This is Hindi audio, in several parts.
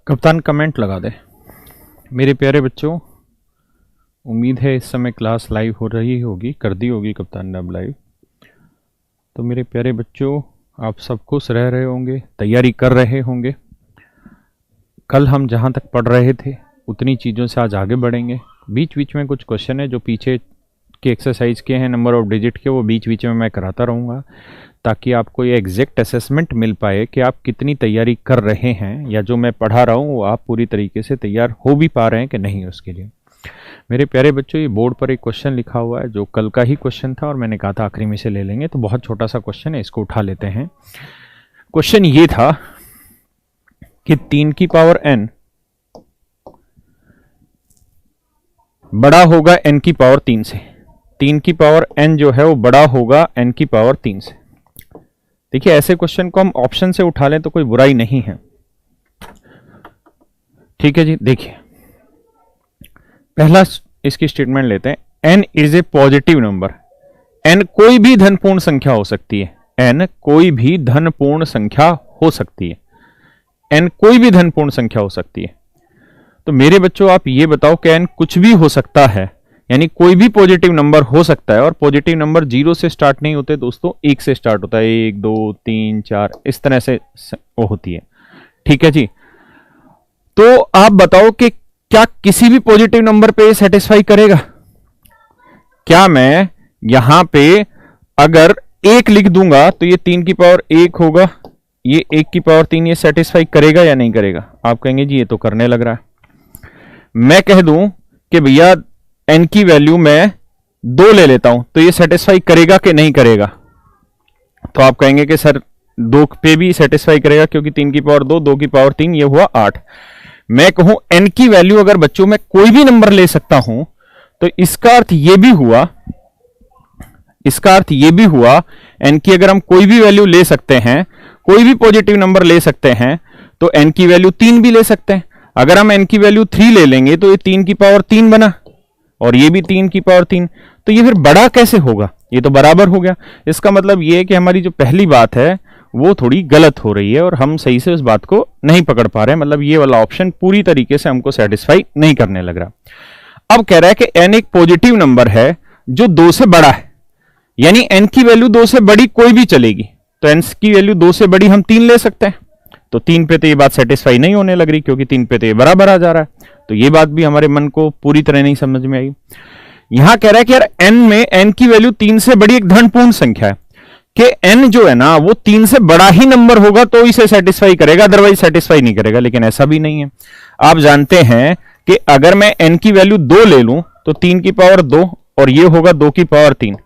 कप्तान कमेंट लगा दे। मेरे प्यारे बच्चों, उम्मीद है इस समय क्लास लाइव हो रही होगी, कर दी होगी कप्तान ने अब लाइव। तो मेरे प्यारे बच्चों, आप सब खुश रह रहे होंगे, तैयारी कर रहे होंगे। कल हम जहाँ तक पढ़ रहे थे उतनी चीज़ों से आज आगे बढ़ेंगे। बीच बीच में कुछ क्वेश्चन है जो पीछे के एक्सरसाइज के हैं, नंबर ऑफ डिजिट के, वो बीच बीच में मैं कराता रहूँगा ताकि आपको ये एग्जैक्ट असेसमेंट मिल पाए कि आप कितनी तैयारी कर रहे हैं, या जो मैं पढ़ा रहा हूँ वो आप पूरी तरीके से तैयार हो भी पा रहे हैं कि नहीं। उसके लिए मेरे प्यारे बच्चों, ये बोर्ड पर एक क्वेश्चन लिखा हुआ है जो कल का ही क्वेश्चन था और मैंने कहा था आखिरी में से ले लेंगे, तो बहुत छोटा सा क्वेश्चन है, इसको उठा लेते हैं। क्वेश्चन ये था कि 3 की पावर n बड़ा होगा n की पावर 3 से। 3 की पावर n जो है वो बड़ा होगा n की पावर 3 से। देखिए, ऐसे क्वेश्चन को हम ऑप्शन से उठा लें तो कोई बुराई नहीं है, ठीक है जी। देखिए, पहला इसकी स्टेटमेंट लेते हैं। n is a positive number. n कोई भी धनपूर्ण संख्या हो सकती है। n कोई भी धनपूर्ण संख्या हो सकती है। n कोई भी धनपूर्ण संख्या हो सकती है। तो मेरे बच्चों, आप ये बताओ कि n कुछ भी हो सकता है, यानी कोई भी पॉजिटिव नंबर हो सकता है। और पॉजिटिव नंबर 0 से स्टार्ट नहीं होते दोस्तों, 1 से स्टार्ट होता है। 1 2 3 4 इस तरह से वो होती है, ठीक है जी। तो आप बताओ कि क्या किसी भी पॉजिटिव नंबर पे सेटिस्फाई करेगा? क्या मैं यहां पे अगर 1 लिख दूंगा तो ये 3 की पावर 1 होगा, ये 1 की पावर 3, ये सेटिस्फाई करेगा या नहीं करेगा? आप कहेंगे जी ये तो करने लग रहा है। मैं कह दूं कि भैया n की वैल्यू मैं 2 ले लेता हूं, तो ये सेटिस्फाई करेगा कि नहीं करेगा? तो आप कहेंगे कि सर 2 पे भी सेटिस्फाई करेगा, क्योंकि 3 की पावर 2, 2 की पावर 3, ये हुआ 8। मैं कहूं n की वैल्यू अगर बच्चों में कोई भी नंबर ले सकता हूं, तो इसका अर्थ यह भी हुआ, n की अगर हम कोई भी वैल्यू ले सकते हैं, कोई भी पॉजिटिव नंबर ले सकते हैं, तो n की वैल्यू 3 भी ले सकते हैं। अगर हम n की वैल्यू 3 ले लेंगे तो ये 3 की पावर 3 बना, और ये भी 3 की पावर 3, तो ये फिर बड़ा कैसे होगा? ये तो बराबर हो गया। इसका मतलब ये है कि हमारी जो पहली बात है वो थोड़ी गलत हो रही है और हम सही से उस बात को नहीं पकड़ पा रहे हैं। मतलब ये वाला ऑप्शन पूरी तरीके से हमको सेटिस्फाई नहीं करने लग रहा। अब कह रहा है कि n एक पॉजिटिव नंबर है जो 2 से बड़ा है, यानी n की वैल्यू 2 से बड़ी कोई भी चलेगी। तो n की वैल्यू 2 से बड़ी हम 3 ले सकते हैं। तो 3 पे तो ये बात सेटिस्फाई नहीं होने लग रही, क्योंकि 3 पे तो ये बराबर आ जा रहा है। तो ये बात भी हमारे मन को पूरी तरह नहीं समझ में आई। यहां कह रहा है कि यार n में n की वैल्यू 3 से बड़ी एक धनपूर्ण संख्या है, कि n जो है ना वो 3 से बड़ा ही नंबर होगा तो इसे सेटिस्फाई करेगा, अदरवाइज सेटिस्फाई नहीं करेगा। लेकिन ऐसा भी नहीं है। आप जानते हैं कि अगर मैं n की वैल्यू 2 ले लूं तो 3 की पावर 2 और ये होगा 2 की पावर 3।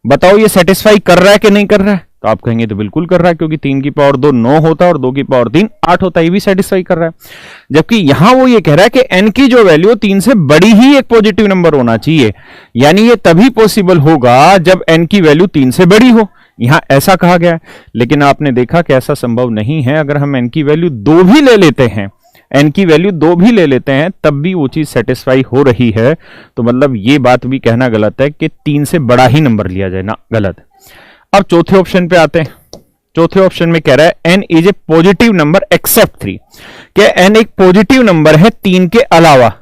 बताओ ये सेटिस्फाई कर रहा है कि नहीं कर रहा है? तो आप कहेंगे तो बिल्कुल कर रहा है, क्योंकि 3 की पावर 2 9 होता है और 2 की पावर 3 8 होता है, ये भी सेटिस्फाई कर रहा है। जबकि यहां वो ये कह रहा है कि n की जो वैल्यू 3 से बड़ी ही एक पॉजिटिव नंबर होना चाहिए, यानी ये तभी पॉसिबल होगा जब n की वैल्यू 3 से बड़ी हो। यहां ऐसा कहा गया है, लेकिन आपने देखा कि ऐसा संभव नहीं है। अगर हम n की वैल्यू 2 भी ले लेते हैं, n की वैल्यू 2 भी ले लेते हैं, तब भी वो चीज सेटिस्फाई हो रही है। तो मतलब ये बात भी कहना गलत है कि 3 से बड़ा ही नंबर लिया जाए ना, गलत। अब चौथे ऑप्शन पे आते हैं। चौथे ऑप्शन में कह रहा है n is a positive number except 3, कि n एक पॉजिटिव नंबर है 3 के अलावा।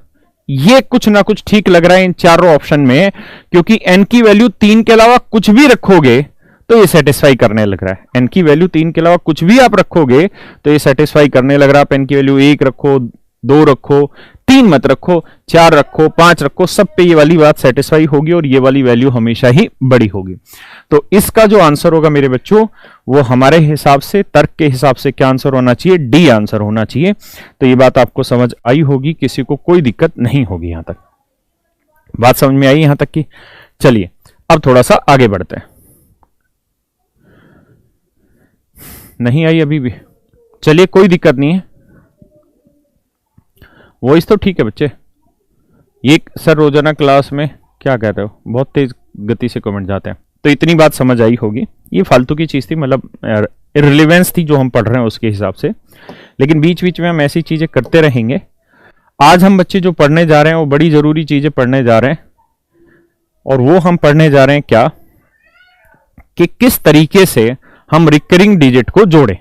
ये कुछ ना कुछ ठीक लग रहा है इन चारों ऑप्शन में, क्योंकि n की वैल्यू 3 के अलावा कुछ भी रखोगे तो ये सेटिस्फाई करने लग रहा है। n की वैल्यू 3 के अलावा कुछ भी आप रखोगे तो ये सेटिस्फाई करने लग रहा है। आप n की वैल्यू 1 रखो, 2 रखो, 3 मत रखो, 4 रखो, 5 रखो, सब पे ये वाली बात सेटिस्फाई होगी और ये वाली वैल्यू हमेशा ही बड़ी होगी। तो इसका जो आंसर होगा मेरे बच्चों, वो हमारे हिसाब से, तर्क के हिसाब से क्या आंसर होना चाहिए? डी आंसर होना चाहिए। तो ये बात आपको समझ आई होगी, किसी को कोई दिक्कत नहीं होगी। यहां तक बात समझ में आई यहां तक की? चलिए अब थोड़ा सा आगे बढ़ते हैं। नहीं आई अभी भी? चलिए कोई दिक्कत नहीं है। वॉइस तो ठीक है बच्चे। ये सर रोजाना क्लास में क्या कह रहे हो? बहुत तेज गति से कमेंट जाते हैं। तो इतनी बात समझ आई होगी। ये फालतू की चीज थी, मतलब इररिलेवेंस थी जो हम पढ़ रहे हैं उसके हिसाब से। लेकिन बीच बीच में हम ऐसी चीजें करते रहेंगे। आज हम बच्चे जो पढ़ने जा रहे हैं वो बड़ी जरूरी चीजें पढ़ने जा रहे हैं, और वो हम पढ़ने जा रहे हैं क्या, कि किस तरीके से हम रिकरिंग डिजिट को जोड़ें।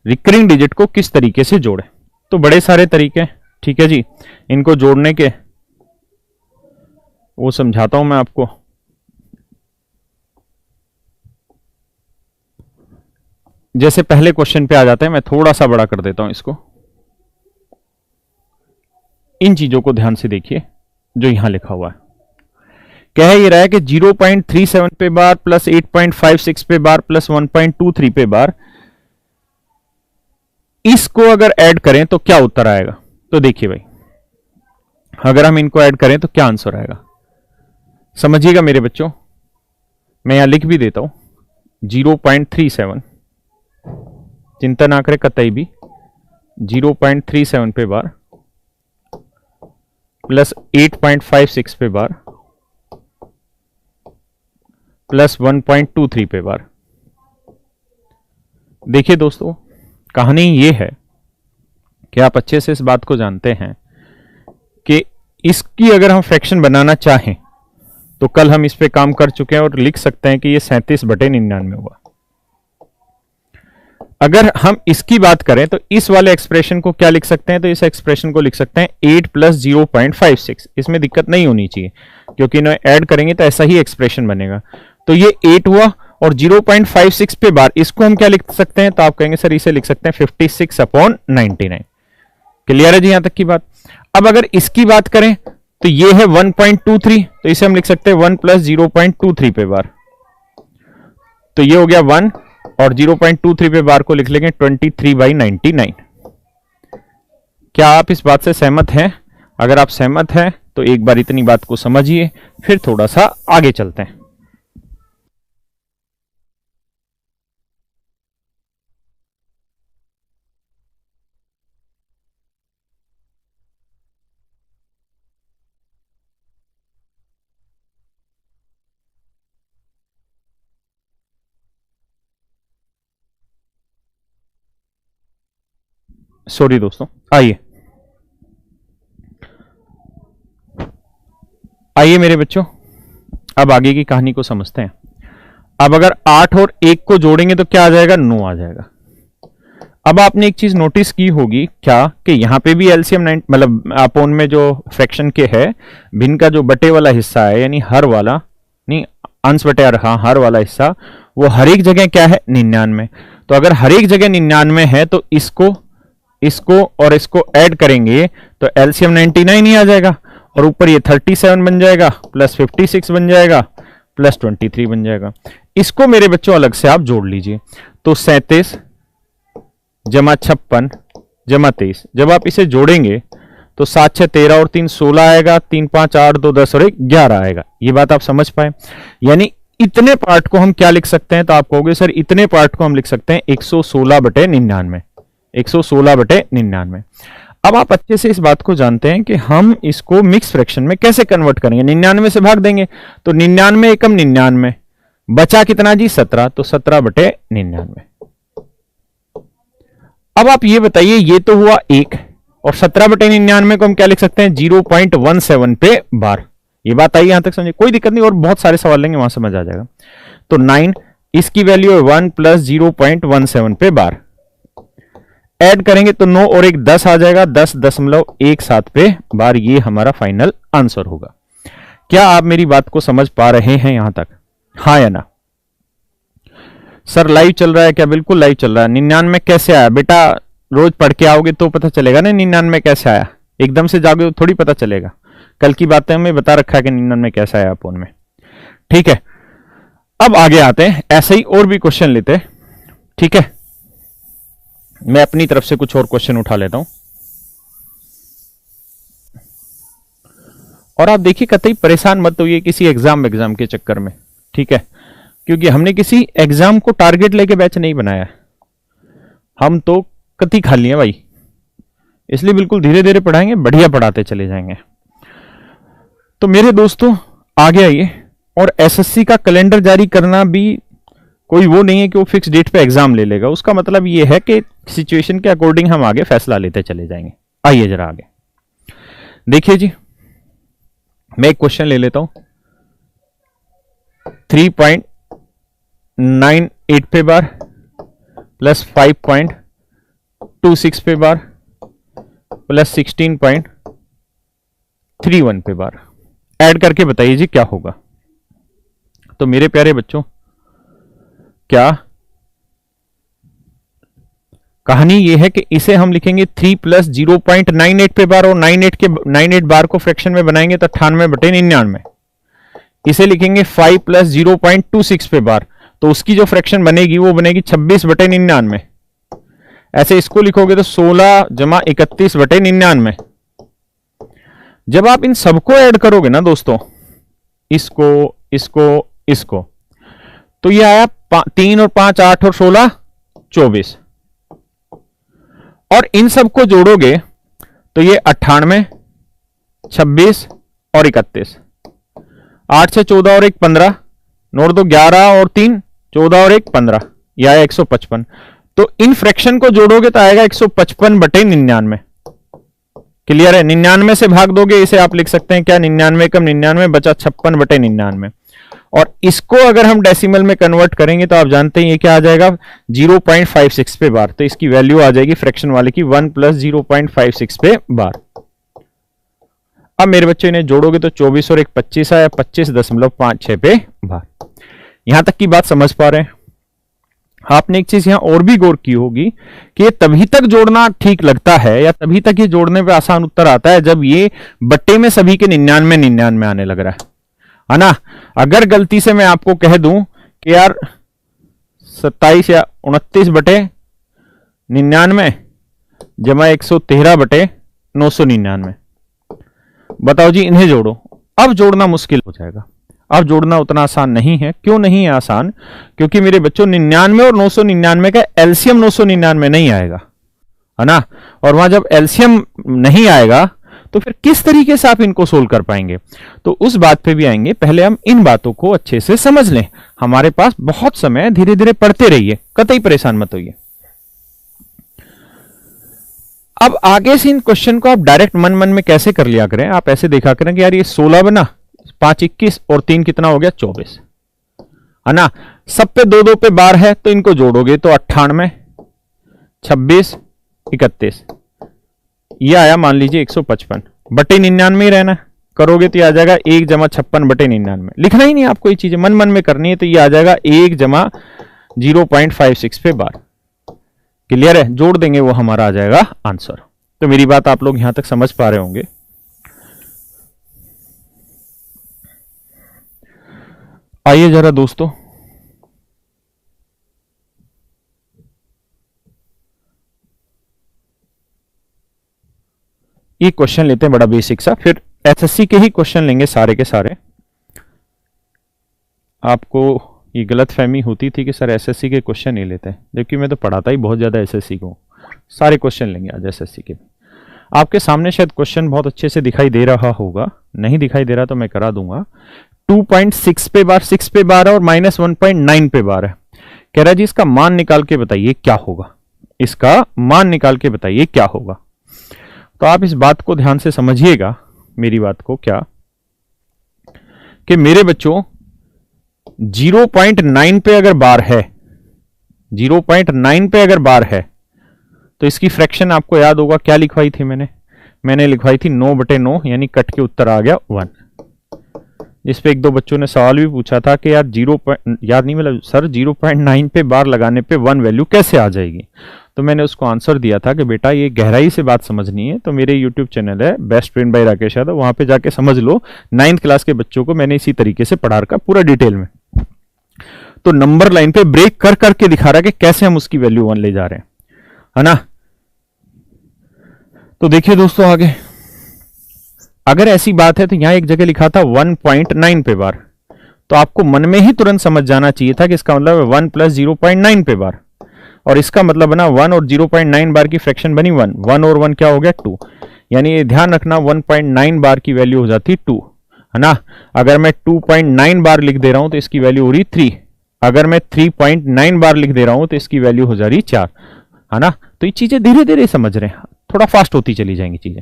रिकरिंग डिजिट को किस तरीके से जोड़ें। तो बड़े सारे तरीके हैं, ठीक है जी, इनको जोड़ने के, वो समझाता हूं मैं आपको। जैसे पहले क्वेश्चन पे आ जाते हैं, मैं थोड़ा सा बड़ा कर देता हूं इसको। इन चीजों को ध्यान से देखिए जो यहां लिखा हुआ है। कह ये रहा है कि 0.37 पे बार प्लस 8.56 पे बार प्लस 1.23 पे बार, इसको अगर ऐड करें तो क्या उत्तर आएगा। तो देखिए भाई, अगर हम इनको ऐड करें तो क्या आंसर आएगा, समझिएगा मेरे बच्चों। मैं यहां लिख भी देता हूं 0.37, चिंता ना करें कतई भी, 0.37 पे बार प्लस 8.56 पे बार प्लस 1.23 पे बार। देखिए दोस्तों, कहानी ये है कि आप अच्छे से इस बात को जानते हैं कि इसकी अगर हम फ्रैक्शन बनाना चाहें तो कल हम इस पे काम कर चुके हैं और लिख सकते हैं कि ये 37/99 हुआ। अगर हम इसकी बात करें तो इस वाले एक्सप्रेशन को क्या लिख सकते हैं, तो इस एक्सप्रेशन को लिख सकते हैं 8 प्लस 0.56। इसमें दिक्कत नहीं होनी चाहिए क्योंकि इन्हें ऐड करेंगे तो ऐसा ही एक्सप्रेशन बनेगा। तो ये 8 हुआ और 0.56 पे बार, इसको हम क्या लिख सकते हैं, तो आप कहेंगे सर इसे लिख सकते हैं 56/99। क्लियर है जी यहां तक की बात। अब अगर इसकी बात करें तो ये है 1.23, तो इसे हम लिख सकते हैं 1 प्लस 0.23 पे बार, तो ये हो गया 1 और 0.23 पे बार को लिख लेंगे 23/99। क्या आप इस बात से सहमत हैं? अगर आप सहमत हैं तो एक बार इतनी बात को समझिए, फिर थोड़ा सा आगे चलते हैं। सॉरी दोस्तों, आइए आइए मेरे बच्चों, अब आगे की कहानी को समझते हैं। अब अगर 8 और 1 को जोड़ेंगे तो क्या आ जाएगा, 9 आ जाएगा। अब आपने एक चीज नोटिस की होगी क्या कि यहां पे भी एलसीएम मतलब अपोन में जो फ्रैक्शन के है, भिन्न का जो बटे वाला हिस्सा है यानी हर वाला, नहीं अंश बटे हर वाला हिस्सा, वो हर एक जगह क्या है, 99। तो अगर हर एक जगह 99 है तो इसको और इसको ऐड करेंगे तो एलसीएम 99 ही आ जाएगा और ऊपर ये 37 बन जाएगा प्लस 56 बन जाएगा प्लस 23 बन जाएगा। इसको मेरे बच्चों अलग से आप जोड़ लीजिए, तो 37 जमा 56 जमा 23, जब आप इसे जोड़ेंगे तो 7 6 13 और 3 16 आएगा, 3 5 8 2 10 और 1 11 आएगा। ये बात आप समझ पाए। यानी इतने पार्ट को हम क्या लिख सकते हैं, तो आप कहोगे सर इतने पार्ट को हम लिख सकते हैं 116/99, 116/99। अब आप अच्छे से इस बात को जानते हैं कि हम इसको मिक्स फ्रैक्शन में कैसे कन्वर्ट करेंगे। 99 से भाग देंगे तो 99 एकम 99, बचा कितना जी 17, तो 17/99। अब आप ये बताइए, ये तो हुआ 1 और 17/99 को हम क्या लिख सकते हैं, 0.17 पे बार। ये बात आई यहां तक समझे, कोई दिक्कत नहीं, और बहुत सारे सवाल लेंगे वहां समझ आ जाएगा। तो 9, इसकी वैल्यू है 1 प्लस 0.17 पे बार, ऐड करेंगे तो 9 और 1 10 आ जाएगा, 10.17 पे बार। ये हमारा फाइनल आंसर होगा। क्या आप मेरी बात को समझ पा रहे हैं यहां तक, हाँ या ना? सर लाइव चल रहा है क्या? बिल्कुल लाइव चल रहा है। 99 कैसे आया बेटा? रोज पढ़ के आओगे तो पता चलेगा ना 99 कैसे आया, एकदम से जाओगे तो थोड़ी पता चलेगा। कल की बातें हमें बता रखा है कि 99 कैसा आया अपोन में, ठीक है। अब आगे आते हैं, ऐसे ही और भी क्वेश्चन लेते हैं, ठीक है। मैं अपनी तरफ से कुछ और क्वेश्चन उठा लेता हूं और आप देखिए कतई परेशान मत होइए किसी एग्जाम के चक्कर में, ठीक है, क्योंकि हमने किसी एग्जाम को टारगेट लेके बैच नहीं बनाया, हम तो कति खाली है भाई, इसलिए बिल्कुल धीरे धीरे पढ़ाएंगे, बढ़िया पढ़ाते चले जाएंगे। तो मेरे दोस्तों आगे आइए, और एसएससी का कैलेंडर जारी करना भी कोई वो नहीं है कि वो फिक्स डेट पे एग्जाम ले लेगा। उसका मतलब ये है कि सिचुएशन के अकॉर्डिंग हम आगे फैसला लेते चले जाएंगे। आइए जरा आगे देखिए जी, मैं एक क्वेश्चन ले लेता हूं। 3.98 पे बार प्लस 5.26 पे बार प्लस 16.31 पे बार। ऐड करके बताइए जी क्या होगा। तो मेरे प्यारे बच्चों, क्या कहानी ये है कि इसे हम लिखेंगे 3 प्लस 0.98 पे बार, और 98 बार को फ्रैक्शन में बनाएंगे तो 98/99। इसे लिखेंगे 5 प्लस 0.26 पे बार, तो उसकी जो फ्रैक्शन बनेगी वो बनेगी 26/99। ऐसे इसको लिखोगे तो 16 जमा 31/99। जब आप इन सबको ऐड करोगे ना दोस्तों, इसको इसको इसको, तो ये आया 3 और 5 8 और 16 24। और इन सबको जोड़ोगे तो ये 98, 26 और 31। 8 से 14 और 1 15, नोट दो 11 और 3 14 और 1 15, यह आया 155। तो इन फ्रैक्शन को जोड़ोगे तो आएगा 155/99। क्लियर है? 99 से भाग दोगे, इसे आप लिख सकते हैं क्या, 99 कम 99 बचा 56/99। और इसको अगर हम डेसिमल में कन्वर्ट करेंगे तो आप जानते हैं ये क्या आ जाएगा, 0.56 पे बार। तो इसकी वैल्यू आ जाएगी फ्रैक्शन वाले की 1 प्लस 0.56 पे बार। अब मेरे बच्चे इन्हें जोड़ोगे तो 24 और 1 25 आया, 25.56 पे बार। यहां तक की बात समझ पा रहे हैं? आपने एक चीज यहां और भी गौर की होगी कि ये तभी तक जोड़ना ठीक लगता है, या तभी तक ये जोड़ने पे आसान उत्तर आता है, जब ये बट्टे में सभी के 99 आने लग रहा है ना। अगर गलती से मैं आपको कह दूं कि यार 27 या 29/99 जमा 113/999, बताओ जी, इन्हें जोड़ो। अब जोड़ना मुश्किल हो जाएगा, अब जोड़ना उतना आसान नहीं है। क्यों नहीं है आसान? क्योंकि मेरे बच्चों 99 और 999 का एलसीएम 999 नहीं आएगा, है ना। और वहां जब एलसीएम नहीं आएगा तो फिर किस तरीके से आप इनको सोल्व कर पाएंगे, तो उस बात पे भी आएंगे। पहले हम इन बातों को अच्छे से समझ लें। हमारे पास बहुत समय, धीरे धीरे पढ़ते रहिए, कतई परेशान मत होइए। अब आगे से इन क्वेश्चन को आप डायरेक्ट मन मन में कैसे कर लिया करें, आप ऐसे देखा करें कि यार ये 16 बना, 5 21 और 3 कितना हो गया, 24, है ना। सब पे 2 पे बार है, तो इनको जोड़ोगे तो 98, 26, 31, ये आया मान लीजिए 155/99 ही रहना। करोगे तो ये आ जाएगा 1 जमा 56/99। लिखना ही नहीं आपको, ये चीजें मन मन में करनी है। तो ये आ जाएगा 1 जमा 0.56 पे बार। क्लियर है? जोड़ देंगे वो हमारा आ जाएगा आंसर। तो मेरी बात आप लोग यहां तक समझ पा रहे होंगे। आइए जरा दोस्तों, ये क्वेश्चन लेते हैं बड़ा बेसिक सा, फिर एसएससी के ही क्वेश्चन लेंगे सारे के सारे। आपको ये गलत फहमी होती थी कि सर एसएससी के क्वेश्चन नहीं लेते, जबकि मैं तो पढ़ाता ही बहुत ज्यादा एसएससी को। सारे क्वेश्चन लेंगे आज एसएससी के। आपके सामने शायद क्वेश्चन बहुत अच्छे से दिखाई दे रहा होगा, नहीं दिखाई दे रहा तो मैं करा दूंगा। 2.6 पे बार, 6 पे बार है और -1.9 पे बार है। कह रहा है जी इसका मान निकाल के बताइए क्या होगा, इसका मान निकाल के बताइए क्या होगा। तो आप इस बात को ध्यान से समझिएगा, मेरी बात को, क्या कि मेरे बच्चों 0.9 पे अगर बार है, 0.9 पे अगर बार है, तो इसकी फ्रैक्शन आपको याद होगा क्या लिखवाई थी मैंने लिखवाई थी 9/9, यानी कट के उत्तर आ गया 1। जिस पे 1-2 बच्चों ने सवाल भी पूछा था कि यार याद नहीं, मतलब सर 0.9 पे बार लगाने पे 1 वैल्यू कैसे आ जाएगी। तो मैंने उसको आंसर दिया था कि बेटा ये गहराई से बात समझनी है तो मेरे यूट्यूब चैनल है best friend by Rakesh Yadav, वहां पे जाके समझ लो। 9th क्लास के बच्चों को मैंने इसी तरीके से पढ़ा रखा पूरा डिटेल में। तो नंबर लाइन पे ब्रेक कर करके दिखा रहा है कि कैसे हम उसकी वैल्यू 1 ले जा रहे हैं, है ना। तो देखिए दोस्तों आगे, अगर ऐसी बात है तो यहां एक जगह लिखा था 1.9 पे बार, तो आपको मन में ही तुरंत समझ जाना चाहिए था कि इसका मतलब 1 प्लस 0.9 पे बार, और इसका मतलब बना 1 और 0.9 बार की फ्रैक्शन बनी 1, 1 और 1 क्या हो गया 2, यानी ये ध्यान रखना 1.9 बार की वैल्यू हो जाती 2, है ना। अगर मैं 2.9 बार लिख दे रहा हूं तो इसकी वैल्यू हो रही 3, अगर मैं 3.9 बार लिख दे रहा हूं तो इसकी वैल्यू हो जा रही 4, है ना। तो ये चीजें धीरे धीरे समझ रहे हैं, थोड़ा फास्ट होती चली जाएंगी चीजें।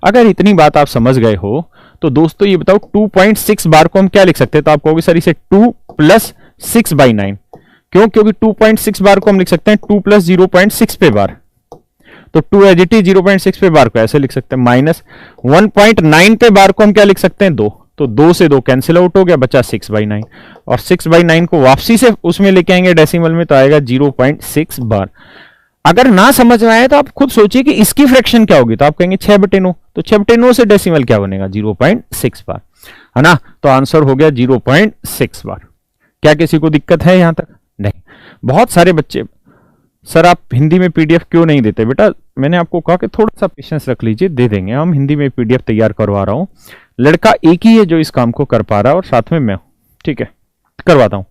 अगर इतनी बात आप समझ गए हो तो दोस्तों ये बताओ 2.6 बार को हम क्या लिख सकते हैं, तो आप कहोगे सर इसे 2 प्लस 6/9, क्यों? क्योंकि 2.6 बार को हम लिख सकते हैं 2 प्लस 0.6 पे बार। तो 2 एज इट इज 0.6 पे बार को ऐसे लिख सकते हैं, माइनस 1.9 पे बार को हम क्या लिख सकते हैं 2, तो 2 से 2 कैंसिल आउट हो गया, बचा 6/9 और 6/9 को वापसी से उसमें लेके आएंगे डेसिमल में तो आएगा 0.6 बार। अगर ना समझ में आए तो आप खुद सोचिए कि इसकी फ्रैक्शन क्या होगी, तो आप कहेंगे 6/9, तो 6/9 से डेसिमल क्या बनेगा 0.6 बार, है ना। तो आंसर हो गया 0.6 बार। क्या किसी को दिक्कत है यहां तक? नहीं। बहुत सारे बच्चे, सर आप हिंदी में पीडीएफ क्यों नहीं देते? बेटा मैंने आपको कहा कि थोड़ा सा पेशेंस रख लीजिए, दे देंगे हम। हिंदी में पीडीएफ तैयार करवा रहा हूं, लड़का एक ही है जो इस काम को कर पा रहा है और साथ में मैं हूं, ठीक है, करवाता हूं।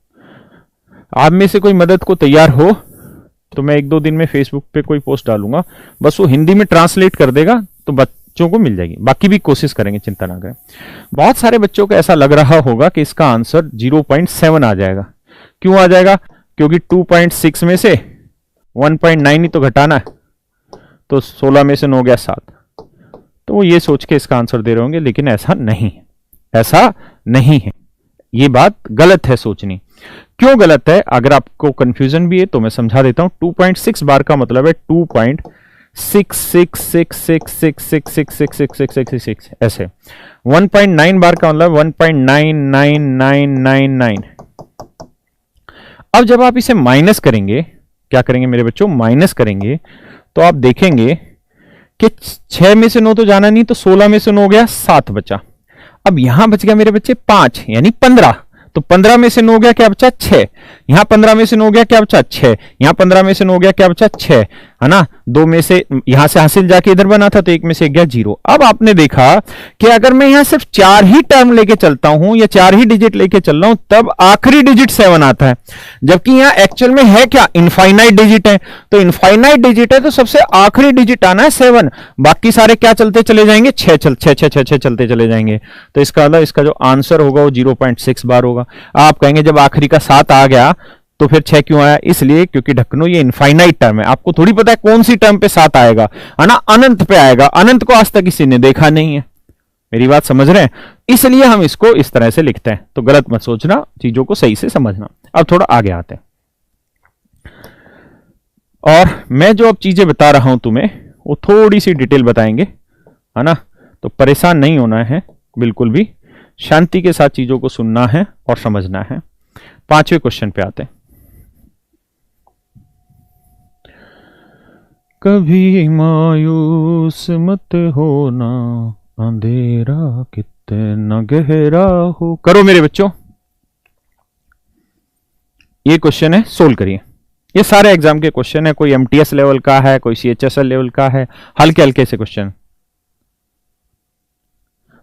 आप में से कोई मदद को तैयार हो तो मैं 1-2 दिन में फेसबुक पे कोई पोस्ट डालूंगा, बस वो हिंदी में ट्रांसलेट कर देगा तो बच्चों को मिल जाएगी। बाकी भी कोशिश करेंगे, चिंता ना करें। बहुत सारे बच्चों को ऐसा लग रहा होगा कि इसका आंसर 0.7 आ जाएगा। क्यों आ जाएगा? क्योंकि 2.6 में से 1.9 ही तो घटाना है, तो 16 में से 9 गया 7, तो वो ये सोच के इसका आंसर दे रहे होंगे, लेकिन ऐसा नहीं है, ऐसा नहीं है। ये बात गलत है सोचनी। क्यों गलत है? अगर आपको कंफ्यूजन भी है तो मैं समझा देता हूं। 2.6 बार का मतलब है 2.66666666666 ऐसे। 1.9 बार का मतलब 1.99999। अब जब आप इसे माइनस करेंगे, क्या करेंगे मेरे बच्चों? माइनस करेंगे तो आप देखेंगे कि 6 में से 9 तो जाना नहीं, तो 16 में से 9 गया 7 बचा। अब यहां बच गया मेरे बच्चे 5 यानी 15, तो 15 में से 9 गया क्या बचा? 6। यहां 15 में से 9 गया क्या बचा? 6। यहां 15 में से 9 गया क्या बचा? 6, है ना। 2 में से यहां से हासिल जाके इधर बना था तो 1 में से गया 0। अब आपने देखा कि अगर मैं यहां सिर्फ 4 ही टर्म लेके चलता हूं या 4 ही डिजिट लेके चल रहा हूं तब आखिरी डिजिट 7 आता है, जबकि यहां एक्चुअल में है क्या? इनफाइनाइट डिजिट है। तो इनफाइनाइट डिजिट है तो सबसे आखिरी डिजिट आना है 7, बाकी सारे क्या चलते चले जाएंगे? 6 चलते चले जाएंगे। तो इसका मतलब इसका जो आंसर होगा वो 0.6 बार होगा। आप कहेंगे जब आखिरी का 7 आ गया तो फिर 6 क्यों आया? इसलिए क्योंकि ढक्कनो ये इनफाइनाइट टर्म है। आपको थोड़ी पता है कौन सी टर्म पे 7 आएगा, है ना। अनंत पे आएगा। अनंत को आज तक किसी ने देखा नहीं है। मेरी बात समझ रहे हैं? इसलिए हम इसको इस तरह से लिखते हैं। तो गलत मत सोचना, चीजों को सही से समझना। अब थोड़ा आगे आते हैं, और मैं जो अब चीजें बता रहा हूं तुम्हें वो थोड़ी सी डिटेल बताएंगे, है ना। तो परेशान नहीं होना है, बिल्कुल भी शांति के साथ चीजों को सुनना है और समझना है। 5वें क्वेश्चन पे आते हैं। कभी मायूस मत होना, अंधेरा कितना गहरा हो। करो मेरे बच्चों, ये क्वेश्चन है, सोल्व करिए। ये सारे एग्जाम के क्वेश्चन है, कोई एमटीएस लेवल का है, कोई सीएचएसएल लेवल का है, हल्के हल्के से क्वेश्चन।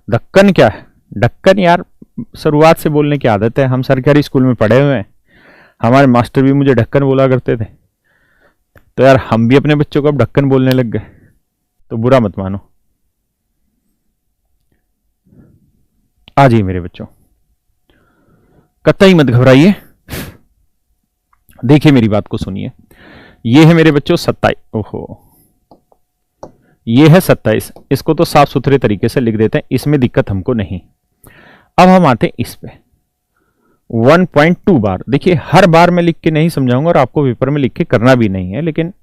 ढक्कन क्या है? ढक्कन यार शुरुआत से बोलने की आदत है, हम सरकारी स्कूल में पढ़े हुए हैं, हमारे मास्टर भी मुझे ढक्कन बोला करते थे, तो यार हम भी अपने बच्चों को अब ढक्कन बोलने लग गए, तो बुरा मत मानो। आ जाइए मेरे बच्चों, कतई मत घबराइए, देखिए मेरी बात को सुनिए। ये है मेरे बच्चों 27, ओहो ये है 27, इसको तो साफ सुथरे तरीके से लिख देते हैं, इसमें दिक्कत हमको नहीं। अब हम आते हैं इस पे 1.2 बार। देखिए हर बार मैं लिख के नहीं समझाऊंगा और आपको पेपर में लिख के करना भी नहीं है, लेकिन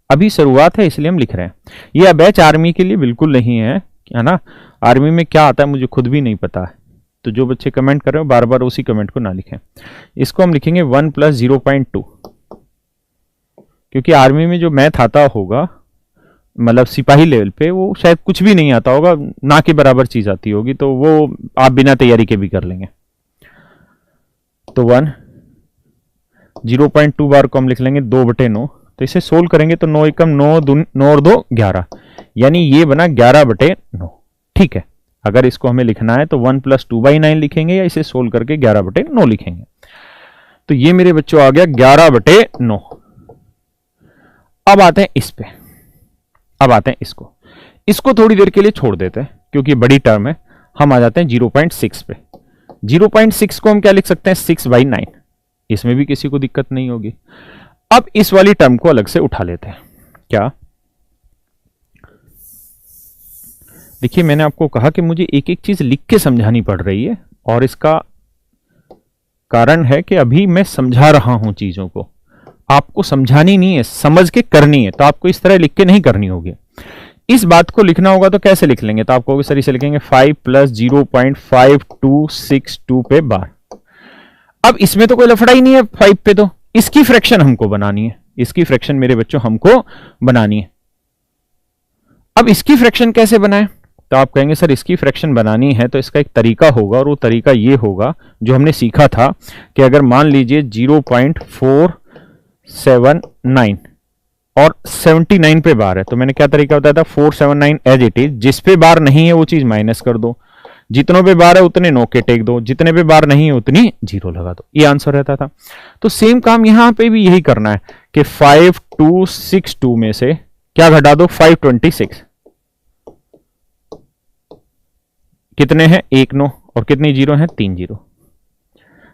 अभी शुरुआत है इसलिए हम लिख रहे हैं। ये बैच आर्मी के लिए बिल्कुल नहीं है ना। आर्मी में क्या आता है मुझे खुद भी नहीं पता है, तो जो बच्चे कमेंट कर रहे हो बार बार उसी कमेंट को ना लिखें। इसको हम लिखेंगे 1 + 0.2, क्योंकि आर्मी में जो मैथ आता होगा, मतलब सिपाही लेवल पे, वो शायद कुछ भी नहीं आता होगा, ना के बराबर चीज आती होगी, तो वो आप बिना तैयारी के भी कर लेंगे। तो 1 0.2 बार को हम लिख लेंगे 2/9। तो इसे सोल्व करेंगे तो 9 एकम 9 और 2 11, यानी ये बना 11/9। ठीक है, अगर इसको हमें लिखना है तो 1 + 2/9 लिखेंगे या इसे सोल्व करके 11/9 लिखेंगे। तो ये मेरे बच्चों आ गया 11/9। अब आते हैं इस पे, अब आते हैं इसको थोड़ी देर के लिए छोड़ देते हैं क्योंकि बड़ी टर्म है। हम आ जाते हैं 0.6 पे। 0.6 को हम क्या लिख सकते हैं? 6/9। इसमें भी किसी को दिक्कत नहीं होगी। अब इस वाली टर्म को अलग से उठा लेते हैं। क्या? देखिए मैंने आपको कहा कि मुझे एक एक चीज लिख के समझानी पड़ रही है, और इसका कारण है कि अभी मैं समझा रहा हूं चीजों को। आपको समझानी नहीं है, समझ के करनी है। तो आपको इस तरह लिख के नहीं करनी होगी। इस बात को लिखना होगा तो कैसे लिख लेंगे, तो आपको सर इसे लिखेंगे 5 प्लस 0.5262 पे बार। अब इसमें तो कोई लफड़ा ही नहीं है 5 पे, तो इसकी फ्रैक्शन हमको बनानी है। इसकी फ्रैक्शन मेरे बच्चों हमको बनानी है। अब इसकी फ्रैक्शन कैसे बनाएं, तो आप कहेंगे सर इसकी फ्रैक्शन बनानी है तो इसका एक तरीका होगा, और वो तरीका ये होगा जो हमने सीखा था कि अगर मान लीजिए 0.479 और 79 पे बार है, तो मैंने क्या तरीका बताया था, 479 एज इट इज, जिस पे बार नहीं है वो चीज माइनस कर दो, जितनों पे बार है उतने नो के टेक दो, जितने पे बार नहीं है उतनी जीरो लगा दो, ये आंसर रहता था। तो सेम काम यहां पे भी यही करना है कि 5262 में से क्या घटा दो, 526, कितने हैं, 1 9, और कितनी जीरो हैं, 3 जीरो।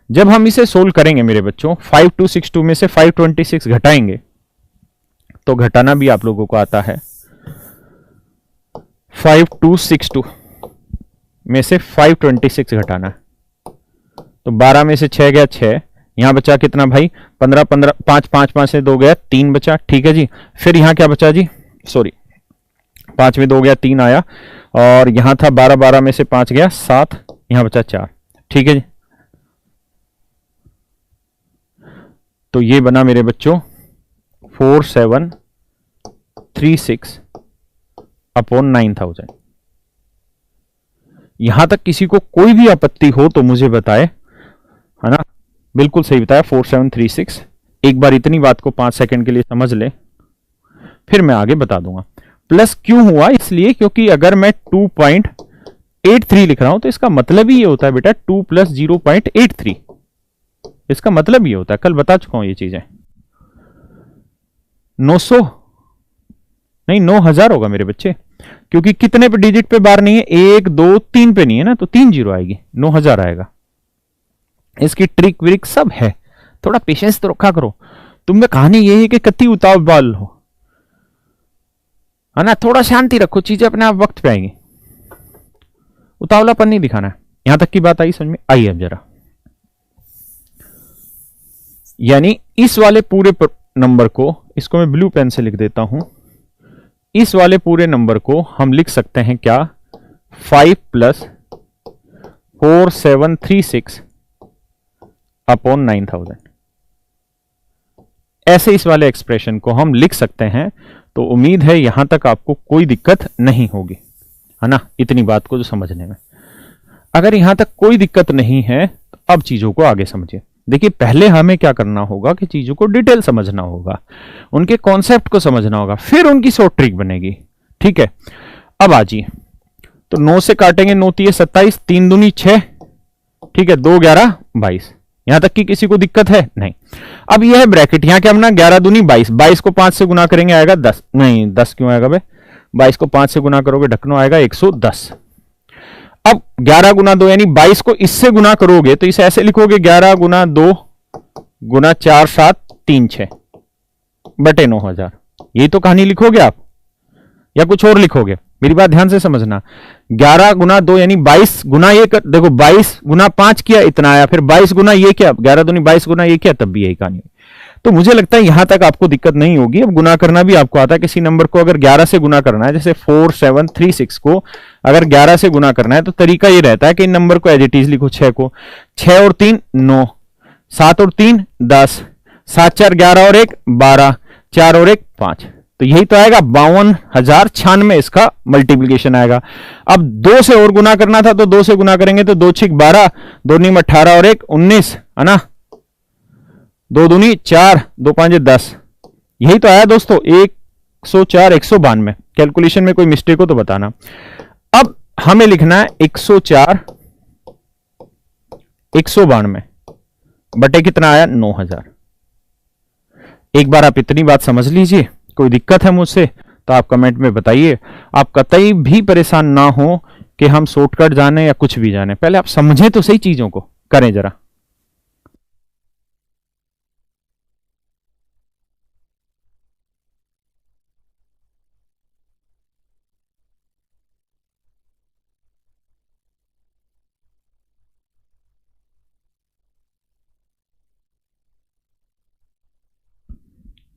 जब हम इसे सोल्व करेंगे मेरे बच्चों, 5262 में से 526 घटाएंगे, तो घटाना भी आप लोगों को आता है। 5262 में से 526 घटाना है, तो 12 में से 6 गया 6, यहां बचा कितना भाई, 15 15, 5 5 5 से 2 गया 3 बचा, ठीक है जी। फिर यहां क्या बचा जी, सॉरी 5 में 2 गया 3 आया, और यहां था 12 12 में से 5 गया 7, यहां बचा 4, ठीक है जी। तो ये बना मेरे बच्चों 4736 अपॉन 9000। यहां तक किसी को कोई भी आपत्ति हो तो मुझे बताए, है ना, बिल्कुल सही बताया 4736। एक बार इतनी बात को 5 सेकंड के लिए समझ ले, फिर मैं आगे बता दूंगा। प्लस क्यों हुआ, इसलिए क्योंकि अगर मैं 2.83 लिख रहा हूं तो इसका मतलब ही ये होता है बेटा 2 प्लस 0.83, इसका मतलब ये होता है, कल बता चुका हूं ये चीजें। 900 नहीं 9000 होगा मेरे बच्चे, क्योंकि कितने पे डिजिट पे बार नहीं है, 1 2 3 पे नहीं है ना, तो 3 जीरो आएगी, 9000 आएगा। इसकी ट्रिक विरिक सब है, थोड़ा पेशेंस तो रखा करो। तुम में कहानी ये है कि कति उतावल हो, है ना, थोड़ा शांति रखो, चीजें अपने आप वक्त पे आएंगी, उतावलापन नहीं दिखाना है। यहां तक की बात आई समझ में? आई अब जरा, यानी इस वाले पूरे नंबर को, इसको मैं ब्लू पेन से लिख देता हूं, इस वाले पूरे नंबर को हम लिख सकते हैं क्या, 5 प्लस 4736 अपॉन 9000, ऐसे इस वाले एक्सप्रेशन को हम लिख सकते हैं। तो उम्मीद है यहां तक आपको कोई दिक्कत नहीं होगी, है ना, इतनी बात को जो समझने में। अगर यहां तक कोई दिक्कत नहीं है तो अब चीजों को आगे समझिए। देखिए पहले हमें क्या करना होगा कि चीजों को डिटेल समझना होगा, उनके कॉन्सेप्ट को समझना होगा, फिर उनकी शॉर्ट ट्रिक बनेगी, ठीक है। अब आजिए, तो 9 से काटेंगे, 9 3 27, 3 दूनी 6, ठीक है, 2 11 22, यहां तक कि किसी को दिक्कत है नहीं। अब यह है ब्रैकेट, यहां क्या बना, 11 दूनी 22, 22 को 5 से गुना करेंगे आएगा 10, नहीं 10 क्यों आएगा बे, 22 को 5 से गुना करोगे ढकनो आएगा 110। अब 11 गुना 2 यानी 22 को इससे गुना करोगे तो इसे ऐसे लिखोगे 11 गुना 2 गुना 4 7 3 6 बटे 9000। यही तो कहानी लिखोगे आप या कुछ और लिखोगे, मेरी बात ध्यान से समझना। 11 गुना 2 यानी 22 गुना ये देखो 22 गुना 5 किया इतना आया, फिर 22 गुना ये क्या, 11 दूनी 22 गुना ये क्या, तब भी यही कहानी। तो मुझे लगता है यहां तक आपको दिक्कत नहीं होगी। अब गुना करना भी आपको आता है, किसी नंबर को अगर 11 से गुना करना है, जैसे 4736 को अगर 11 से गुना करना है तो तरीका ये रहता है कि इन नंबर को एज इट इज लिखो, 6 को, 6 और 3 9, 7 और 3 10, 7 4 11 और 1 12, 4 और 1 5, तो यही तो आएगा 52,096 इसका मल्टीप्लीकेशन आएगा। अब 2 से और गुना करना था तो 2 से गुना करेंगे तो 2 6 12, 2 नीम 18 और 1 19, है ना, 2 दूनी 4, 2 5 10, यही तो आया दोस्तों 104 192। कैलकुलेशन में कोई मिस्टेक हो तो बताना। अब हमें लिखना है 104 192 बटे कितना आया 9000। एक बार आप इतनी बात समझ लीजिए, कोई दिक्कत है मुझसे तो आप कमेंट में बताइए। आप कतई भी परेशान ना हो कि हम शॉर्टकट जाने या कुछ भी जाने, पहले आप समझें तो सही, चीजों को करें जरा।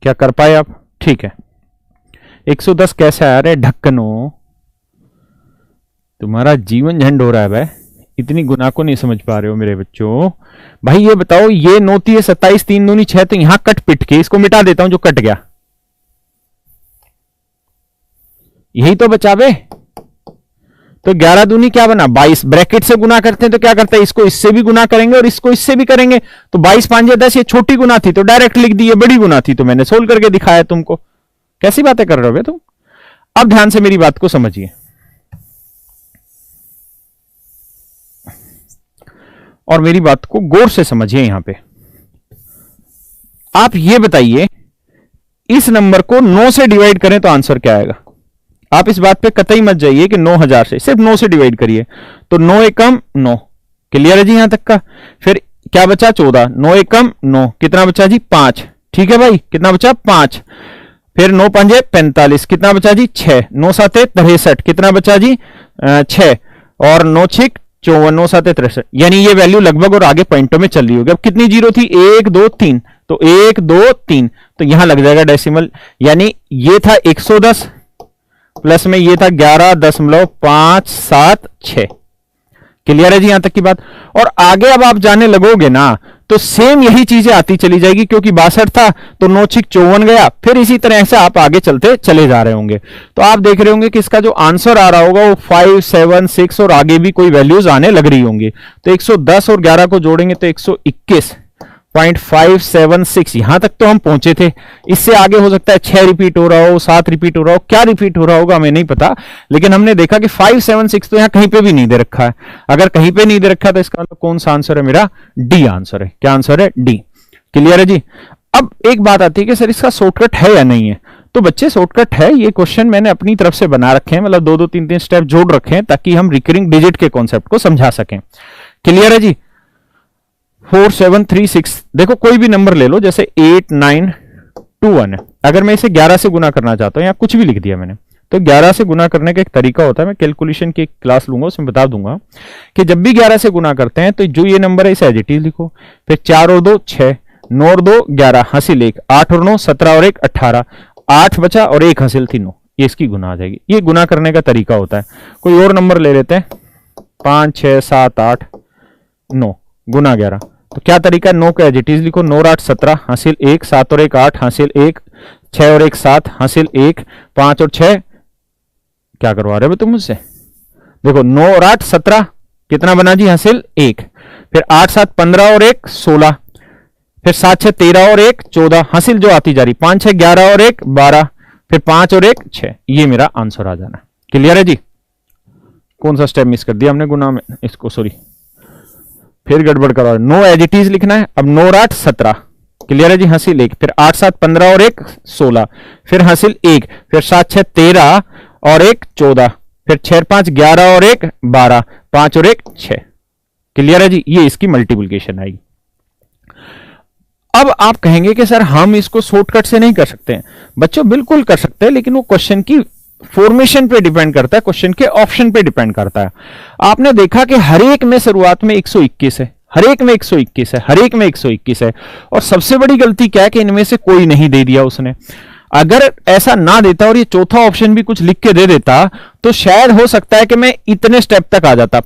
क्या कर पाए आप? ठीक है, 110 कैसे आ रहा है? ढक्कनों, तुम्हारा जीवन झंड हो रहा है भाई, इतनी गुना को नहीं समझ पा रहे हो मेरे बच्चों। भाई ये बताओ, ये 9 3 27, 3 दूनी 6, तो यहां कट पिट के इसको मिटा देता हूं जो कट गया, यही तो बचावे। तो 11 दूनी क्या बना? 22। ब्रैकेट से गुना करते हैं तो क्या करते हैं, इसको इससे भी गुना करेंगे और इसको इससे भी करेंगे, तो 22 5 10, ये छोटी गुना थी तो डायरेक्ट लिख दी, ये बड़ी गुना थी तो मैंने सोल्व करके दिखाया तुमको। कैसी बातें कर रहे हो तुम? अब ध्यान से मेरी बात को समझिए और मेरी बात को गौर से समझिए। यहां पे आप ये बताइए, इस नंबर को 9 से डिवाइड करें तो आंसर क्या आएगा? आप इस बात पे कतई मत जाइए कि 9000 से, सिर्फ 9 से डिवाइड करिए तो 9 एकम 9। क्लियर है जी यहां तक का? फिर क्या बचा? 14। 9 एकम 9, कितना बचा जी? 5। ठीक है भाई, कितना बचा? 5। फिर 9 5 45, कितना बचा जी? 6। 9 7 63, कितना बचा जी? 6। और 9 6 54, 9 7 63, यानी ये वैल्यू लगभग और आगे पॉइंटों में चल रही होगी। अब कितनी जीरो थी? 1 2 3, तो 1 2 3, तो यहां लग जाएगा डेसिमल, यानी ये था 110 प्लस में ये था 11.576। क्लियर है जी यहां तक की बात? और आगे अब आप जाने लगोगे ना तो सेम यही चीजें आती चली जाएगी, क्योंकि 62 था तो 9 6 54 गया, फिर इसी तरह से आप आगे चलते चले जा रहे होंगे। तो आप देख रहे होंगे कि इसका जो आंसर आ रहा होगा वो 5 7 6 और आगे भी कोई वैल्यूज आने लग रही होंगी। तो 110 और 11 को जोड़ेंगे तो 121.576, यहां तक तो हम पहुंचे थे। इससे आगे हो सकता है 6 रिपीट हो रहा हो, 7 रिपीट हो रहा हो, क्या रिपीट हो रहा होगा हमें नहीं पता, लेकिन हमने देखा कि 5 7 6 तो यहां कहीं पे भी नहीं दे रखा है। अगर कहीं पे नहीं दे रखा तो इसका मतलब कौन सा आंसर है? मेरा डी आंसर है। क्या आंसर है? डी। क्लियर है जी? अब एक बात आती है कि सर इसका शॉर्टकट है या नहीं है। तो बच्चे शॉर्टकट है, ये क्वेश्चन मैंने अपनी तरफ से बना रखे हैं, मतलब 2 2 3 3 स्टेप जोड़ रखे हैं ताकि हम रिकरिंग डिजिट के कॉन्सेप्ट को समझा सकें। क्लियर है जी? 4 7 3 6, देखो कोई भी नंबर ले लो, जैसे 8 9 2 1 है। अगर मैं इसे 11 से गुना करना चाहता हूं, या कुछ भी लिख दिया मैंने, तो 11 से गुना करने का एक तरीका होता है, मैं कैलकुलेशन की एक क्लास लूंगा उसमें बता दूंगा कि जब भी 11 से गुना करते हैं तो जो ये नंबर है इसे एज इट इज लिखो। फिर 4 और 2 6, 9 और 2 11, हासिल 1, 8 और 9 17 और 1 18, 8 बचा और 1 हासिल थी 9, ये इसकी गुना आ जाएगी। ये गुना करने का तरीका होता है। कोई और नंबर ले लेते हैं, 5 6 7 8 9 गुना 11, तो क्या तरीका है? 9 का एज इट इज लिखो। 9 और 8 17, हासिल 1, 7 और 1 8, हासिल 1, 6 और 1 7, हासिल 1, 5 और 6, क्या करवा रहे हो तुम मुझसे? देखो 9 और 8 17, कितना बना जी? हासिल 1। फिर 8 7 15 और 1 16, फिर 7 6 13 और 1 14, हासिल जो आती जा रही 5 6 11 और 1 12, फिर 5 और 1 6, ये मेरा आंसर आ जाना। क्लियर है जी? कौन सा स्टेप मिस कर दिया हमने गुना में? इसको सॉरी, फिर गड़बड़ करा। 9 एज इट इज लिखना है। अब 9 और 8 17, क्लियर है जी? हासिल 1, फिर 8 7 15 और 1 16, फिर हासिल 1, फिर 7 6 13 और 1 14, फिर 6 5 11 और 1 12, 5 और 1 6। क्लियर है जी? ये इसकी मल्टीप्लिकेशन आएगी। अब आप कहेंगे कि सर हम इसको शॉर्टकट से नहीं कर सकते हैं। बच्चों बिल्कुल कर सकते हैं, लेकिन वो क्वेश्चन की फॉर्मेशन पे डिपेंड करता है, क्वेश्चन के ऑप्शन पे डिपेंड करता है। आपने देखा कि हर एक में शुरुआत में 121 है, हर एक में 121 है, हर एक में 121 है, और सबसे बड़ी गलती क्या है कि इनमें से कोई नहीं दे दिया उसने। अगर ऐसा ना देता और ये चौथा ऑप्शन भी कुछ लिख के दे देता तो शायद हो सकता है कि मैं इतने स्टेप तक आ जाता,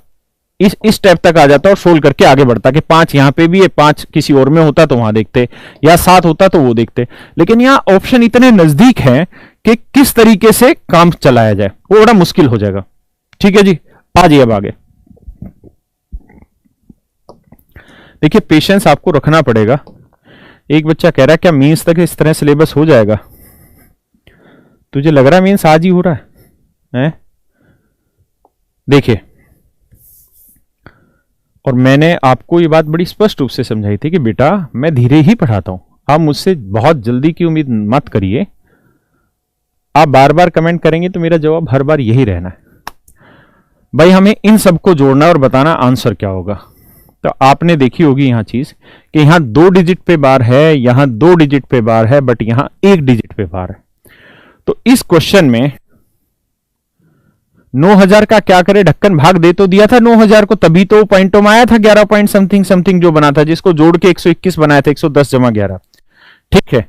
इस स्टेप तक आ जाता और सोल्व करके आगे बढ़ता कि 5 यहां पे भी है, 5 किसी और में होता तो वहां देखते, या 7 होता तो वो देखते। लेकिन यहां ऑप्शन इतने नजदीक हैं कि किस तरीके से काम चलाया जाए वो बड़ा मुश्किल हो जाएगा। ठीक है जी? आ जाइए अब आगे। देखिए पेशेंस आपको रखना पड़ेगा। एक बच्चा कह रहा है क्या मींस तक इस तरह सिलेबस हो जाएगा? तुझे लग रहा है मींस आज ही हो रहा है? देखिए, और मैंने आपको ये बात बड़ी स्पष्ट रूप से समझाई थी कि बेटा मैं धीरे ही पढ़ाता हूं, आप मुझसे बहुत जल्दी की उम्मीद मत करिए। आप बार बार कमेंट करेंगे तो मेरा जवाब हर बार यही रहना है, भाई हमें इन सबको जोड़ना और बताना आंसर क्या होगा। तो आपने देखी होगी यहां चीज कि यहां 2 डिजिट पे बार है, यहां 2 डिजिट पे बार है, बट यहां 1 डिजिट पे बार है। तो इस क्वेश्चन में 9000 का क्या करे? ढक्कन भाग दे तो दिया था 9000 को, तभी तो पॉइंटों में आया था 11 पॉइंट समथिंग समथिंग जो बना था, जिसको जोड़ के 121 बनाया था, 110 जमा 11। ठीक है,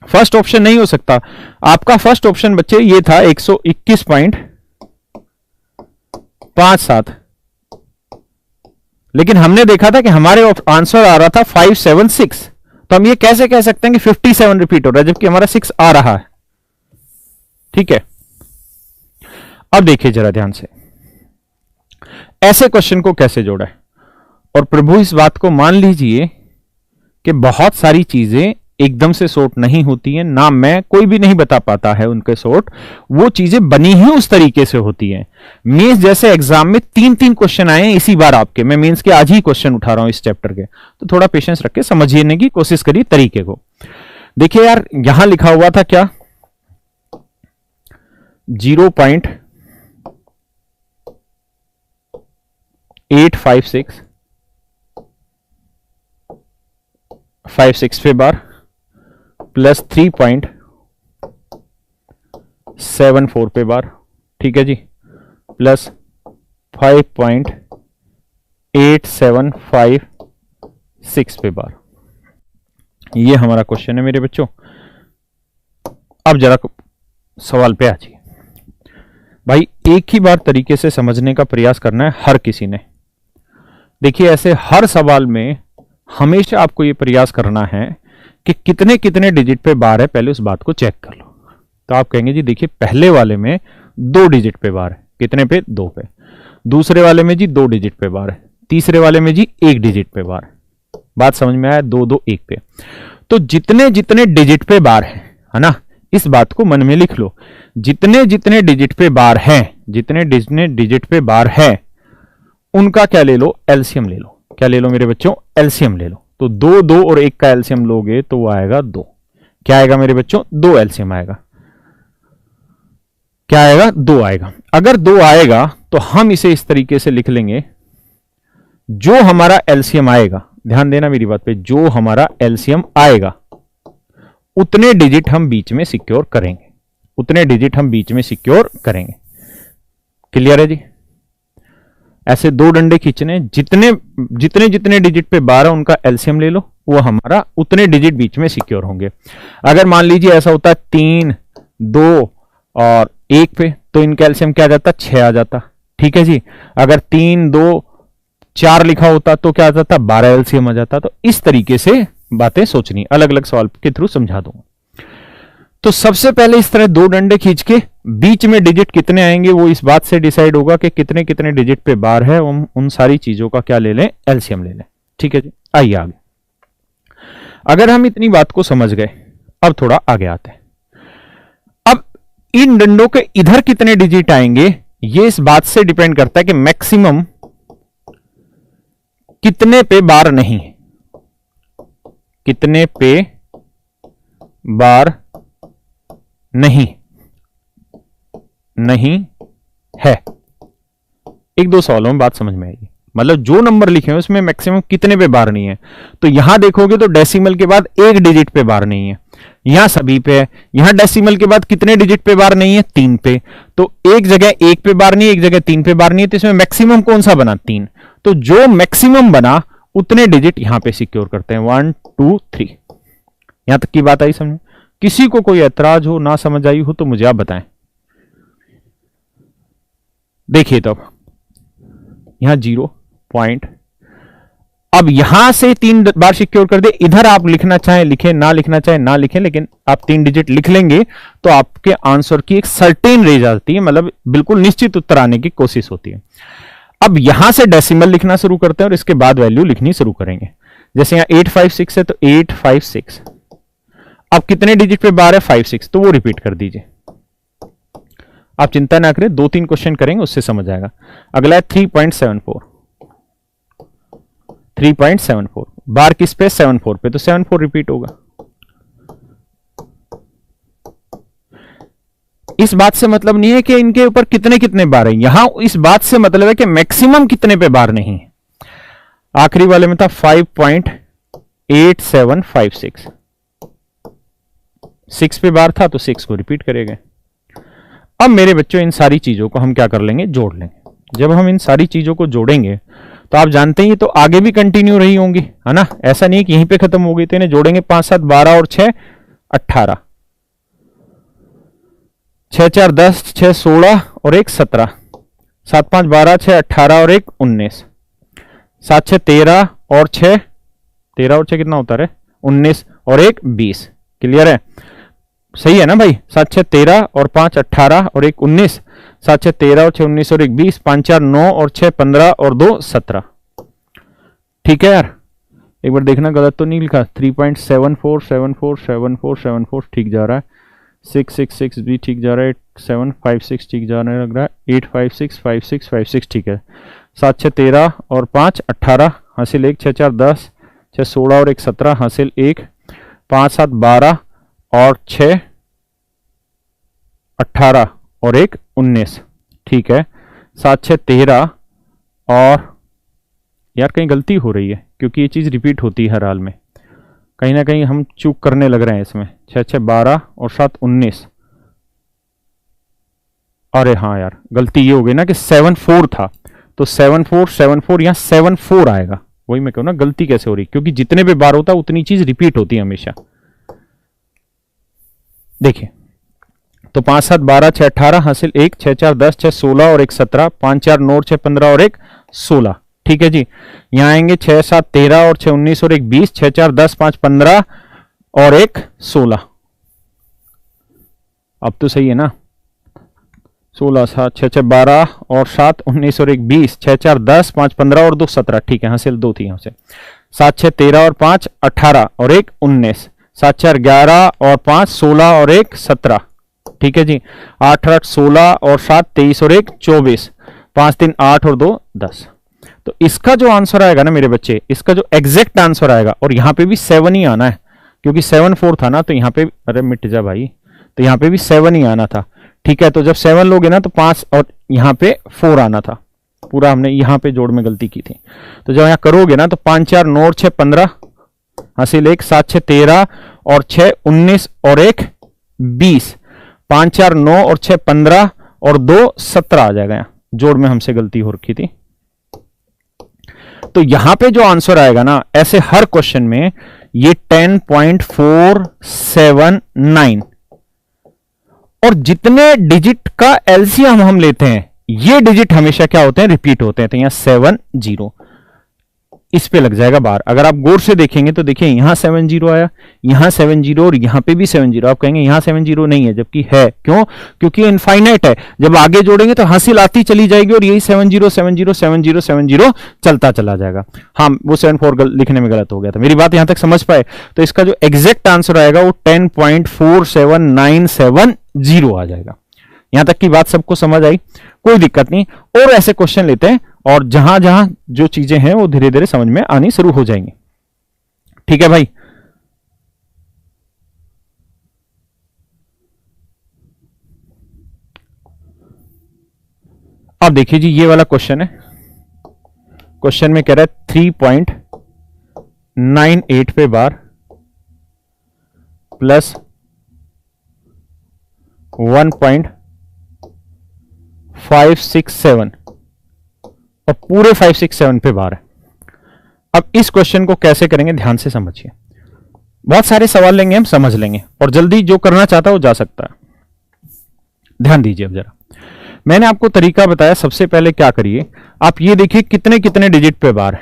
फर्स्ट ऑप्शन नहीं हो सकता। आपका फर्स्ट ऑप्शन बच्चे ये था 121.57, लेकिन हमने देखा था कि हमारे आंसर आ रहा था 576, तो हम ये कैसे कह सकते हैं कि 57 रिपीट हो रहा है जबकि हमारा 6 आ रहा है। ठीक है, अब देखिए जरा ध्यान से, ऐसे क्वेश्चन को कैसे जोड़ा है। और प्रभु इस बात को मान लीजिए कि बहुत सारी चीजें एकदम से सॉर्ट नहीं होती हैं, ना मैं कोई भी नहीं बता पाता है उनके सॉर्ट, वो चीजें बनी ही उस तरीके से होती हैं। मेंस जैसे एग्जाम में 3-3 क्वेश्चन आए हैं इसी बार आपके, मैं मेंस के आज ही क्वेश्चन उठा रहा हूं इस चैप्टर के, तो थोड़ा पेशेंस रख के समझने की कोशिश करिए तरीके को। देखिए यार, यहां लिखा हुआ था क्या, 0.856 पे बार प्लस 3.74 पे बार, ठीक है जी, प्लस 5.8756 पे बार। ये हमारा क्वेश्चन है मेरे बच्चों। अब जरा सवाल पे आ जाइए भाई, एक ही बार तरीके से समझने का प्रयास करना है हर किसी ने। देखिए ऐसे हर सवाल में हमेशा आपको यह प्रयास करना है कि कितने कितने डिजिट पे बार है, पहले उस बात को चेक कर लो। तो आप कहेंगे जी देखिए पहले वाले में 2 डिजिट पे बार है, कितने पे, 2 पे। दूसरे वाले में जी 2 डिजिट पे बार है, तीसरे वाले में जी 1 डिजिट पे बार है। बात समझ में आया, 2 2 1 पे। तो जितने जितने डिजिट पे बार है ना, इस बात को मन में लिख लो, जितने जितने डिजिट पे बार है, जितने डिजिट पे बार है उनका क्या ले लो, एलसीएम ले लो। क्या ले लो मेरे बच्चों, एलसीएम ले लो। तो 2 2 और 1 का एलसीएम लोगे तो वो आएगा 2। क्या आएगा मेरे बच्चों, 2 एलसीएम आएगा। क्या आएगा, 2 आएगा। अगर 2 आएगा तो हम इसे इस तरीके से लिख लेंगे, जो हमारा एलसीएम आएगा, ध्यान देना मेरी बात पे, जो हमारा एलसीएम आएगा उतने डिजिट हम बीच में सिक्योर करेंगे, उतने डिजिट हम बीच में सिक्योर करेंगे। क्लियर है जी। ऐसे 2 डंडे खींचने, जितने जितने जितने डिजिट पे 12 उनका एलसीएम ले लो, वो हमारा उतने डिजिट बीच में सिक्योर होंगे। अगर मान लीजिए ऐसा होता है 3 2 और 1 पे, तो इनका एलसीएम क्या आ जाता, 6 आ जाता। ठीक है जी। अगर 3 2 4 लिखा होता तो क्या आ जाता, 12 एलसीएम आ जाता। तो इस तरीके से बातें सोचनी, अलग अलग सवाल के थ्रू समझा दूंगा। तो सबसे पहले इस तरह 2 डंडे खींच के बीच में डिजिट कितने आएंगे वो इस बात से डिसाइड होगा कि कितने कितने डिजिट पे बार है, उन सारी चीजों का क्या ले लें, एलसीएम ले लें। ठीक है जी। आइए आगे। अगर हम इतनी बात को समझ गए, अब थोड़ा आगे आते हैं। अब इन डंडों के इधर कितने डिजिट आएंगे ये इस बात से डिपेंड करता है कि मैक्सिमम कितने पे बार नहीं है, कितने पे बार नहीं है। 1-2 सवालों में बात समझ में आएगी। मतलब जो नंबर लिखे हैं उसमें मैक्सिमम कितने पे बार नहीं है। तो यहां देखोगे तो डेसिमल के बाद 1 डिजिट पे बार नहीं है, यहां सभी पे है। यहां डेसिमल के बाद कितने डिजिट पे बार नहीं है, 3 पे। तो एक जगह 1 पे बार नहीं है, एक जगह 3 पे बार नहीं है, तो इसमें मैक्सिमम कौन सा बना, 3। तो जो मैक्सिमम बना उतने डिजिट यहां पे सिक्योर करते हैं, 1 2 3। यहां तक की बात आई समझ। किसी को कोई ऐतराज हो, ना समझ आई हो तो मुझे आप बताएं। देखिए तो यहां 0 पॉइंट, अब यहां से 3 बार सिक्योर कर दे। इधर आप लिखना चाहें लिखें, ना लिखना चाहें ना लिखें, लेकिन आप 3 डिजिट लिख लेंगे तो आपके आंसर की एक सर्टेन रेंज आती है, मतलब बिल्कुल निश्चित उत्तर आने की कोशिश होती है। अब यहां से डेसिमल लिखना शुरू करते हैं और इसके बाद वैल्यू लिखनी शुरू करेंगे। जैसे यहां 856 है तो 856। अब कितने डिजिट पे बार है, 5 6, तो वो रिपीट कर दीजिए। आप चिंता ना करें, 2-3 क्वेश्चन करेंगे उससे समझ आएगा। अगला है 3.74। 3.74 बार किस पे, 74 पे, तो 74 रिपीट होगा। इस बात से मतलब नहीं है कि इनके ऊपर कितने कितने बार है, यहां इस बात से मतलब है कि मैक्सिमम कितने पे बार नहीं है। आखिरी वाले में था 5.8756, 6 पे बार था तो 6 को रिपीट करेंगे। अब मेरे बच्चों इन सारी चीजों को हम क्या कर लेंगे, जोड़ लेंगे। जब हम इन सारी चीजों को जोड़ेंगे तो आप जानते हैं ये तो आगे भी कंटिन्यू रही होंगी, है ना। ऐसा नहीं कि यहीं पे खत्म हो गई, तो इन्हें जोड़ेंगे 5 7 12 और 6 18, 6 4 10, 6 16 और 1 17, 7 5 12, 6 18 और 1 19, 7 6 13 और 6 13 और 6 कितना होता है 19 और 1 20। क्लियर है? सही है ना भाई? 7 6 13 और 5 18 और 1 19, 7 6 13 और 6 19 और 1 20, 5 4 9 और 6 15 और 2 17। ठीक है यार, एक बार देखना गलत तो नहीं लिखा। 3.74 74 74 74 ठीक जा रहा है। 666 भी ठीक जा रहा है। 756 ठीक जा रहा है लग रहा है। 856 56 56 ठीक है। 7 6 13 और 5 18 हासिल 1, 6 4 10, 6 16 और 1 17 हासिल 1, 5 7 12 और 6 18 और 1 19। ठीक है। 7 6 13 और यार कहीं गलती हो रही है क्योंकि ये चीज़ रिपीट होती है हर हाल में। कहीं ना कहीं हम चूक करने लग रहे हैं इसमें। 6 6 12 और 7 19। अरे हाँ यार, गलती ये हो गई ना कि 7 4 था, तो 7 4 7 4 यहाँ 7 4 आएगा। वही मैं कहूँ ना, गलती कैसे हो रही, क्योंकि जितने भी बार होता है उतनी चीज रिपीट होती है हमेशा। देखिए तो 5 7 12 6 18 हासिल 1, 6 4 10, 6 16 और 1 17, 5 4 9 6 15 और 1 16। ठीक है जी। यहां आएंगे 6 7 13 और 6 19 और 1 20, 6 4 10 5 15 और 1 16। अब तो सही है ना? 16 7 6 6 12 और 7 19 और 1 20, 6 4 10 5 15 और 2 17। ठीक है, हासिल 2 थी यहां से। 7 6 13 और 5 18 और 1 19, 7 4 11 और 5 16 और 1 17। ठीक है जी। 8 8 16 और 7 23 और 1 24, 5 3 8 और 2 10। तो इसका जो आंसर आएगा ना मेरे बच्चे, इसका जो एग्जैक्ट आंसर आएगा, और यहां पे भी 7 ही आना है क्योंकि 7 4 था ना, तो यहां पे अरे मिट जा भाई, तो यहां पे भी 7 ही आना था। ठीक है, तो जब 7 लोगे ना तो 5 और यहां पे 4 आना था। पूरा हमने यहां पे जोड़ में गलती की थी। तो जब यहां करोगे ना तो 5 4 9 और 6 15 हासिल 1, 7 6 13 और 6 19 और 1 20, 5 4 9 और 6 15 और 2 17 आ जाएगा। यहाँ जोड़ में हमसे गलती हो रखी थी। तो यहां पे जो आंसर आएगा ना, ऐसे हर क्वेश्चन में ये 10.479, और जितने डिजिट का एलसीएम हम लेते हैं ये डिजिट हमेशा क्या होते हैं, रिपीट होते हैं। तो यहां 7 0 इस पे लग जाएगा बार। अगर आप गौर से देखेंगे तो देखिए यहां 7 0 आया, यहां 7 0 और यहां पे भी 7 0। आप कहेंगे यहां 7 0 नहीं है, जबकि है। क्यों? क्योंकि इनफाइनाइट है। जब आगे जोड़ेंगे तो हासिल आती चली जाएगी और यही 7 0 7 0 7 0 7 0 चलता चला जाएगा। हाँ, वो 7 4 लिखने में गलत हो गया था। मेरी बात यहां तक समझ पाए? तो इसका जो एग्जैक्ट आंसर आएगा वो 10.4797 आ जाएगा। यहां तक की बात सबको समझ आई? कोई दिक्कत नहीं। और ऐसे क्वेश्चन लेते हैं और जहां जहां जो चीजें हैं वो धीरे धीरे समझ में आनी शुरू हो जाएंगी। ठीक है भाई? अब देखिए जी, ये वाला क्वेश्चन है। क्वेश्चन में कह रहा है 3.98 पे बार प्लस 1.567 और पूरे 567 पे बार है। अब इस क्वेश्चन को कैसे करेंगे, ध्यान से समझिए। बहुत सारे सवाल लेंगे, हम समझ लेंगे, और जल्दी जो करना चाहता है वो जा सकता है। ध्यान दीजिए अब जरा, मैंने आपको तरीका बताया। सबसे पहले क्या करिए, आप ये देखिए कितने कितने डिजिट पे बार है।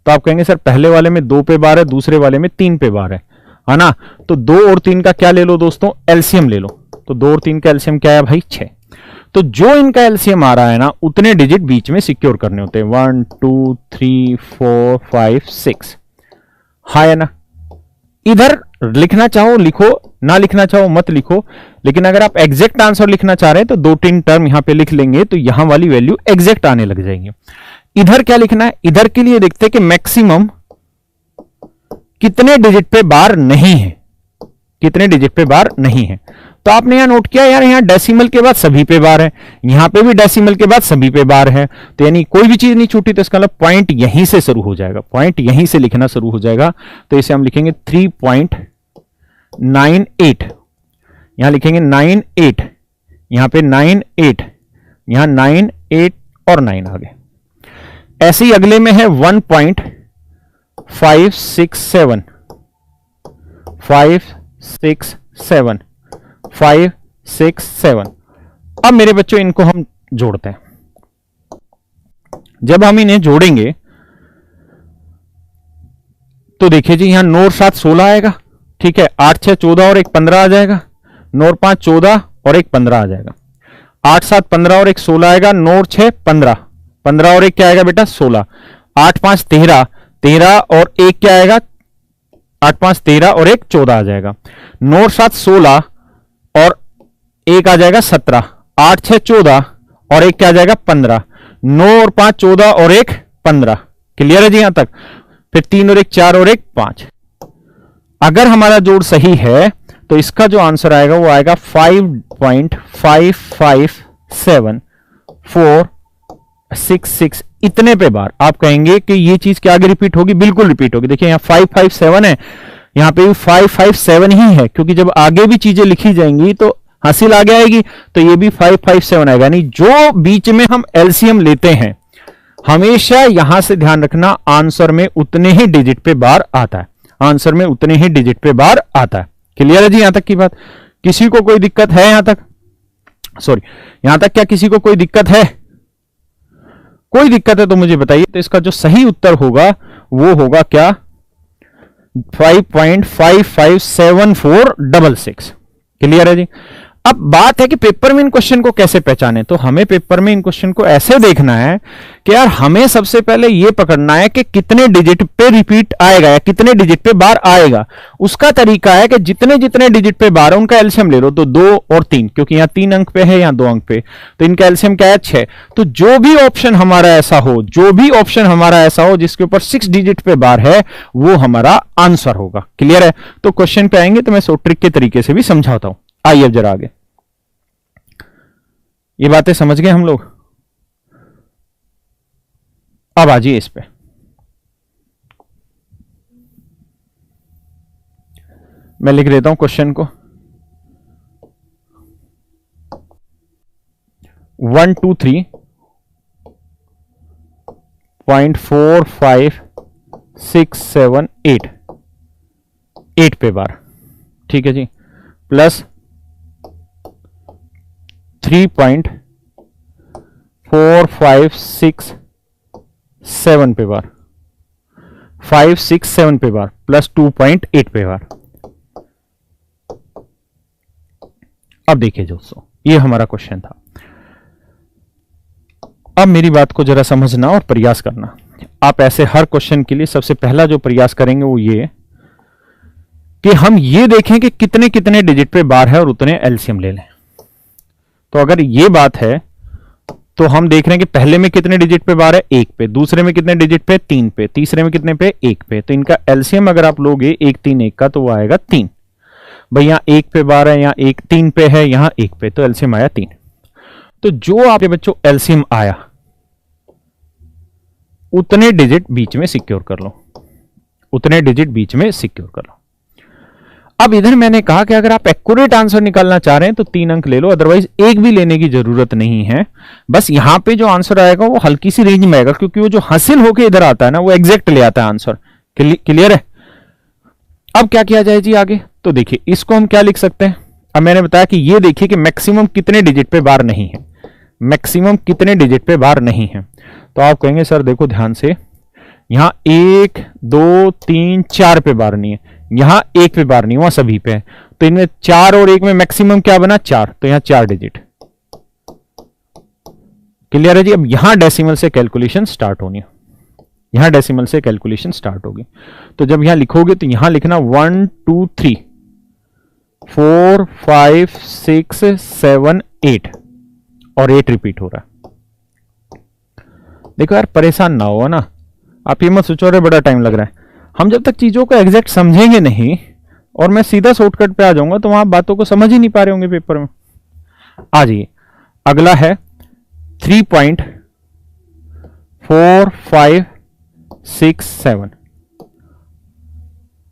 तो आप कहेंगे सर पहले वाले में 2 पे बार है, दूसरे वाले में 3 पे बार है ना? तो 2 और 3 का क्या ले लो दोस्तों, एलसीएम ले लो। तो 2 और 3 का एलसीएम क्या है भाई, 6। तो जो इनका एलसीएम आ रहा है ना, उतने डिजिट बीच में सिक्योर करने होते हैं। 1 2 3 4 5 6, हाँ है ना? इधर लिखना चाहो लिखो, ना लिखना चाहो मत लिखो। लेकिन अगर आप एग्जैक्ट आंसर लिखना चाह रहे हैं तो 2-3 टर्म यहां पे लिख लेंगे तो यहां वाली वैल्यू एग्जैक्ट आने लग जाएंगे। इधर क्या लिखना है, इधर के लिए देखते हैं कि मैक्सिमम कितने डिजिट पे बार नहीं है, कितने डिजिट पे बार नहीं है। तो आपने यहां नोट किया यार, यहां डेसिमल के बाद सभी पे बार है, यहां पे भी डेसिमल के बाद सभी पे बार है। तो यानी कोई भी चीज नहीं छूटी, तो इसका मतलब पॉइंट यहीं से शुरू हो जाएगा, पॉइंट यहीं से लिखना शुरू हो जाएगा। तो इसे हम लिखेंगे 3.98, यहां लिखेंगे 98, यहां पे 98, यहां 9 8 और 9 आ गए। ऐसे ही अगले में है 1.567, 7, 5, 6, 7। अब मेरे बच्चों इनको हम जोड़ते हैं। जब हम इन्हें जोड़ेंगे तो देखिए जी, यहां 9 और 7 16 आएगा, ठीक है। 8 6 14 और 1 15 आ जाएगा। 9 और 5 14 और 1 15 आ जाएगा। 8 7 15 और 1 16 आएगा। 9 और 6 15, 15 और 1 क्या आएगा बेटा 16। 8 5 13, 13 और 1 क्या आएगा 8 5 13 और 1 14 आ जाएगा। 9 और 7 16 और 1 आ जाएगा 17। 8 6 14 और 1 क्या आ जाएगा 15। 9 और 5 14 और 1 15। क्लियर है जी यहां तक। फिर 3 और 1 4 और 1 5। अगर हमारा जोड़ सही है तो इसका जो आंसर आएगा वो आएगा 5.557466 इतने पे बार। आप कहेंगे कि ये चीज क्या आगे रिपीट होगी? बिल्कुल रिपीट होगी। देखिए यहां 557 है, यहां पे भी 557 ही है, क्योंकि जब आगे भी चीजें लिखी जाएंगी तो हासिल आगे आएगी, तो ये भी 557 आएगा। यानी जो बीच में हम एलसीएम लेते हैं हमेशा यहां से ध्यान रखना, आंसर में उतने ही डिजिट पे बार आता है। आंसर में उतने ही डिजिट पे बार आता है। क्लियर है जी यहां तक की बात? किसी को कोई दिक्कत है यहां तक? सॉरी, यहां तक क्या किसी को कोई दिक्कत है? कोई दिक्कत है तो मुझे बताइए। तो इसका जो सही उत्तर होगा वो होगा क्या 5.557466। क्लियर है जी। अब बात है कि पेपर में इन क्वेश्चन को कैसे पहचाने। तो हमें पेपर में इन क्वेश्चन को ऐसे देखना है कि यार हमें सबसे पहले यह पकड़ना है कि कितने डिजिट पे रिपीट आएगा या कितने डिजिट पे बार आएगा। उसका तरीका है कि जितने जितने डिजिट पे बार है उनका एलसीएम ले लो। तो 2 और 3, क्योंकि यहां 3 अंक पे है, यहां 2 अंक पे, तो इनका एलसीएम क्या है 6। तो जो भी ऑप्शन हमारा ऐसा हो जिसके ऊपर 6 डिजिट पे बार है वो हमारा आंसर होगा। क्लियर है? तो क्वेश्चन पे आएंगे तो मैं सो ट्रिक के तरीके से भी समझाता हूं। आइए अब जरा आगे। ये बातें समझ गए हम लोग? अब आ जाइए इस पे। मैं लिख देता हूं क्वेश्चन को। 123.45678 8 पे बार, ठीक है जी, प्लस 3.4567 पे बार, 567 पे बार, प्लस 2.8 पे बार। अब देखिए दोस्तों, ये हमारा क्वेश्चन था। अब मेरी बात को जरा समझना और प्रयास करना। आप ऐसे हर क्वेश्चन के लिए सबसे पहला जो प्रयास करेंगे वो ये कि हम ये देखें कि कितने कितने डिजिट पे बार है और उतने एलसीएम ले लें। तो अगर ये बात है तो हम देख रहे हैं कि पहले में कितने डिजिट पे बार है 1 पे, दूसरे में कितने डिजिट पे 3 पे, तीसरे में कितने पे 1 पे। तो इनका एलसीएम अगर आप लोगे 1 3 1 का तो वो आएगा 3। भाई यहां 1 पे बार है, यहां 1 3 पे है, यहां 1 पे, तो एलसीएम आया 3। तो जो आपके बच्चों एलसीएम आया उतने डिजिट बीच में सिक्योर कर लो, उतने डिजिट बीच में सिक्योर कर लो। अब इधर मैंने कहा कि अगर आप एक्यूरेट आंसर निकालना चाह रहे हैं तो 3 अंक ले लो, अदरवाइज एक भी लेने की जरूरत नहीं है। बस यहां पे जो आंसर आएगा वो हल्की सी रेंज में आएगा, क्योंकि वो जो हासिल होके इधर आता है ना वो एग्जैक्ट ले आता है आंसर। क्लियर है? अब क्या किया जाए जी आगे? तो देखिए इसको हम क्या लिख सकते हैं। अब मैंने बताया कि ये देखिए कि मैक्सिमम कितने डिजिट पे बार नहीं है, मैक्सिमम कितने डिजिट पे बार नहीं है। तो आप कहेंगे सर देखो ध्यान से, यहां 1 2 3 4 पे बार नहीं है, यहां 1 पे बार नहीं, वहां सभी पे है। तो इनमें 4 और 1 में मैक्सिमम क्या बना 4, तो यहां 4 डिजिट। क्लियर है जी? अब यहां डेसिमल से कैलकुलेशन स्टार्ट होनी है, यहां डेसिमल से कैलकुलेशन स्टार्ट होगी। तो जब यहां लिखोगे तो यहां लिखना 1 2 3 4 5 6 7 8 और 8 रिपीट हो रहा है। देखो यार परेशान ना हो ना, आप ये मत सोचो रे बड़ा टाइम लग रहा है। हम जब तक चीजों को एग्जैक्ट समझेंगे नहीं और मैं सीधा शॉर्टकट पे आ जाऊंगा तो वहां बातों को समझ ही नहीं पा रहे होंगे पेपर में। आ जाइए, अगला है 3.4567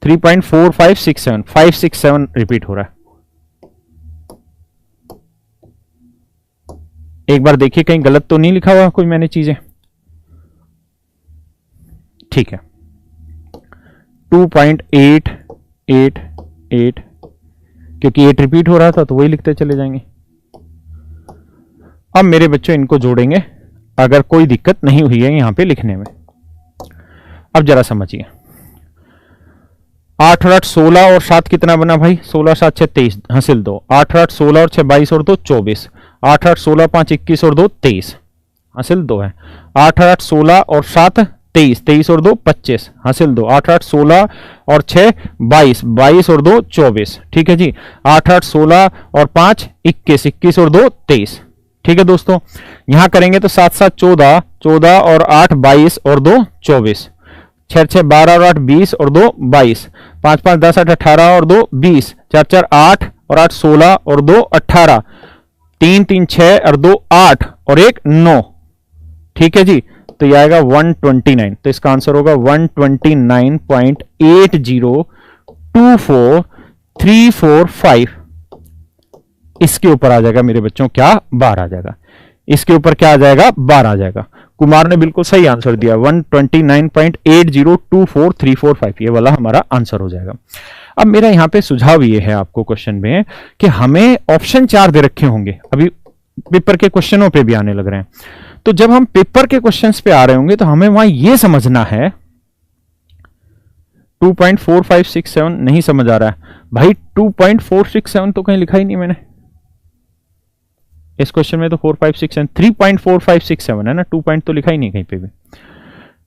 3.4567 567 रिपीट हो रहा है। एक बार देखिए कहीं गलत तो नहीं लिखा हुआ कोई मैंने चीजें। ठीक है, 2.888 क्योंकि 8 रिपीट हो रहा था तो वही लिखते चले जाएंगे। अब मेरे बच्चों इनको जोड़ेंगे अगर कोई दिक्कत नहीं हुई है यहां पे लिखने में। अब जरा समझिए, 8 और 8 16 और 7 कितना बना भाई? 16 7 6 23 हासिल 2। 8 8 16 और 6 22 और 2 24। 8 8 16 5 21 और 2 23 हासिल 2 है। 8 8 16 और 7 23 23 और 2 25 हासिल 2। 8 8 16 और 6 22 22 और 2 24। ठीक है जी। 8 8 16 और 5 21 21 और 2 23। ठीक है दोस्तों, यहां करेंगे तो 7 7 14 14 और 8 22 और 2 24। 6 6 12 और 8 20 और 2 22। 5 5 10 8 18 और 2 20। 4 4 8 और 8 16 और 2 18। 3 3 6 और 2 8 और 1 9। ठीक है जी, तो ये आएगा 129। तो इसका आंसर होगा 129.802434 इसके ऊपर आ जाएगा मेरे बच्चों क्या? बार आ जाएगा। इसके ऊपर क्या आ जाएगा? बार आ जाएगा। कुमार ने बिल्कुल सही आंसर दिया, 129.802434 ये वाला हमारा आंसर हो जाएगा। अब मेरा यहां पे सुझाव ये है आपको क्वेश्चन में कि हमें ऑप्शन 4 दे रखे होंगे, अभी पेपर के क्वेश्चनों पे भी आने लग रहे हैं। तो जब हम पेपर के क्वेश्चंस पे आ रहे होंगे तो हमें वहां यह समझना है 2.4567 नहीं समझ आ रहा है भाई। 2.467 तो कहीं लिखा ही नहीं मैंने इस क्वेश्चन में, तो 4567 3.4567 है ना, 2 पॉइंट तो लिखा ही नहीं कहीं पे भी।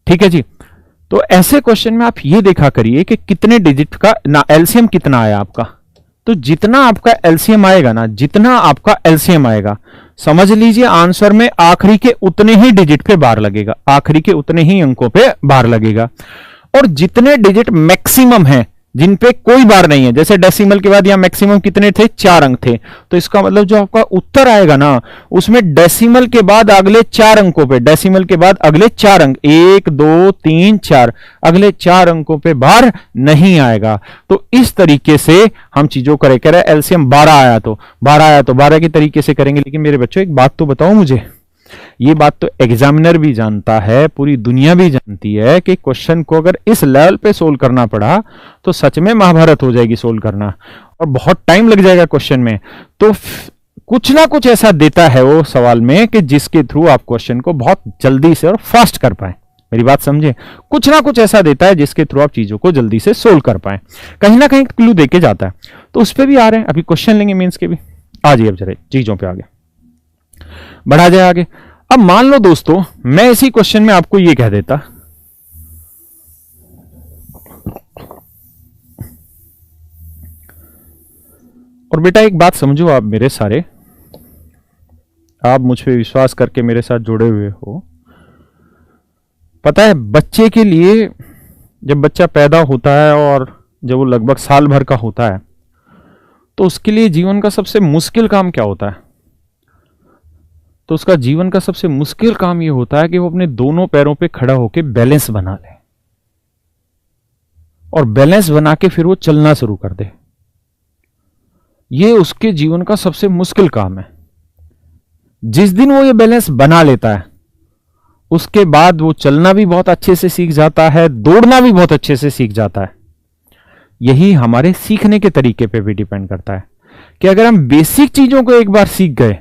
ठीक है जी, तो ऐसे क्वेश्चन में आप ये देखा करिए कि कितने डिजिट का ना एलसीएम कितना आया आपका। तो जितना आपका एलसीएम आएगा ना, जितना आपका एलसीएम आएगा, समझ लीजिए आंसर में आखिरी के उतने ही डिजिट पे बार लगेगा, आखिरी के उतने ही अंकों पे बार लगेगा। और जितने डिजिट मैक्सिमम है जिन पे कोई बार नहीं है, जैसे डेसिमल के बाद यहां मैक्सिमम कितने थे? 4 अंक थे, तो इसका मतलब जो आपका उत्तर आएगा ना उसमें डेसिमल के बाद अगले 4 अंकों पे, डेसिमल के बाद अगले 4 अंक 1 2 3 4 अगले 4 अंकों पे बार नहीं आएगा। तो इस तरीके से हम चीजों को कह रहे हैं। एलसीएम 12 आया तो 12 के तरीके से करेंगे। लेकिन मेरे बच्चों एक बात तो बताओ मुझे, ये बात तो एग्जामिनर भी जानता है, पूरी दुनिया भी जानती है कि क्वेश्चन को अगर इस लेवल पे सोल्व करना पड़ा तो सच में महाभारत हो जाएगी सोल्व करना, और बहुत टाइम लग जाएगा क्वेश्चन में। तो कुछ ना कुछ ऐसा देता है वो सवाल में कि जिसके थ्रू आप क्वेश्चन को बहुत जल्दी से और फास्ट कर पाए। मेरी बात समझे, कुछ ना कुछ ऐसा देता है जिसके थ्रू आप चीजों को जल्दी से सोल्व कर पाए, कहीं ना कहीं क्लू देके जाता है। तो उस पर भी आ रहे हैं, अभी क्वेश्चन लेंगे मेंस के भी। आ जाइए अब जरा चीजों पे आगे बढ़ा जाए आगे। अब मान लो दोस्तों मैं इसी क्वेश्चन में आपको ये कह देता और बेटा एक बात समझो आप मेरे सारे, आप मुझ पे विश्वास करके मेरे साथ जुड़े हुए हो। पता है बच्चे के लिए जब बच्चा पैदा होता है और जब वो लगभग साल भर का होता है तो उसके लिए जीवन का सबसे मुश्किल काम क्या होता है? तो उसका जीवन का सबसे मुश्किल काम यह होता है कि वो अपने दोनों पैरों पे खड़ा होकर बैलेंस बना ले, और बैलेंस बना के फिर वो चलना शुरू कर दे। ये उसके जीवन का सबसे मुश्किल काम है। जिस दिन वो ये बैलेंस बना लेता है उसके बाद वो चलना भी बहुत अच्छे से सीख जाता है, दौड़ना भी बहुत अच्छे से सीख जाता है। यही हमारे सीखने के तरीके पे भी डिपेंड करता है कि अगर हम बेसिक चीजों को एक बार सीख गए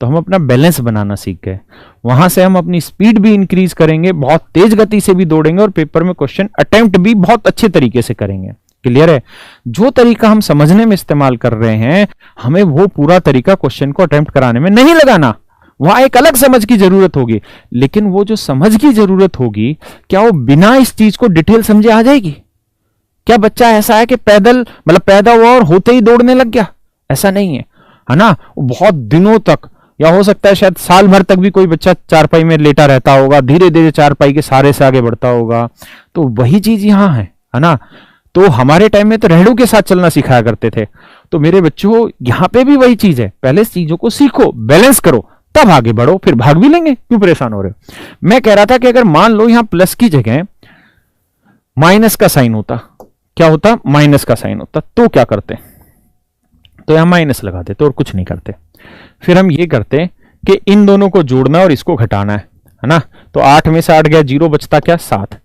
तो हम अपना बैलेंस बनाना सीख गए, वहां से हम अपनी स्पीड भी इंक्रीज करेंगे, बहुत तेज गति से भी दौड़ेंगे और पेपर में क्वेश्चन अटेम्प्ट भी बहुत अच्छे तरीके से करेंगे। क्लियर है? जो तरीका हम समझने में इस्तेमाल कर रहे हैं हमें वो पूरा तरीका क्वेश्चन को अटेम्प्ट कराने में नहीं लगाना, वहां एक अलग समझ की जरूरत होगी। लेकिन वो जो समझ की जरूरत होगी क्या वो बिना इस चीज को डिटेल समझे आ जाएगी? क्या बच्चा ऐसा है कि पैदल मतलब पैदा हुआ और होते ही दौड़ने लग गया? ऐसा नहीं है ना। वो बहुत दिनों तक या हो सकता है शायद साल भर तक भी कोई बच्चा चारपाई में लेटा रहता होगा, धीरे धीरे चारपाई के सहारे से आगे बढ़ता होगा। तो वही चीज यहां है ना। तो हमारे टाइम में तो रेहड़ों के साथ चलना सिखाया करते थे। तो मेरे बच्चों यहां पे भी वही चीज है, पहले चीजों को सीखो, बैलेंस करो, तब आगे बढ़ो, फिर भाग भी लेंगे, क्यों परेशान हो रहे हो। मैं कह रहा था कि अगर मान लो यहां प्लस की जगह माइनस का साइन होता, क्या होता? माइनस का साइन होता, तो क्या करते? तो यहां माइनस लगा देते और कुछ नहीं करते। फिर हम ये करते कि इन दोनों को जोड़ना और इसको घटाना है ना। तो 8 में से 8 गया 0, बचता क्या? 7।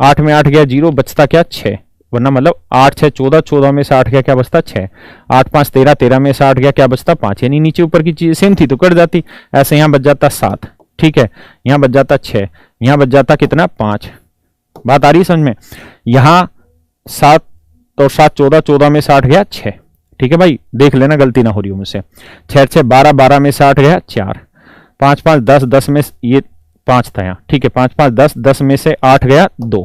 8 में 8 गया 0, बचता क्या? 6। वरना मतलब 8 6 14, 14 में से 8 गया क्या बचता 6, 8 5 13, 13 में से 8 गया क्या बचता 5, यानी नीचे ऊपर की चीज सेम थी तो कट जाती। ऐसे यहां बच जाता 7, ठीक है, यहां बच जाता 6, यहां बच जाता कितना 5। बात आ रही है समझ में? यहां 7 और 7 14, 14 में से 8 गया 6, ठीक है भाई, देख लेना गलती ना हो रही हो मुझसे। 6 6 12, 12 में से 8 गया 4, 5 5 10, 10 में ये 5 था यहाँ, ठीक है, 5 5 10, 10 में से 8 गया 2,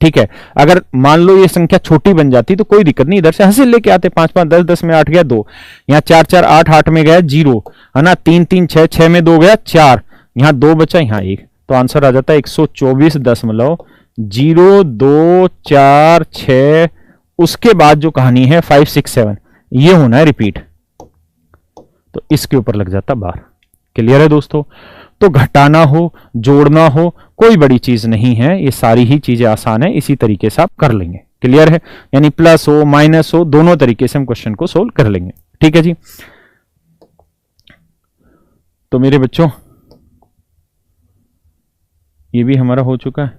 ठीक है। अगर मान लो ये संख्या छोटी बन जाती तो कोई दिक्कत नहीं, इधर से हासिल लेके आते, 5 5 10, 10 में 8 गया 2, यहाँ 4 4 8, 8 में गया 0, है ना, 3 3 6, 6 में 2 गया 4, यहाँ 2 बचा, यहाँ 1, तो आंसर आ जाता है 124.02446। उसके बाद जो कहानी है 5 6 7 ये होना है रिपीट, तो इसके ऊपर लग जाता बार। क्लियर है दोस्तों? तो घटाना हो जोड़ना हो कोई बड़ी चीज नहीं है, ये सारी ही चीजें आसान है, इसी तरीके से आप कर लेंगे। क्लियर है? यानी प्लस हो माइनस हो दोनों तरीके से हम क्वेश्चन को सोल्व कर लेंगे। ठीक है जी। तो मेरे बच्चों ये भी हमारा हो चुका है।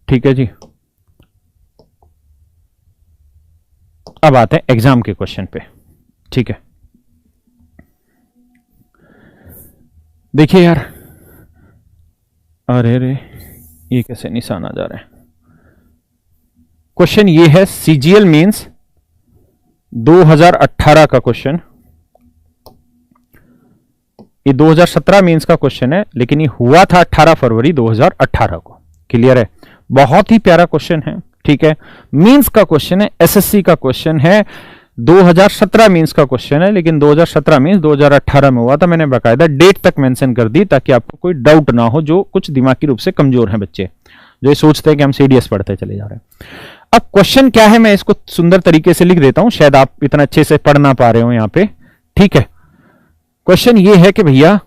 ठीक है जी। अब आते हैं एग्जाम के क्वेश्चन पे। ठीक है, देखिए यार, अरे रे ये कैसे निशान आ जा रहे हैं। क्वेश्चन ये है सीजीएल मींस 2018 का क्वेश्चन। ये 2017 मींस का क्वेश्चन है, लेकिन ये हुआ था 18 फरवरी 2018 को। क्लियर है? बहुत ही प्यारा क्वेश्चन है। ठीक है, मींस का क्वेश्चन है, एसएससी का क्वेश्चन है, 2017 मींस का क्वेश्चन है, लेकिन 2017 मींस 2018 में हुआ था। मैंने बाकायदा डेट तक मेंशन कर दी ताकि आपको कोई डाउट ना हो, जो कुछ दिमागी रूप से कमजोर हैं बच्चे, जो ये सोचते हैं कि हम सीडीएस पढ़ते चले जा रहे हैं। अब क्वेश्चन क्या है, मैं इसको सुंदर तरीके से लिख देता हूं, शायद आप इतना अच्छे से पढ़ ना पा रहे हो यहां पे। ठीक है, क्वेश्चन ये है कि भैया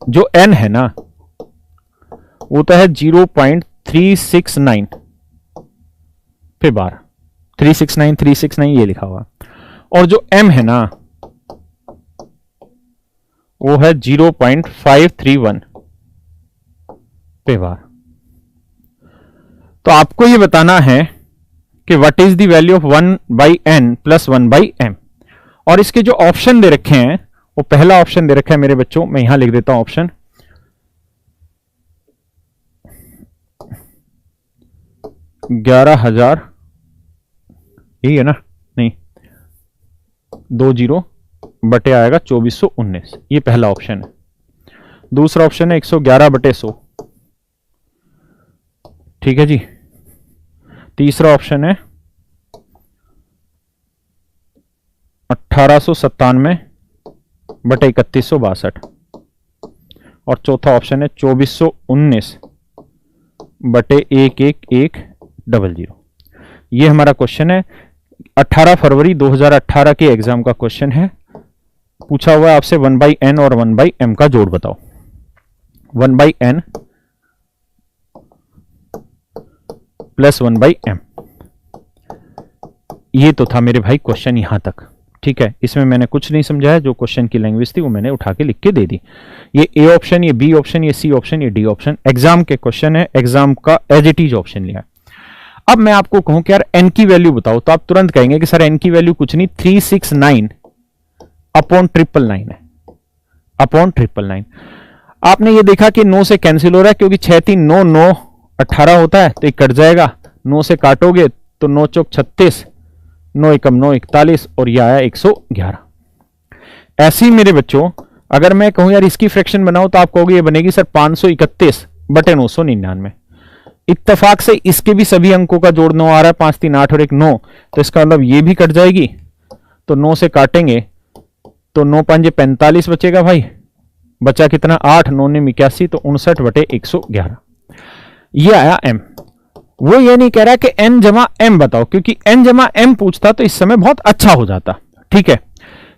जो n है ना वो तो है 0.369 पे बार 369 ये लिखा हुआ, और जो m है ना वो है 0.531 पे बार। तो आपको ये बताना है कि what is the value of 1/n plus 1/m। और इसके जो ऑप्शन दे रखे हैं, वो पहला ऑप्शन दे रखा है मेरे बच्चों, मैं यहां लिख देता हूं ऑप्शन 11,000, यही है ना, नहीं 20 बटे आएगा 2419, ये पहला ऑप्शन है। दूसरा ऑप्शन है 111/100। ठीक है जी। तीसरा ऑप्शन है 1897/3162, और चौथा ऑप्शन है 2419/11100। ये हमारा क्वेश्चन है, 18 फरवरी 2018 के एग्जाम का क्वेश्चन है। पूछा हुआ है आपसे 1/n और 1/m का जोड़ बताओ। 1/n प्लस 1/m, ये तो था मेरे भाई क्वेश्चन यहां तक। ठीक है, इसमें मैंने कुछ नहीं समझाया, जो क्वेश्चन की लैंग्वेज थी वो मैंने उठा के लिख के दे दी। ये ए ऑप्शन, ये बी ऑप्शन, ये सी ऑप्शन, ये डी ऑप्शन एग्जाम के क्वेश्चन है, एग्जाम का एज इट इज ऑप्शन लिया। अब मैं आपको कहूं कि यार एन की वैल्यू बताओ, तो आप तुरंत कहेंगे कि सर एन की वैल्यू कुछ नहीं 369/999 है, अपॉन 999। आपने ये देखा कि 9 से कैंसिल हो रहा है, क्योंकि 6 3 9 9 18 होता है, तो ये कट जाएगा। 9 से काटोगे तो 9 चौक 36, 9 एकम 9 41, और यह आया 111। ऐसे ही मेरे बच्चों अगर मैं कहूं यार इसकी फ्रैक्शन बनाओ, तो आप कहोगे ये बनेगी सर 531/999। इत्तेफाक से इसके भी सभी अंकों का जोड़ 9 आ रहा है, 5 3 8 और 1 9, तो इसका मतलब ये भी कट जाएगी। तो 9 से काटेंगे तो 9 5 45 बचेगा भाई, बचा कितना 8, 9 ने 81, तो 59/111। ये आया m। वो ये नहीं कह रहा कि n जमा m बताओ, क्योंकि n जमा m पूछता तो इस समय बहुत अच्छा हो जाता। ठीक है,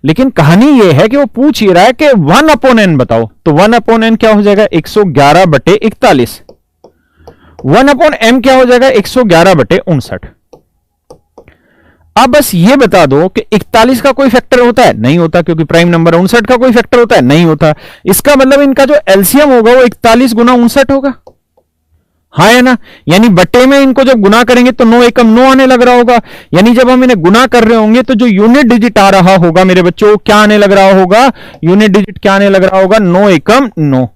लेकिन कहानी ये है कि वो पूछ ही रहा है कि 1/n बताओ, तो 1/n क्या हो जाएगा 111/41। 1/m क्या हो जाएगा 111/59। अब बस ये बता दो कि 41 का कोई फैक्टर होता है? नहीं होता, क्योंकि प्राइम नंबर 59 का कोई फैक्टर होता है? नहीं होता। इसका मतलब इनका जो एलसीएम होगा वो 41 गुना 59 होगा। हाँ है ना, यानी बटे में इनको जब गुना करेंगे तो 9 एकम 9 आने लग रहा होगा, यानी जब हम इन्हें गुना कर रहे होंगे तो जो यूनिट डिजिट आ रहा होगा मेरे बच्चों क्या आने लग रहा होगा, यूनिट डिजिट क्या आने लग रहा होगा, 9 एकम 9।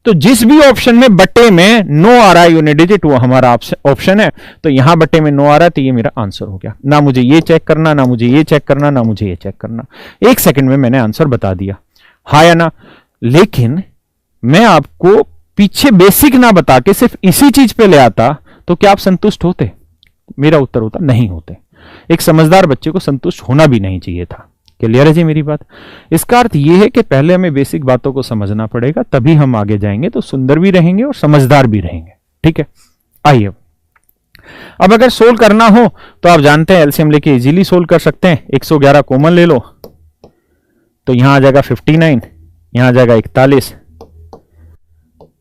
तो जिस भी ऑप्शन में बटे में 9 आ रहा है यूनिट डिजिट वो हमारा ऑप्शन है, तो यहां बटे में 9 आ रहा है तो ये मेरा आंसर हो गया। ना मुझे ये चेक करना, ना मुझे ये चेक करना, ना मुझे ये चेक करना, 1 सेकंड में मैंने आंसर बता दिया, हाँ या ना। लेकिन मैं आपको पीछे बेसिक ना बता के सिर्फ इसी चीज पे ले आता तो क्या आप संतुष्ट होते? मेरा उत्तर होता नहीं होते। एक समझदार बच्चे को संतुष्ट होना भी नहीं चाहिए था। क्लियर है जी मेरी बात? इसका अर्थ यह है कि पहले हमें बेसिक बातों को समझना पड़ेगा, तभी हम आगे जाएंगे तो सुंदर भी रहेंगे और समझदार भी रहेंगे। ठीक है, आइए अब अगर सोल्व करना हो तो आप जानते हैं एलसीएम लेके इजीली सोल्व कर सकते हैं। 111 कॉमन ले लो तो यहां आ जाएगा 59, यहां आ जाएगा 41।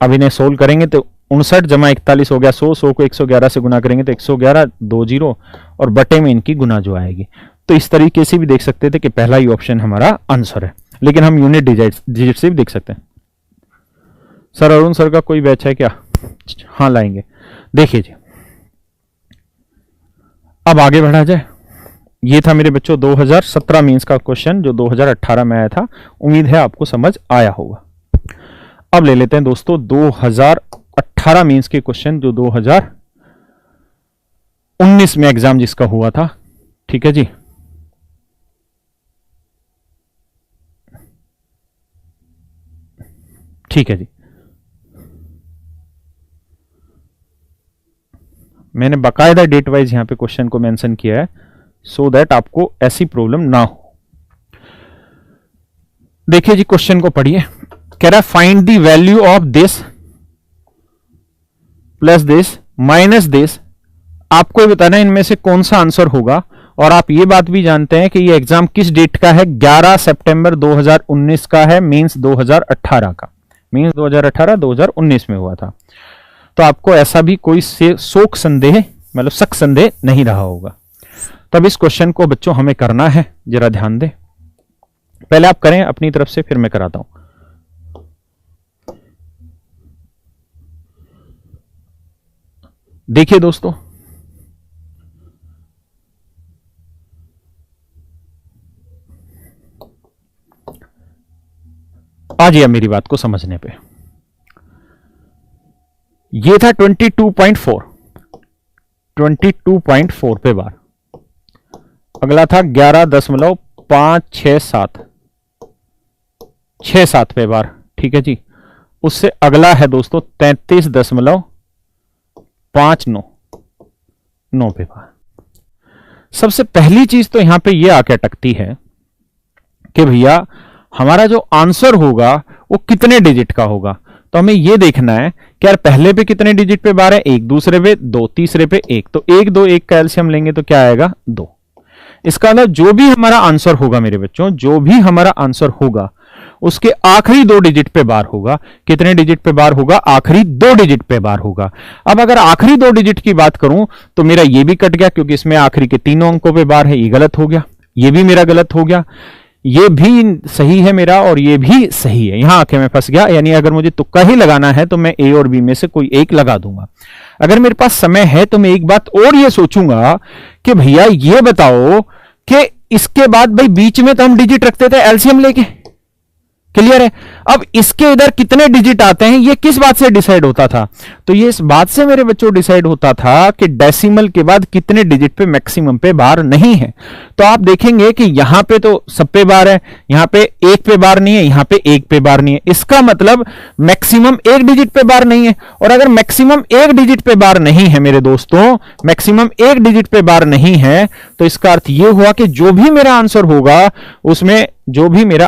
अब इन्हें सोल्व करेंगे तो 59 जमा 41 हो गया 100 को 111 से गुना करेंगे तो 111 2 0 और बटे में इनकी गुना जो आएगी। तो इस तरीके से भी देख सकते थे कि पहला ही ऑप्शन हमारा आंसर है, लेकिन हम यूनिट डिजिट से भी देख सकते हैं। सर अरुण सर का कोई बैच है क्या? हाँ लाएंगे। देखिए जी अब आगे बढ़ा जाए। ये था मेरे बच्चों 2017 मींस का क्वेश्चन जो 2018 में आया था। उम्मीद है आपको समझ आया होगा। अब ले लेते हैं दोस्तों 2018 मींस के क्वेश्चन जो 2019 में एग्जाम जिसका हुआ था। ठीक है जी, ठीक है जी। मैंने बाकायदा डेट वाइज यहां पे क्वेश्चन को मेंशन किया है सो दैट आपको ऐसी प्रॉब्लम ना हो। देखिए जी क्वेश्चन को पढ़िए। कह रहा है find the value of this plus this minus this. आपको बताना है इनमें से कौन सा आंसर होगा। और आप ये बात भी जानते हैं कि ये एग्जाम किस डेट का है, 11 सितंबर 2019 का है, मींस 2018 का, मींस 2019 में हुआ था। तो आपको ऐसा भी कोई शोक संदेह मतलब शक संदेह नहीं रहा होगा। तब इस क्वेश्चन को बच्चों हमें करना है, जरा ध्यान दें। पहले आप करें अपनी तरफ से, फिर मैं कराता हूं। देखिए दोस्तों आ जाइए मेरी बात को समझने पे। ये था 22.4 पे बार। अगला था 11.567 पे बार। ठीक है जी। उससे अगला है दोस्तों 33.59 पे बार। सबसे पहली चीज तो यहां पे ये आके अटकती है कि भैया हमारा जो आंसर होगा वो कितने डिजिट का होगा। तो हमें यह देखना है कि यार पहले पे कितने डिजिट पे बार है, 1, दूसरे पे 2, तीसरे पे 1। तो 1 2 1 का एलसीएम लेंगे तो क्या आएगा 2। इसका मतलब जो भी हमारा आंसर होगा मेरे बच्चों, जो भी हमारा आंसर होगा उसके आखिरी 2 डिजिट पे बार होगा। कितने डिजिट पे बार होगा? आखिरी 2 डिजिट पे बार होगा। अब अगर आखिरी 2 डिजिट की बात करूं तो मेरा ये भी कट गया क्योंकि इसमें आखिरी के 3 अंकों पे बार है, ये गलत हो गया। ये भी मेरा गलत हो गया, ये भी सही है मेरा और ये भी सही है। यहां आके मैं फंस गया। यानी अगर मुझे तुक्का ही लगाना है तो मैं ए और बी में से कोई एक लगा दूंगा। अगर मेरे पास समय है तो मैं एक बात और ये सोचूंगा कि भैया ये बताओ कि इसके बाद भाई बीच में तो हम डिजिट रखते थे एलसीएम लेके। क्लियर है? अब इसके इधर कितने डिजिट आते हैं ये किस बात से डिसाइड होता था? तो ये इस बात से मेरे बच्चों डिसाइड होता था कि डेसिमल के बाद कितने डिजिट पे मैक्सिमम पे बार नहीं है। तो आप देखेंगे कि यहां पे तो सब पे बार है, यहां पे 1 पे बार नहीं है, यहां पे 1 पे बार नहीं है। इसका मतलब मैक्सिमम 1 डिजिट पे बार नहीं है। और अगर मैक्सिमम 1 डिजिट पे बार नहीं है मेरे दोस्तों, मैक्सिमम 1 डिजिट पे बार नहीं है, तो इसका अर्थ यह हुआ कि जो भी मेरा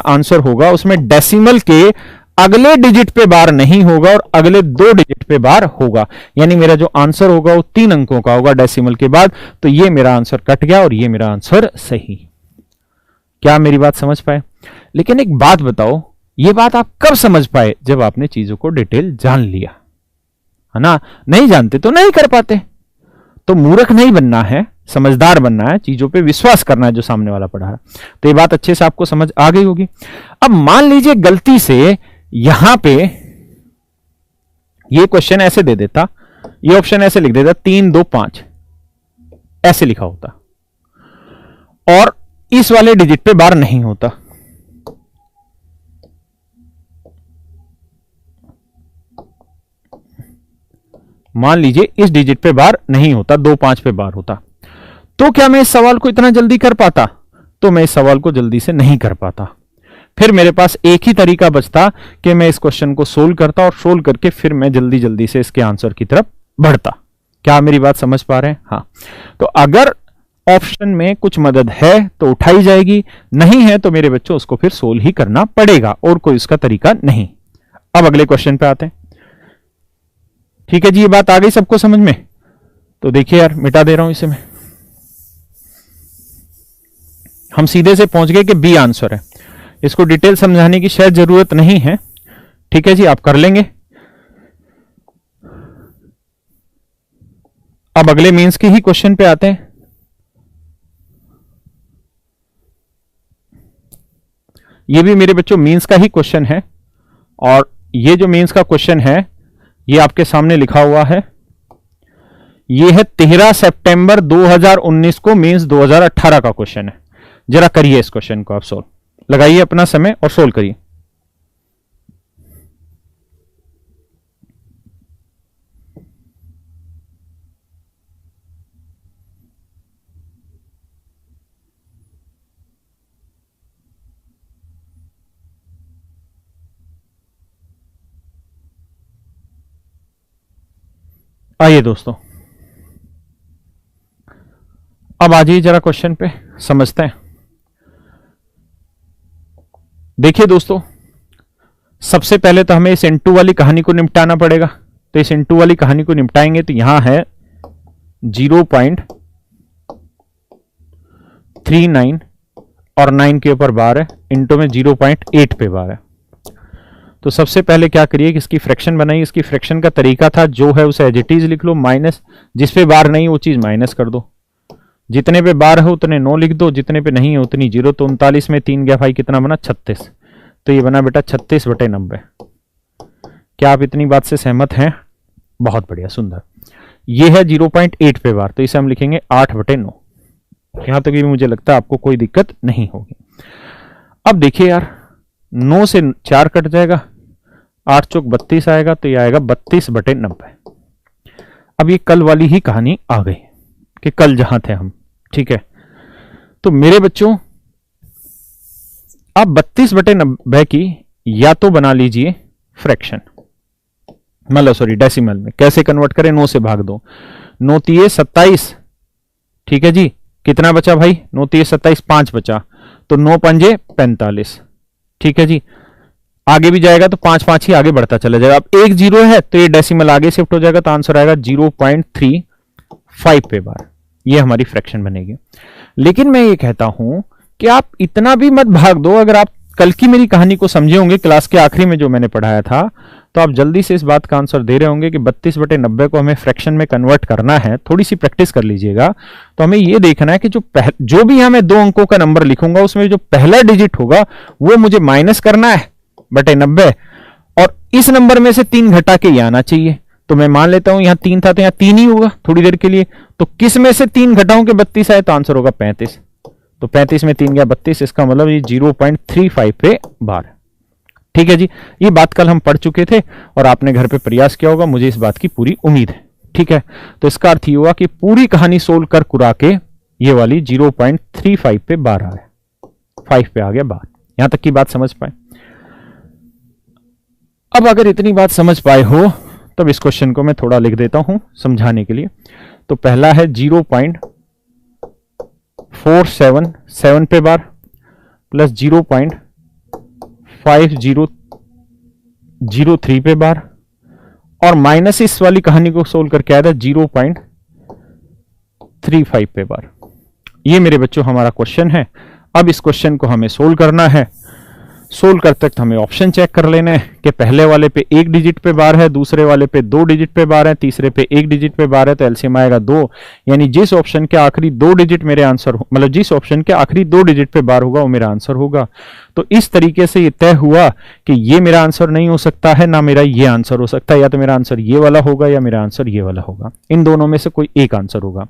आंसर होगा उसमें डेसिमल के अगले डिजिट पे बार नहीं होगा और अगले 2 डिजिट पे बार होगा। यानी मेरा जो आंसर होगा वो 3 अंकों का होगा डेसिमल के बाद। तो ये मेरा आंसर कट गया और ये मेरा आंसर सही। क्या मेरी बात समझ पाए? लेकिन एक बात बताओ, ये बात आप कब समझ पाए? जब आपने चीजों को डिटेल जान लिया, है ना। नहीं जानते तो नहीं कर पाते। तो मूर्ख नहीं बनना है, समझदार बनना है, चीजों पे विश्वास करना है जो सामने वाला पढ़ा है। तो ये बात अच्छे से आपको समझ आ गई होगी। अब मान लीजिए गलती से यहां पे ये क्वेश्चन ऐसे दे देता ये ऑप्शन ऐसे लिख देता 3 2 5, ऐसे लिखा होता, और इस वाले डिजिट पे बार नहीं होता। मान लीजिए इस डिजिट पे बार नहीं होता, 2 5 पे बार होता, तो क्या मैं इस सवाल को इतना जल्दी कर पाता? तो मैं इस सवाल को जल्दी से नहीं कर पाता। फिर मेरे पास एक ही तरीका बचता कि मैं इस क्वेश्चन को सोल्व करता, और सोल्व करके फिर मैं जल्दी जल्दी से इसके आंसर की तरफ बढ़ता। क्या आप मेरी बात समझ पा रहे हैं? हाँ। तो अगर ऑप्शन में कुछ मदद है तो उठाई जाएगी, नहीं है तो मेरे बच्चों उसको फिर सोल्व ही करना पड़ेगा, और कोई उसका तरीका नहीं। अब अगले क्वेश्चन पे आते हैं। ठीक है जी, ये बात आ गई सबको समझ में? तो देखिए यार, मिटा दे रहा हूं इसे मैं। हम सीधे से पहुंच गए कि बी आंसर है। इसको डिटेल समझाने की शायद जरूरत नहीं है। ठीक है जी, आप कर लेंगे। अब अगले मींस के ही क्वेश्चन पे आते हैं। ये भी मेरे बच्चों मींस का ही क्वेश्चन है, और ये जो मींस का क्वेश्चन है ये आपके सामने लिखा हुआ है। ये है 13 सितंबर 2019 को, मींस 2018 का क्वेश्चन है। जरा करिए इस क्वेश्चन को, आप सोल्व लगाइए अपना समय और सोल्व करिए। आइए दोस्तों, अब आ जाइए जरा क्वेश्चन पे, समझते हैं। देखिए दोस्तों, सबसे पहले तो हमें इस इनटू वाली कहानी को निपटाना पड़ेगा। तो इस इनटू वाली कहानी को निपटाएंगे तो यहां है 0.39 और 9 के ऊपर बार है, इनटू में 0.8 पे बार है। तो सबसे पहले क्या करिए कि इसकी फ्रैक्शन बनाइए। इसकी फ्रैक्शन का तरीका था जो है उसे एज इट इज लिख लो, माइनस जिस पे बार नहीं वो चीज माइनस कर दो, जितने पे बार है उतने 9 लिख दो, जितने पे नहीं है उतनी 0। तो 39 में 3 गया भाई, कितना बना? 36। तो ये बना बेटा 36/90। क्या आप इतनी बात से सहमत हैं? बहुत बढ़िया, सुंदर। ये है 0.8 पे बार, तो इसे हम लिखेंगे 8/9। यहां तक भी मुझे लगता है आपको कोई दिक्कत नहीं होगी। अब देखिए यार, 9 से 4 कट जाएगा, 8 चौक 32 आएगा, तो ये आएगा 32/90। अब ये कल वाली ही कहानी आ गई कि कल जहां थे हम। ठीक है, तो मेरे बच्चों आप 32/90 की या तो बना लीजिए फ्रैक्शन, मतलब सॉरी डेसिमल में। कैसे कन्वर्ट करें? 9 से भाग दो, 9 तिये 27। ठीक है जी, कितना बचा भाई? 9 तिये 27, 5 बचा, तो 9 पंजे 45। ठीक है जी, आगे भी जाएगा तो 5 5 ही आगे बढ़ता चला जाएगा। अब एक 0 है तो ये डेसिमल आगे शिफ्ट हो जाएगा, तो आंसर आएगा 0.35 पे बार। ये हमारी फ्रैक्शन बनेगी। लेकिन मैं ये कहता हूं कि आप इतना भी मत भाग दो। अगर आप कल की मेरी कहानी को समझे होंगे क्लास के आखिरी में जो मैंने पढ़ाया था, तो आप जल्दी से इस बात का आंसर दे रहे होंगे कि 32/90 को हमें फ्रैक्शन में कन्वर्ट करना है। थोड़ी सी प्रैक्टिस कर लीजिएगा। तो हमें यह देखना है कि जो भी यहां मैं 2 अंकों का नंबर लिखूंगा उसमें जो पहला डिजिट होगा वो मुझे माइनस करना है बटे 90, और इस नंबर में से 3 घटा के ये आना चाहिए। तो मैं मान लेता हूं यहां 3 था तो यहां 3 ही होगा थोड़ी देर के लिए। तो किस में से 3 घटाऊं के 32 आए? तो आंसर होगा 35। तो 35 में 3 गया 32, इसका मतलब ये 0.35 पे बार। ठीक है जी, ये बात कल हम पढ़ चुके थे और आपने घर पे प्रयास किया होगा, मुझे इस बात की पूरी उम्मीद है। ठीक है, तो इसका अर्थ ये हुआ कि पूरी कहानी सोल्व कर कुरा के ये वाली 0.35 पे बार आ गया, 5 पे आ गया बार। यहां तक की बात समझ पाए? अब अगर इतनी बात समझ पाए हो तब इस क्वेश्चन को मैं थोड़ा लिख देता हूं समझाने के लिए। तो पहला है 0.477 पे बार प्लस 0.5003 पे बार, और माइनस इस वाली कहानी को सोल्व करके आया था 0.35 पे बार। ये मेरे बच्चों हमारा क्वेश्चन है। अब इस क्वेश्चन को हमें सोल्व करना है। सोल्व करते वक्त हमें ऑप्शन चेक कर लेना है कि पहले वाले पे 1 डिजिट पे बार है, दूसरे वाले पे 2 डिजिट पे बार है, तीसरे पे 1 डिजिट पे बार है, तो एलसीएम आएगा 2। यानी जिस ऑप्शन के आखिरी 2 डिजिट मेरे आंसर मतलब जिस ऑप्शन के आखिरी 2 डिजिट पे बार होगा वो मेरा आंसर होगा। तो इस तरीके से ये तय हुआ कि ये मेरा आंसर नहीं हो सकता है, ना मेरा ये आंसर हो सकता है, या तो मेरा आंसर ये वाला होगा या मेरा आंसर ये वाला होगा, इन दोनों में से कोई एक आंसर होगा।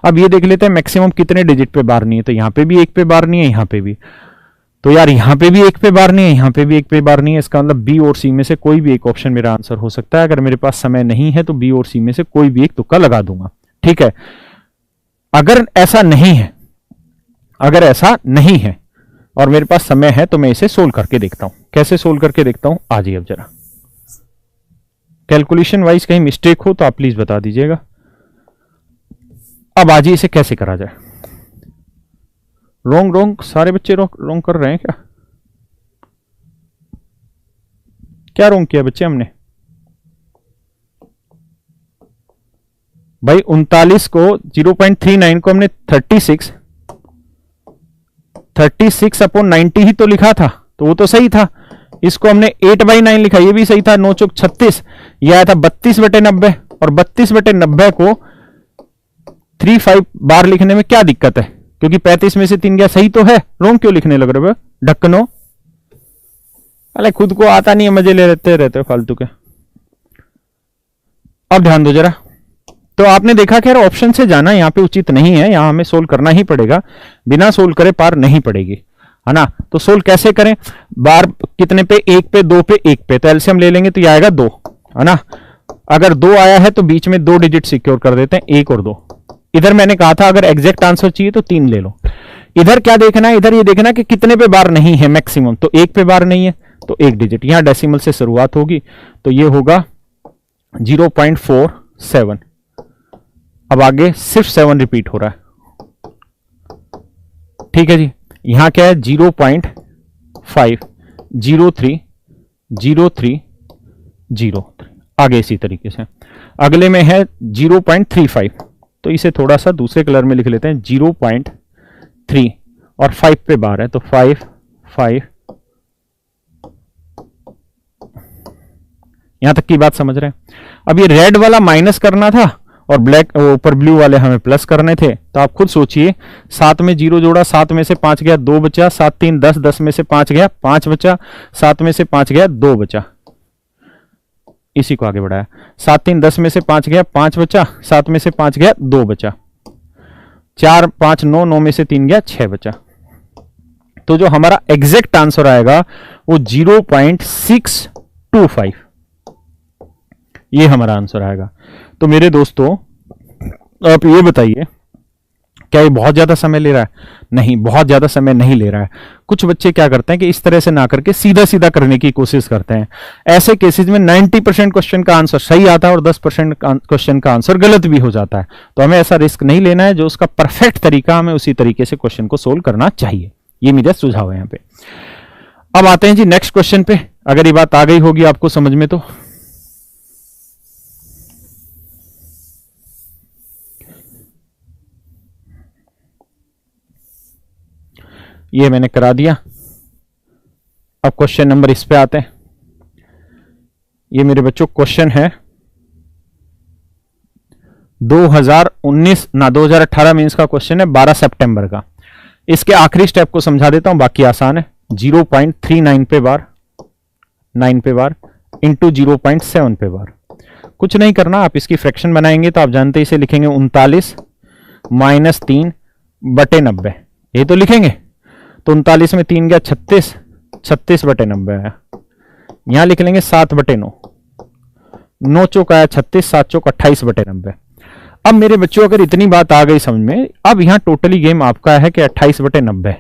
अब ये देख लेते हैं मैक्सिमम कितने डिजिट पे बार नहीं है, तो यहां पे भी 1 पे बार नहीं है, यहां पे भी, तो यार यहां पे भी 1 पे बार नहीं है, यहां पे भी 1 पे बार नहीं है, इसका मतलब बी और सी में से कोई भी एक ऑप्शन मेरा आंसर हो सकता है। अगर मेरे पास समय नहीं है तो बी और सी में से कोई भी एक तुक्का लगा दूंगा, ठीक है। अगर ऐसा नहीं है, अगर ऐसा नहीं है और मेरे पास समय है तो मैं इसे सोल्व करके देखता हूं। कैसे सोल्व करके देखता हूं, आ जाइए अब जरा। कैलकुलेशन वाइज कहीं मिस्टेक हो तो आप प्लीज बता दीजिएगा। अब आजिए इसे कैसे करा जाए। रोंग सारे बच्चे रोंग कर रहे हैं क्या? क्या रोंग किया बच्चे हमने? भाई 39 को 0.39 को हमने 36 अपॉन 90 ही तो लिखा था, तो वो तो सही था। इसको हमने 8/9 लिखा, ये भी सही था। 9 चौक 36, ये आया था 32/90, और 32/90 को 35 बार लिखने में क्या दिक्कत है, क्योंकि 35 में से 3 गया, सही तो है। रोंग क्यों लिखने लग रहे हो ढक्कनो? अरे खुद को आता नहीं है, मजे ले रहते फालतू के। अब ध्यान दो जरा। तो आपने देखा कि यार ऑप्शन से जाना यहाँ पे उचित नहीं है, यहां हमें सोल्व करना ही पड़ेगा, बिना सोल्व करे पार नहीं पड़ेगी, है ना। तो सोल्व कैसे करें? बार कितने पे? 1 पे, 2 पे, 1 पे, तो एलसीएम ले लेंगे तो ये आएगा 2, है ना। अगर 2 आया है तो बीच में 2 डिजिट सिक्योर कर देते हैं, 1 और 2। इधर मैंने कहा था अगर एग्जैक्ट आंसर चाहिए तो 3 ले लो। इधर क्या देखना है? इधर ये देखना कि कितने पे बार नहीं है मैक्सिमम, तो 1 पे बार नहीं है तो 1 डिजिट, यहां डेसिमल से शुरुआत होगी, तो ये होगा 0.47। अब आगे सिर्फ 7 रिपीट हो रहा है, ठीक है जी। यहां क्या है? 0.503 आगे इसी तरीके से। अगले में है 0.35, तो इसे थोड़ा सा दूसरे कलर में लिख लेते हैं, 0.3 और 5 पे बार है, तो 5 यहां तक की बात समझ रहे हैं। अब ये रेड वाला माइनस करना था और ब्लैक ऊपर ब्लू वाले हमें प्लस करने थे, तो आप खुद सोचिए। 7 में 0 जोड़ा, 7 में से 5 गया, 2 बचा, 7 3 10, 10 में से 5 गया, 5 बचा, 7 में से 5 गया, 2 बचा, इसी को आगे बढ़ाया। 7 3 10 में से 5 गया, 5 बचा, 7 में से 5 गया, 2 बचा, 4 5 9, 9 में से 3 गया, 6 बचा। तो जो हमारा एग्जैक्ट आंसर आएगा वो 0.625, ये हमारा आंसर आएगा। तो मेरे दोस्तों आप ये बताइए, क्या ये बहुत ज्यादा समय ले रहा है? नहीं, बहुत ज्यादा समय नहीं ले रहा है। कुछ बच्चे क्या करते हैं कि इस तरह से ना करके सीधा सीधा करने की कोशिश करते हैं। ऐसे केसेस में 90% क्वेश्चन का आंसर सही आता है और 10% क्वेश्चन का आंसर गलत भी हो जाता है। तो हमें ऐसा रिस्क नहीं लेना है, जो उसका परफेक्ट तरीका, हमें उसी तरीके से क्वेश्चन को सोल्व करना चाहिए। ये मेरा सुझाव है यहाँ पे। अब आते हैं जी नेक्स्ट क्वेश्चन पे। अगर ये बात आ गई होगी आपको समझ में, तो ये मैंने करा दिया। अब क्वेश्चन नंबर इस पे आते हैं। ये मेरे बच्चों क्वेश्चन है 2018 मीन्स का क्वेश्चन है, 12 सितंबर का। इसके आखिरी स्टेप को समझा देता हूं, बाकी आसान है। 0.39 पे बार, 9 पे बार इंटू 0.7 पे बार। कुछ नहीं करना, आप इसकी फ्रैक्शन बनाएंगे तो आप जानते हैं इसे लिखेंगे 39 माइनस 3 बटे 90, ये तो लिखेंगे। तो 39 में 3 गया 36, 36 बटे 90 आया। यहां लिख लेंगे 7 बटे 9, 9 चौक आया 36, 7 चौक 28 बटे 90। अब मेरे बच्चों अगर इतनी बात आ गई समझ में, अब यहां टोटली गेम आपका है कि 28 बटे 90।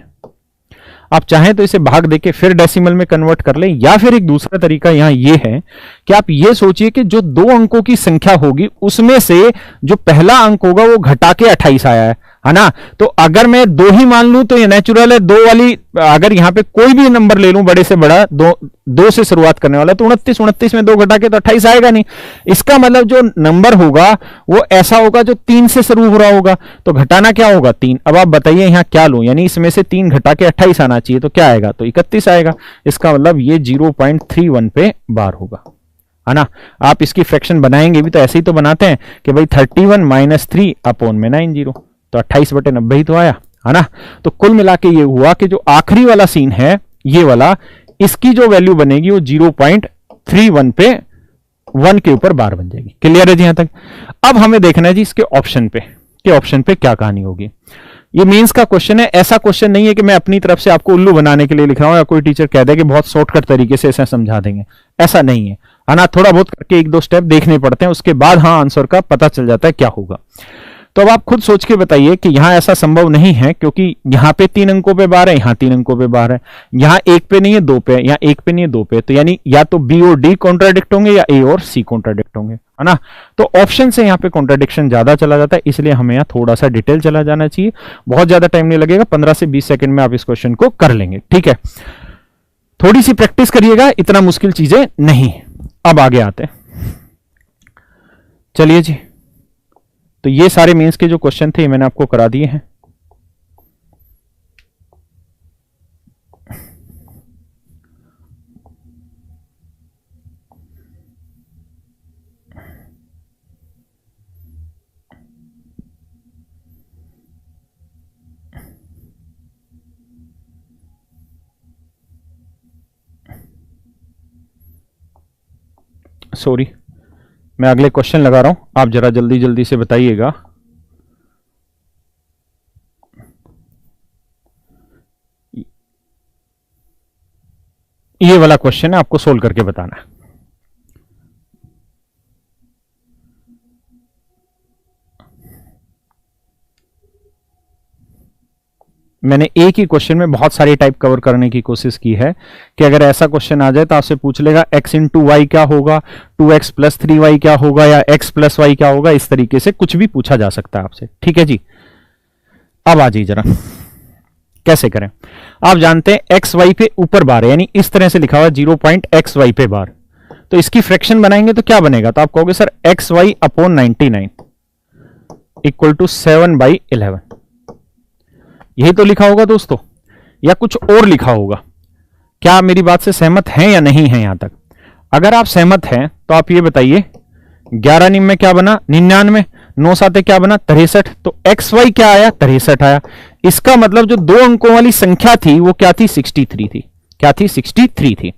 आप चाहें तो इसे भाग देके फिर डेसिमल में कन्वर्ट कर लें, या फिर एक दूसरा तरीका यहां यह है कि आप ये सोचिए कि जो 2 अंकों की संख्या होगी उसमें से जो पहला अंक होगा वो घटा के 28 आया है है ना। तो अगर मैं 2 ही मान लूं तो ये नेचुरल है, 2 वाली अगर यहां पे कोई भी नंबर ले लूं बड़े से बड़ा, 2 से शुरुआत करने वाला, तो 29 में 2 घटा के तो 28 आएगा नहीं। इसका मतलब जो नंबर होगा वो ऐसा होगा जो 3 से शुरू हो रहा होगा, तो घटाना क्या होगा 3। अब आप बताइए यहां क्या लूं, यानी इसमें से 3 घटा के 28 आना चाहिए, तो क्या आएगा, तो 31 आएगा। इसका मतलब ये 0.31 पे बार होगा, है ना। आप इसकी फ्रैक्शन बनाएंगे भी तो ऐसे ही तो बनाते हैं कि भाई 31 - 3 अपॉन में 90, तो 28/90 ही तो आया, है ना। तो कुल मिला के ये हुआ कि जो आखिरी वाला सीन है ये वाला, इसकी जो वैल्यू बनेगी वो 0.31 पे 1 के ऊपर बार बन जाएगी। क्लियर है जी यहां तक। अब हमें देखना है जी इसके ऑप्शन पे, कि ऑप्शन पे क्या कहानी होगी। ये मेंस का क्वेश्चन है, ऐसा क्वेश्चन नहीं है कि मैं अपनी तरफ से आपको उल्लू बनाने के लिए लिख रहा हूं या कोई टीचर कह दे कि बहुत शॉर्टकट तरीके से ऐसा समझा देंगे, ऐसा नहीं है ना। थोड़ा बहुत करके 1-2 स्टेप देखने पड़ते हैं, उसके बाद हाँ आंसर का पता चल जाता है क्या होगा। तो अब आप खुद सोच के बताइए कि यहां ऐसा संभव नहीं है, क्योंकि यहां पे 3 अंकों पे बार है, यहां 3 अंकों पे बार है, यहां 1 पे नहीं है 2 पे, यहां 1 पे नहीं है 2 पे, तो यानी या तो बी और डी कॉन्ट्राडिक्ट होंगे या ए और सी कॉन्ट्राडिक्ट होंगे, है ना। तो ऑप्शन से यहां पे कॉन्ट्राडिक्शन ज्यादा चला जाता है, इसलिए हमें यहां थोड़ा सा डिटेल चला जाना चाहिए। बहुत ज्यादा टाइम नहीं लगेगा, 15 से 20 सेकंड में आप इस क्वेश्चन को कर लेंगे, ठीक है। थोड़ी सी प्रैक्टिस करिएगा, इतना मुश्किल चीजें नहीं। अब आगे आते हैं, चलिए जी। तो ये सारे मेंस के जो क्वेश्चन थे मैंने आपको करा दिए हैं। सॉरी, मैं अगले क्वेश्चन लगा रहा हूं, आप जरा जल्दी जल्दी से बताइएगा। ये वाला क्वेश्चन है, आपको सोल्व करके बताना है। मैंने एक ही क्वेश्चन में बहुत सारी टाइप कवर करने की कोशिश की है कि अगर ऐसा क्वेश्चन आ जाए तो आपसे पूछ लेगा x इंटू वाई क्या होगा, 2x + 3y क्या होगा, या x + y क्या होगा। इस तरीके से कुछ भी पूछा जा सकता है आपसे, ठीक है जी। अब आ जाइए जरा, कैसे करें। आप जानते हैं x y पे ऊपर बार है, यानी इस तरह से लिखा हुआ 0.xy पे बार, तो इसकी फ्रैक्शन बनाएंगे तो क्या बनेगा, तो आप कहोगे sir xy upon 99 equal to 7/11। यही तो लिखा होगा दोस्तों, या कुछ और लिखा होगा। क्या आप मेरी बात से सहमत हैं या नहीं हैं यहां तक। अगर आप सहमत हैं तो आप ये बताइए 11 निम में क्या बना 99, 9 साते क्या बना 63, तो एक्स वाई क्या आया 63 आया। इसका मतलब जो 2 अंकों वाली संख्या थी वो क्या थी 63 थी। क्या थी 63 थी।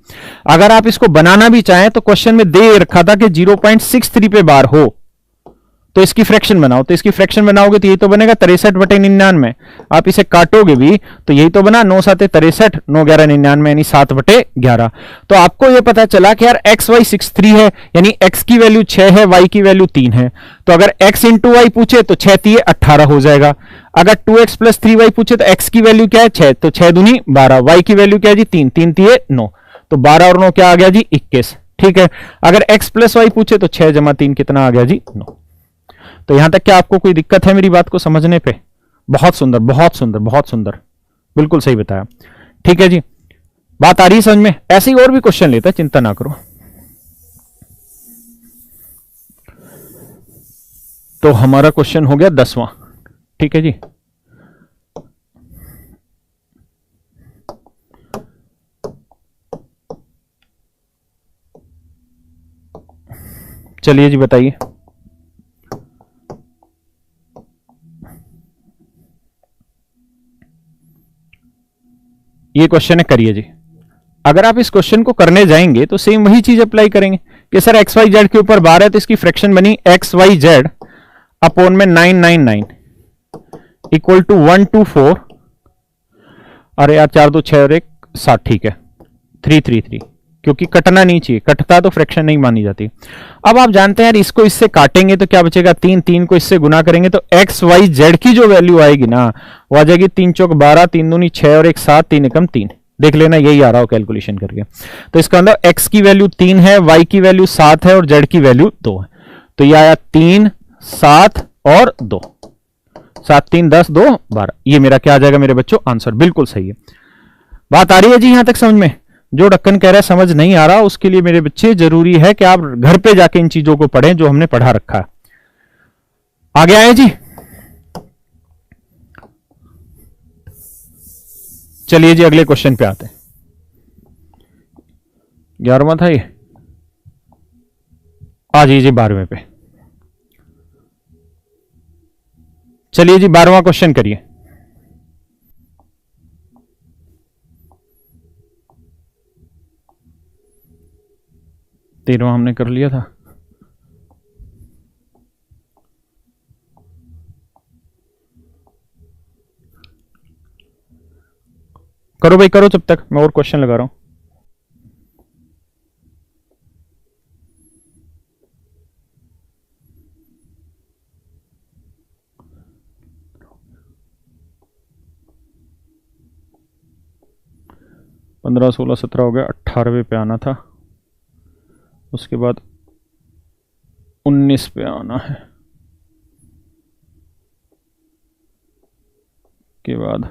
अगर आप इसको बनाना भी चाहें तो क्वेश्चन में दे रखा था कि 0.63 पे बार हो तो इसकी फ्रैक्शन बनाओ, तो इसकी फ्रैक्शन बनाओगे तो यही तो बनेगा 63/99। आप इसे काटोगे भी तो यही तो बना 9 साते 63, 9 11 99 यानी 7/11। तो आपको यह पता चला कि यार एक्स वाई 63 है, यानी एक्स की वैल्यू 6 है, वाई की वैल्यू 3 है। तो अगर x इंटू वाई पूछे तो 6 3 18 हो जाएगा। अगर 2x + 3y पूछे तो x की वैल्यू क्या है 6, तो 6 दूनी 12, y की वैल्यू क्या है जी 3, 3 3 9, तो 12 और 9 क्या आ गया जी 21। ठीक है, अगर x + y पूछे तो 6 + 3 कितना आ गया जी 9। तो यहां तक क्या आपको कोई दिक्कत है मेरी बात को समझने पे। बहुत सुंदर बहुत सुंदर बहुत सुंदर, बिल्कुल सही बताया। ठीक है जी, बात आ रही है समझ में। ऐसे ही और भी क्वेश्चन लेते हैं, चिंता ना करो। तो हमारा क्वेश्चन हो गया 10वां। ठीक है जी, चलिए जी बताइए। ये क्वेश्चन है, करिए जी। अगर आप इस क्वेश्चन को करने जाएंगे तो सेम वही चीज अप्लाई करेंगे कि सर एक्स वाई जेड के ऊपर बार है तो इसकी फ्रैक्शन बनी एक्स वाई जेड अपॉन में 999 इक्वल टू 124। अरे यार 4 2 6 और 1 7, ठीक है 333, क्योंकि कटना नहीं चाहिए, कटता तो फ्रैक्शन नहीं मानी जाती। अब आप जानते हैं यार इसको इससे काटेंगे तो क्या बचेगा 3, 3 को इससे गुना करेंगे तो एक्स वाई जेड की जो वैल्यू आएगी ना वो आ जाएगी 3 चौक 12, 3 दूनी 6 और 1 7, 3 एकम 3। देख लेना यही आ रहा हो कैलकुलेशन करके। तो इसका मतलब एक्स की वैल्यू 3 है, वाई की वैल्यू 7 है और जेड की वैल्यू 2 है। तो ये आया 3 7 और 2। 7 3 10 2 12, ये मेरा क्या आ जाएगा मेरे बच्चों आंसर। बिल्कुल सही है। बात आ रही है जी यहां तक समझ में? जो ढक्कन कह रहा है समझ नहीं आ रहा, उसके लिए मेरे बच्चे जरूरी है कि आप घर पे जाके इन चीजों को पढ़ें जो हमने पढ़ा रखा है। आगे आए जी, चलिए जी अगले क्वेश्चन पे आते हैं। 11वां था ये, आ जाइए 12वें पे। चलिए जी 12वां क्वेश्चन करिए। तेरहवां हमने कर लिया था। करो भाई करो, जब तक मैं और क्वेश्चन लगा रहा हूं। पंद्रह 16 17 हो गया, 18वें पे आना था, उसके बाद 19 पे आना है, के बाद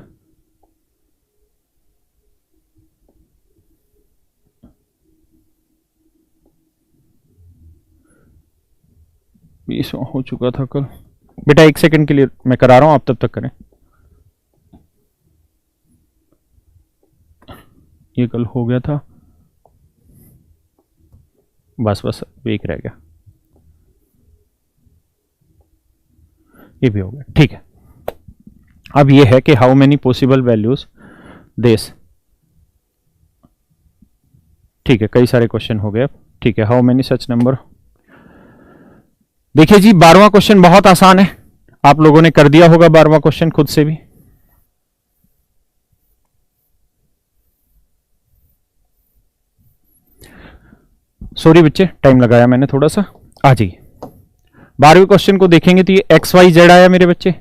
बीसवां हो चुका था कल। बेटा 1 सेकंड के लिए मैं करा रहा हूं, आप तब तक करें। ये कल हो गया था, बस बस एक रह गया, ये भी हो गया, ठीक है। अब ये है कि how many possible values this, ठीक है, कई सारे क्वेश्चन हो गए, ठीक है। हाउ मेनी सच नंबर, देखिए जी 12वां क्वेश्चन बहुत आसान है, आप लोगों ने कर दिया होगा 12वां क्वेश्चन खुद से भी। सॉरी बच्चे टाइम लगाया मैंने थोड़ा सा। आ जाइए 12वें क्वेश्चन को देखेंगे तो ये एक्स वाई जेड आया मेरे बच्चे,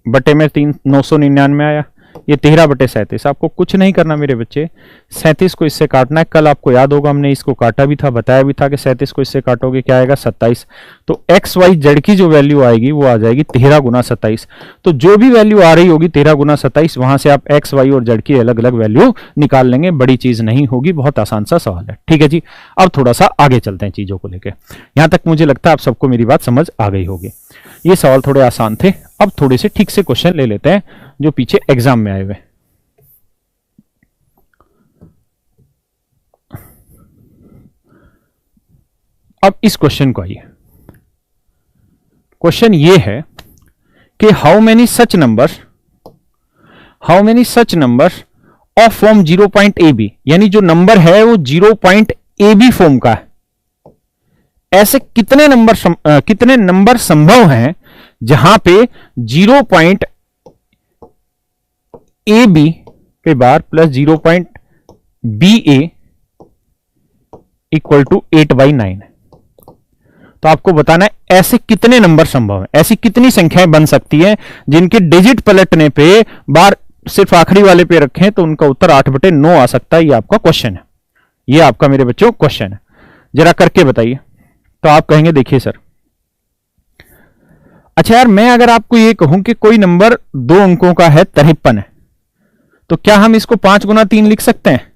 बटे में 999 आया, ये 13/37। आपको कुछ नहीं करना मेरे बच्चे, 37 को इससे काटना है। कल आपको याद होगा हमने इसको काटा भी था, बताया भी था कि 37 को इससे काटोगे क्या आएगा 27। तो एक्स वाई जेड की जो वैल्यू आएगी वो आ जाएगी 13 गुना 27। तो जो भी वैल्यू आ रही होगी 13 गुना 27, वहां से आप एक्स वाई और जेड की अलग अलग वैल्यू निकाल लेंगे, बड़ी चीज नहीं होगी, बहुत आसान सा सवाल है, ठीक है जी। अब थोड़ा सा आगे चलते हैं चीजों को लेकर, यहां तक मुझे लगता है आप सबको मेरी बात समझ आ गई होगी। ये सवाल थोड़े आसान थे, अब थोड़े से ठीक से क्वेश्चन ले लेते हैं जो पीछे एग्जाम में आए हुए। अब इस क्वेश्चन को आइए, क्वेश्चन ये है कि how many such number of form 0.ab, यानी जो नंबर है वो 0.ab फॉर्म का है, ऐसे कितने नंबर संभव हैं जहां पे 0.ab पे बार प्लस 0.ba इक्वल टू 8/9 है। तो आपको बताना है ऐसे कितने नंबर संभव है, ऐसी कितनी संख्याएं बन सकती हैं जिनके डिजिट पलटने पे बार सिर्फ आखिरी वाले पे रखें तो उनका उत्तर 8/9 आ सकता है। ये आपका क्वेश्चन है, ये आपका मेरे बच्चों क्वेश्चन है, जरा करके बताइए। तो आप कहेंगे देखिए सर, अच्छा यार मैं अगर आपको ये कहूं कि कोई नंबर 2 अंकों का है 53 है, तो क्या हम इसको 5 गुना 3 लिख सकते हैं?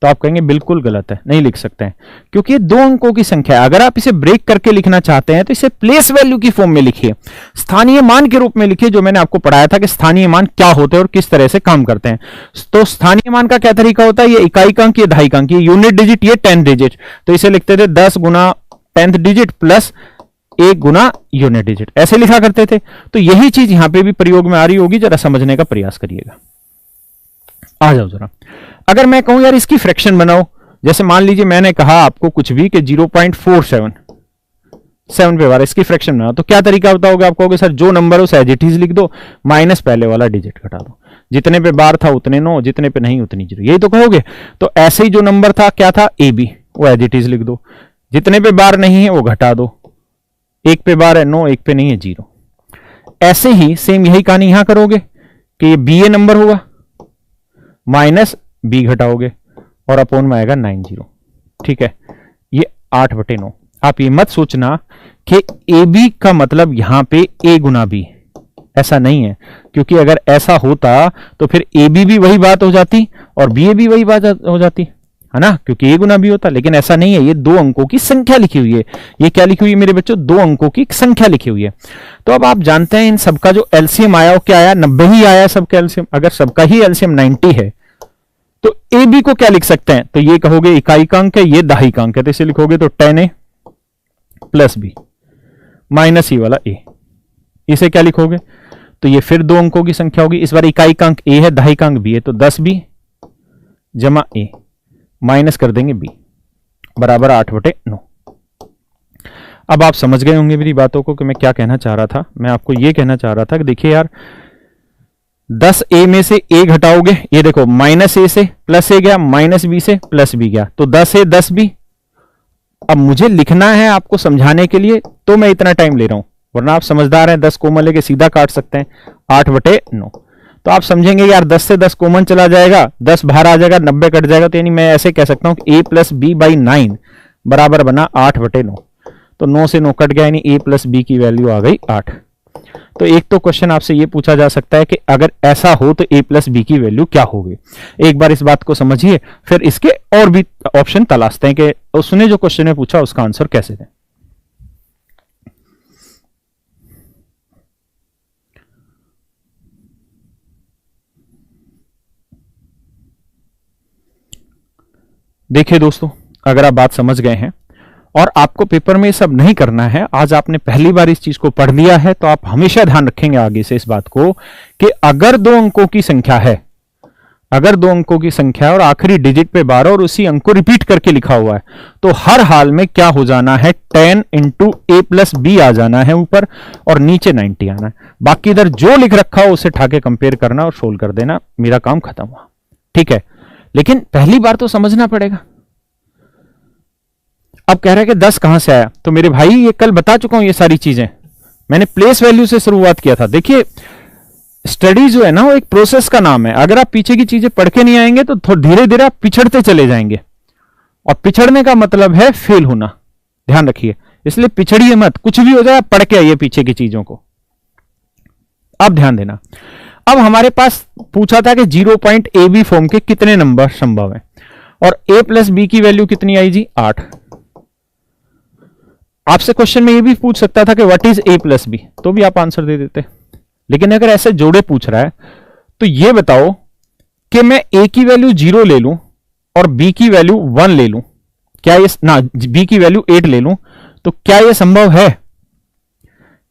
तो आप कहेंगे बिल्कुल गलत है, नहीं लिख सकते हैं, क्योंकि ये 2 अंकों की संख्या है। अगर आप इसे ब्रेक करके लिखना चाहते हैं तो इसे प्लेस वैल्यू की फॉर्म में लिखिए, स्थानीय मान के रूप में लिखिए, जो मैंने आपको पढ़ाया था कि स्थानीय मान क्या होते हैं और किस तरह से काम करते हैं। तो स्थानीय मान का क्या तरीका होता है, ये इकाई का अंक, ये दहाई का अंक, ये यूनिट डिजिट, ये 10 डिजिट। तो इसे लिखते थे 10 गुना 10th डिजिट प्लस 1 गुना यूनिट डिजिट, ऐसे लिखा करते थे। तो यही चीज यहां पे भी प्रयोग में आ रही होगी, जरा समझने का प्रयास करिएगा। आ जाओ जरा, अगर मैं कहूं यार इसकी फ्रैक्शन बनाओ, जैसे मान लीजिए मैंने कहा आपको कुछ भी कि 0.477 पे बार इसकी फ्रैक्शन बनाओ, तो क्या तरीका बताओगे? आप कहोगे सर जो नंबर उस एज इट इज लिख दो, माइनस पहले वाला डिजिट घटा दो, जितने पे बार था उतने 9, जितने पे नहीं उतनी 0, यही तो कहोगे। तो ऐसे ही जो नंबर था क्या था AB, वो एज इट इज लिख दो, जितने पे बार नहीं है वो घटा दो, 1 पे बार है 9, 1 पे नहीं है 0। ऐसे ही सेम यही कहानी यहां करोगे कि ये BA नंबर होगा, माइनस B घटाओगे और अपोन में आएगा 90, ठीक है। ये 8/9। आप ये मत सोचना कि AB का मतलब यहां पे A गुना B, ऐसा नहीं है, क्योंकि अगर ऐसा होता तो फिर ए बी भी वही बात हो जाती और बी ए भी वही बात हो जाती, है ना, क्योंकि ए गुना बी होता। लेकिन ऐसा नहीं है, ये 2 अंकों की संख्या लिखी हुई है। ये क्या लिखी हुई है मेरे बच्चों? 2 अंकों की संख्या लिखी हुई है। तो अब आप जानते हैं इन सबका जो एलसीएम आया वो क्या आया? 90 ही आया सबका एलसीएम। अगर सबका ही एलसीएम 90 है तो ए बी को क्या लिख सकते हैं? तो ये कहोगे इकाई का अंक है, ये दहाई का अंक है, तो इसे लिखोगे तो 10a प्लस बी माइनस ई वाला ए। इसे क्या लिखोगे? तो ये फिर 2 अंकों की संख्या होगी। इस बार इकाई का अंक ए है, दहाई का अंक बी है, तो 10b जमा ए माइनस कर देंगे बी बराबर 8/9। अब आप समझ गए होंगे मेरी बातों को कि मैं क्या कहना चाह रहा था। मैं आपको यह कहना चाह रहा था कि देखिए यार, 10a में से a घटाओगे, ये देखो माइनस a से प्लस a गया, माइनस b से प्लस b गया, तो 10a 10b। अब मुझे लिखना है आपको समझाने के लिए, तो मैं इतना टाइम ले रहा हूं, वरना आप समझदार हैं, 10 कॉमन लेके सीधा काट सकते हैं। 8/9 तो आप समझेंगे यार 10 से 10 कॉमन चला जाएगा, 10 बाहर आ जाएगा, 90 कट जाएगा, तो यानी मैं ऐसे कह सकता हूं कि a प्लस बी बाई 9 बराबर बना 8/9। तो 9 से 9 कट गया, यानी a प्लस बी की वैल्यू आ गई 8। तो एक तो क्वेश्चन आपसे ये पूछा जा सकता है कि अगर ऐसा हो तो a प्लस बी की वैल्यू क्या होगी। एक बार इस बात को समझिए, फिर इसके और भी ऑप्शन तलाशते हैं कि उसने जो क्वेश्चन में पूछा उसका आंसर कैसे दें। देखिए दोस्तों, अगर आप बात समझ गए हैं और आपको पेपर में ये सब नहीं करना है, आज आपने पहली बार इस चीज को पढ़ लिया है, तो आप हमेशा ध्यान रखेंगे आगे से इस बात को कि अगर 2 अंकों की संख्या है, अगर 2 अंकों की संख्या और आखिरी डिजिट पे 12 और उसी अंक को रिपीट करके लिखा हुआ है, तो हर हाल में क्या हो जाना है? 10 इंटू ए प्लस बी आ जाना है ऊपर और नीचे 90 आना है। बाकी इधर जो लिख रखा हो उसे ठाके कंपेयर करना और सोल्व कर देना, मेरा काम खत्म हुआ। ठीक है, लेकिन पहली बार तो समझना पड़ेगा। अब कह रहा है कि 10 कहां से आया? तो मेरे भाई ये कल बता चुका हूं, ये सारी चीजें मैंने प्लेस वैल्यू से शुरुआत किया था। देखिए स्टडी जो है ना वो एक प्रोसेस का नाम है। अगर आप पीछे की चीजें पढ़ के नहीं आएंगे तो धीरे धीरे आप पिछड़ते चले जाएंगे, और पिछड़ने का मतलब है फेल होना। ध्यान रखिए, इसलिए पिछड़िए मत, कुछ भी हो जाए पढ़ के आइए पीछे की चीजों को। अब ध्यान देना, अब हमारे पास पूछा था कि 0 पॉइंट ए बी फॉर्म के कितने नंबर संभव है, और a प्लस बी की वैल्यू कितनी आई जी? 8। आपसे क्वेश्चन में ये भी पूछ सकता था कि what is a plus b, तो भी आप आंसर दे देते। लेकिन अगर ऐसे जोड़े पूछ रहा है तो ये बताओ कि मैं a की वैल्यू 0 ले लूं और b की वैल्यू 1 ले लूं, क्या ये ना b की वैल्यू 8 ले लूं, तो क्या ये संभव है?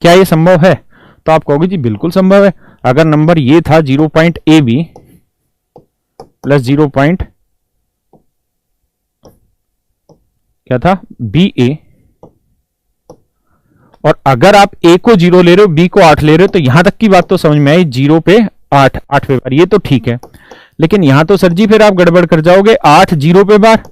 क्या ये संभव है? तो आप कहोगे जी बिल्कुल संभव है। अगर नंबर ये था 0 point a b plus 0 point क्या था बी ए, और अगर आप a को 0 ले रहे हो, b को 8 ले रहे हो, तो यहां तक की बात तो समझ में आई, 0 पे 8 8वें बार, ये तो ठीक है। लेकिन यहां तो सर जी फिर आप गड़बड़ कर जाओगे, 8 0 पे बार,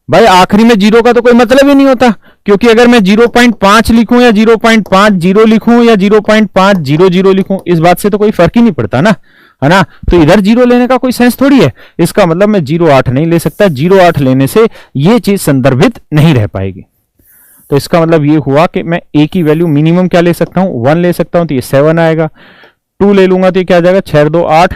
भाई आखिरी में 0 का तो कोई मतलब ही नहीं होता, क्योंकि अगर मैं 0.5 लिखूं या 0.50 लिखूं या 0.500 लिखूं, इस बात से तो कोई फर्क ही नहीं पड़ता ना, है ना। तो इधर 0 लेने का कोई सेंस थोड़ी है। इसका मतलब मैं 0.8 नहीं ले सकता, 0.8 लेने से ये चीज संदर्भित नहीं रह पाएगी। तो इसका मतलब ये हुआ कि मैं a की वैल्यू मिनिमम क्या ले सकता हूं? 1 ले सकता हूं, तो ये 7 आएगा। 2 ले लूंगा तो ये क्या आ जाएगा? 6 और 2 8,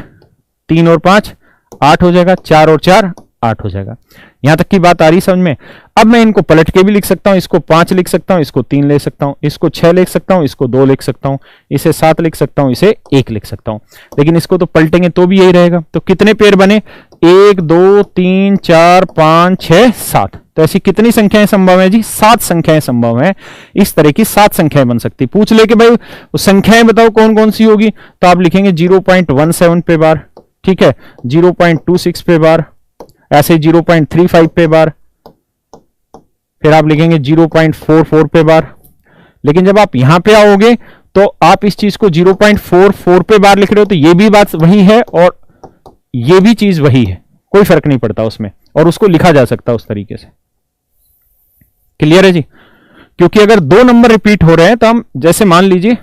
3 और 5 8 हो जाएगा, 4 और 4 8 हो जाएगा। यहां तक की बात आ रही समझ में? अब मैं इनको पलट के भी लिख सकता हूं, इसको 5 लिख सकता हूं, इसको 3 ले सकता हूं, इसको 6 लिख सकता हूं, इसको 2 लिख सकता हूं, इसे 7 लिख सकता हूं, इसे 1 लिख सकता हूं। लेकिन इसको तो पलटेंगे तो भी यही रहेगा। तो कितने पेयर बने? 1 2 3 4 5 6 7। तो ऐसी कितनी संख्याएं संभव है जी? 7 संख्याएं संभव है। इस तरह की 7 संख्याएं बन सकती। पूछ ले कि भाई संख्याएं बताओ कौन कौन सी होगी, तो आप लिखेंगे 0.17 पे बार, ठीक है, 0.26 पे बार, ऐसे 0.35 पे बार, फिर आप लिखेंगे 0.44 पे बार। लेकिन जब आप यहां पे आओगे तो आप इस चीज को 0.44 पे बार लिख रहे हो, तो ये भी बात वही है और ये भी चीज वही है, कोई फर्क नहीं पड़ता उसमें, और उसको लिखा जा सकता है उस तरीके से। क्लियर है जी? क्योंकि अगर 2 नंबर रिपीट हो रहे हैं तो हम जैसे मान लीजिए,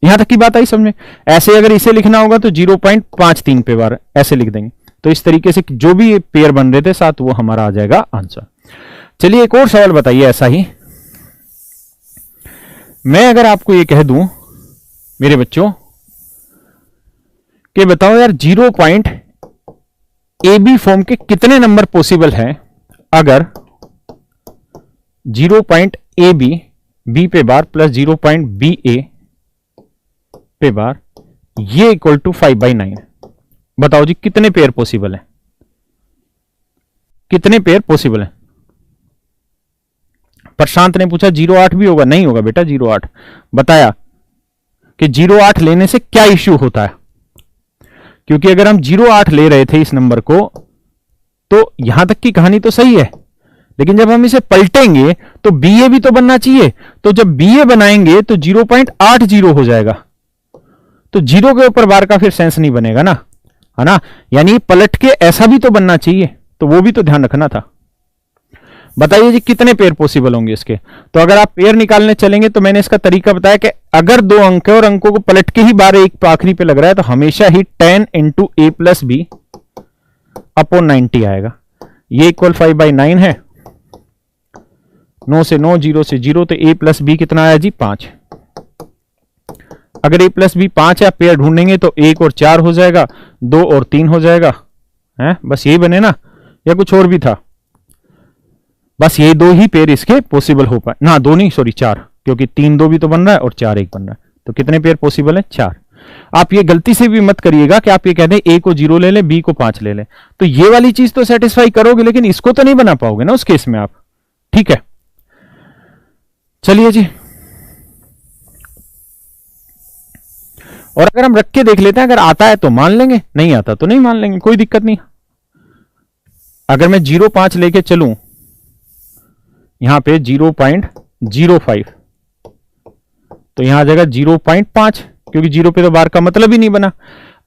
यहां तक की बात आई समझ में? ऐसे अगर इसे लिखना होगा तो 0.53 पे बार ऐसे लिख देंगे। तो इस तरीके से जो भी पेयर बन रहे थे 7, वो हमारा आ जाएगा आंसर। चलिए एक और सवाल बताइए ऐसा ही। मैं अगर आपको ये कह दूं मेरे बच्चों कि बताओ यार 0 पॉइंट ए बी फॉर्म के कितने नंबर पॉसिबल हैं अगर 0 पॉइंट ए बी बी पे बार प्लस 0 पॉइंट बी ए पे बार ये इक्वल टू 5/9। बताओ जी कितने पेयर पॉसिबल है, कितने पेयर पॉसिबल है। प्रशांत ने पूछा 0.8 भी होगा, नहीं होगा बेटा 0.8। बताया कि 0.8 लेने से क्या इश्यू होता है, क्योंकि अगर हम 0.8 ले रहे थे इस नंबर को तो यहां तक की कहानी तो सही है, लेकिन जब हम इसे पलटेंगे तो बीए भी तो बनना चाहिए। तो जब बीए बनाएंगे तो 0.80 हो जाएगा, तो 0 के ऊपर बार का फिर सेंस नहीं बनेगा ना, है ना। यानी पलट के ऐसा भी तो बनना चाहिए, तो वो भी तो ध्यान रखना था। बताइए जी कितने पेयर पॉसिबल होंगे इसके। तो अगर आप पेयर निकालने चलेंगे तो मैंने इसका तरीका बताया कि अगर 2 अंक है और अंकों को पलट के ही बार एक आखिरी पे लग रहा है तो हमेशा ही 10 इंटू ए प्लस बी अपॉन 90 आएगा। ये इक्वल 5/9 है। 9 से 9, 0 से 0, तो ए प्लस बी कितना आया जी 5। अगर ए प्लस बी 5 है, पेयर ढूंढेंगे तो 1 और 4 हो जाएगा, 2 और 3 हो जाएगा, है बस यही बने ना, या कुछ और भी था। बस ये 2 ही पेयर इसके पॉसिबल हो पाए ना, 2 नहीं सॉरी 4, क्योंकि 3 2 भी तो बन रहा है और 4 1 बन रहा है। तो कितने पेयर पॉसिबल है 4। आप ये गलती से भी मत करिएगा कि आप ये कहते हैं ए को 0 ले ले बी को 5 ले ले, तो ये वाली चीज तो सेटिस्फाई करोगे लेकिन इसको तो नहीं बना पाओगे ना उस केस में आप। ठीक है चलिए जी, और अगर हम रख के देख लेते हैं, अगर आता है तो मान लेंगे, नहीं आता तो नहीं मान लेंगे, कोई दिक्कत नहीं। अगर मैं 0.5 लेके चलूं यहां पे 0.05 तो यहां आ जाएगा 0.5, क्योंकि 0 पे तो बार का मतलब ही नहीं बना।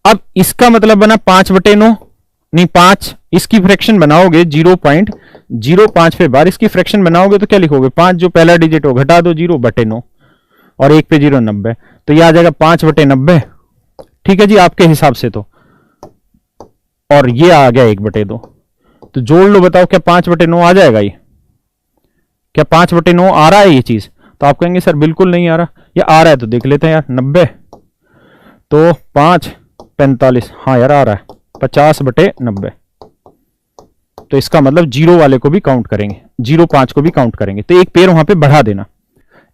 अब इसका मतलब बना 5/9, नहीं 5, इसकी फ्रैक्शन बनाओगे 0.05 पे बार, इसकी फ्रैक्शन बनाओगे तो क्या लिखोगे 5 जो पहला डिजिट हो घटा दो 0/9 और 1 पे 0 90, तो यह आ जाएगा 5/90। ठीक है जी आपके हिसाब से तो, और ये आ गया 1/2, तो जोड़ लो, बताओ क्या 5/9 आ जाएगा ये, क्या 5/9 आ रहा है ये चीज। तो आप कहेंगे सर बिल्कुल नहीं आ रहा, या आ रहा है तो देख लेते हैं यार 90 तो 5 45, हाँ यार आ रहा है 50/90। तो इसका मतलब 0 वाले को भी काउंट करेंगे, 0.5 को भी काउंट करेंगे, तो एक पेयर वहां पे बढ़ा देना,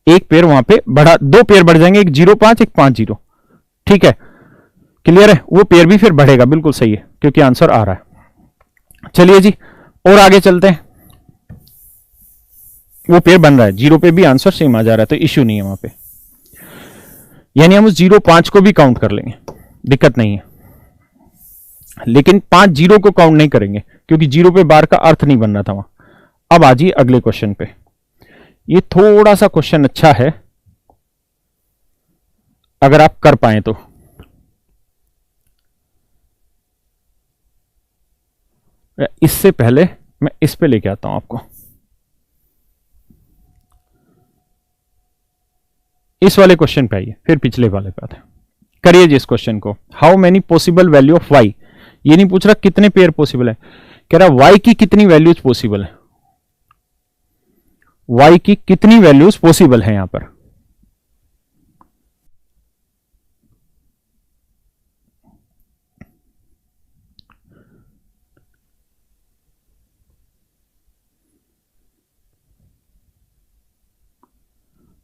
एक पेयर वहां पे बढ़ा, 2 पेयर बढ़ जाएंगे, एक 0.5 एक 50। ठीक है क्लियर है, वो पेयर भी फिर बढ़ेगा, बिल्कुल सही है क्योंकि आंसर आ रहा है। चलिए जी और आगे चलते हैं, वो पेयर बन रहा है, 0 पे भी आंसर सेम आ जा रहा है, तो इश्यू नहीं है वहां पे, यानी हम उस 0.5 को भी काउंट कर लेंगे, दिक्कत नहीं है, लेकिन 5 0 को काउंट नहीं करेंगे क्योंकि 0 पे बार का अर्थ नहीं बन रहा था वहां। अब आ जाइए अगले क्वेश्चन पे, ये थोड़ा सा क्वेश्चन अच्छा है अगर आप कर पाए तो। इससे पहले मैं इस पे लेके आता हूं आपको, इस वाले क्वेश्चन पे आइए, फिर पिछले वाले पे आते हैं। करिए जी इस क्वेश्चन को, how many possible value of y. ये नहीं पूछ रहा कितने पेयर पॉसिबल है, कह रहा वाई की कितनी वैल्यूज पॉसिबल है, वाई की कितनी वैल्यूज पॉसिबल है यहां पर।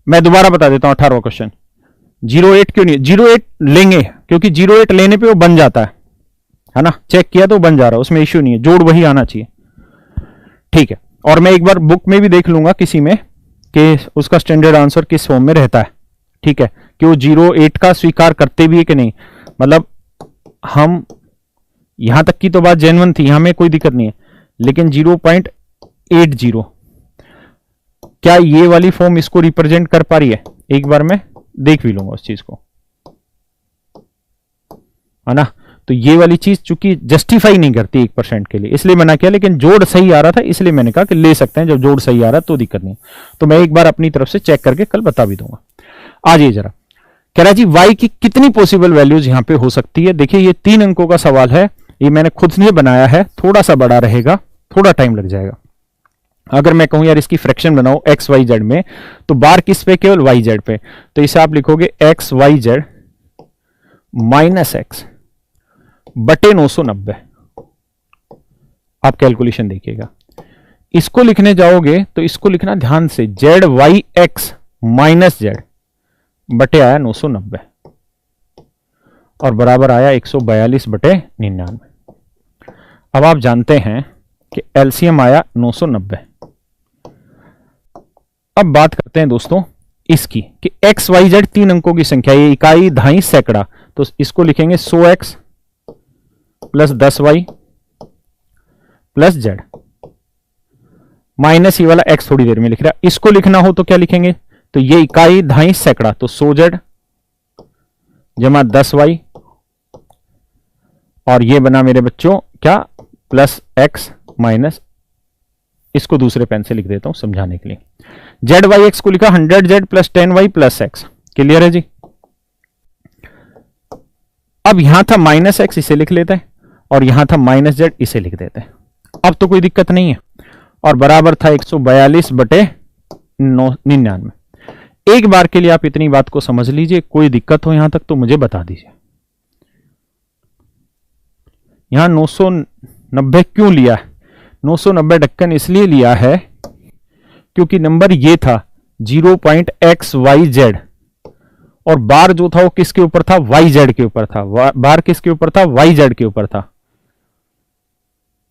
मैं दोबारा बता देता हूं 18वां क्वेश्चन। 0.8 क्यों नहीं, 0.8 लेंगे क्योंकि 0.8 लेने पे वो बन जाता है ना, चेक किया तो बन जा रहा है, उसमें इश्यू नहीं है, जोड़ वही आना चाहिए। ठीक है, और मैं एक बार बुक में भी देख लूंगा किसी में कि उसका स्टैंडर्ड आंसर किस फॉर्म में रहता है। ठीक है, कि वो 0.8 का स्वीकार करते भी है कि नहीं, मतलब हम यहां तक की तो बात जेन्युइन थी, यहां में कोई दिक्कत नहीं है, लेकिन 0.80 क्या ये वाली फॉर्म इसको रिप्रेजेंट कर पा रही है, एक बार मैं देख भी लूंगा उस चीज को, है ना। तो ये वाली चीज चूंकि जस्टिफाई नहीं करती 1% के लिए, इसलिए मना किया, लेकिन जोड़ सही आ रहा था इसलिए मैंने कहा कि ले सकते हैं, जब जोड़ सही आ रहा है तो दिक्कत नहीं। तो मैं एक बार अपनी तरफ से चेक करके कल बता भी दूंगा। आ जाइए जरा, कह रहा जी वाई की कितनी पॉसिबल वैल्यूज यहां पे हो सकती है। देखिए ये 3 अंकों का सवाल है, ये मैंने खुद से बनाया है, थोड़ा सा बड़ा रहेगा, थोड़ा टाइम लग जाएगा। अगर मैं कहूं यार इसकी फ्रैक्शन बनाओ एक्स वाई जेड में, तो बार किस पे, केवल वाई जेड पे, तो इसे आप लिखोगे x y z minus x बटे 990। आप कैलकुलेशन देखिएगा, इसको लिखने जाओगे तो इसको लिखना ध्यान से, z y x minus z बटे आया 990 और बराबर आया 142 बटे 99। अब आप जानते हैं कि एलसीएम आया 990। अब बात करते हैं दोस्तों इसकी कि एक्स वाई जेड 3 अंकों की संख्या, ये इकाई, दहाई, सैकड़ा, तो इसको लिखेंगे 100x plus 10y plus Z, minus ये वाला x थोड़ी देर में लिख रहा है। इसको लिखना हो तो क्या लिखेंगे, तो ये इकाई, दहाई, सैकड़ा, तो 100z जमा 10y और ये बना मेरे बच्चों क्या, प्लस x माइनस, इसको दूसरे पेन से लिख देता हूं समझाने के लिए। जेड वाई एक्स को लिखा 100z plus 10y plus x। Clear है जी। अब यहां था माइनस x, इसे लिख लेते हैं, और यहां था माइनस जेड, इसे लिख देते हैं। अब तो कोई दिक्कत नहीं है, और बराबर था 142 बटे 99। एक बार के लिए आप इतनी बात को समझ लीजिए, कोई दिक्कत हो यहां तक तो मुझे बता दीजिए। यहां 990 क्यों लिया है, 990 ढक्कन इसलिए लिया है क्योंकि नंबर ये था 0.xyz और बार जो था वो किसके ऊपर था, yz के ऊपर था। बार किसके ऊपर था, yz के ऊपर था।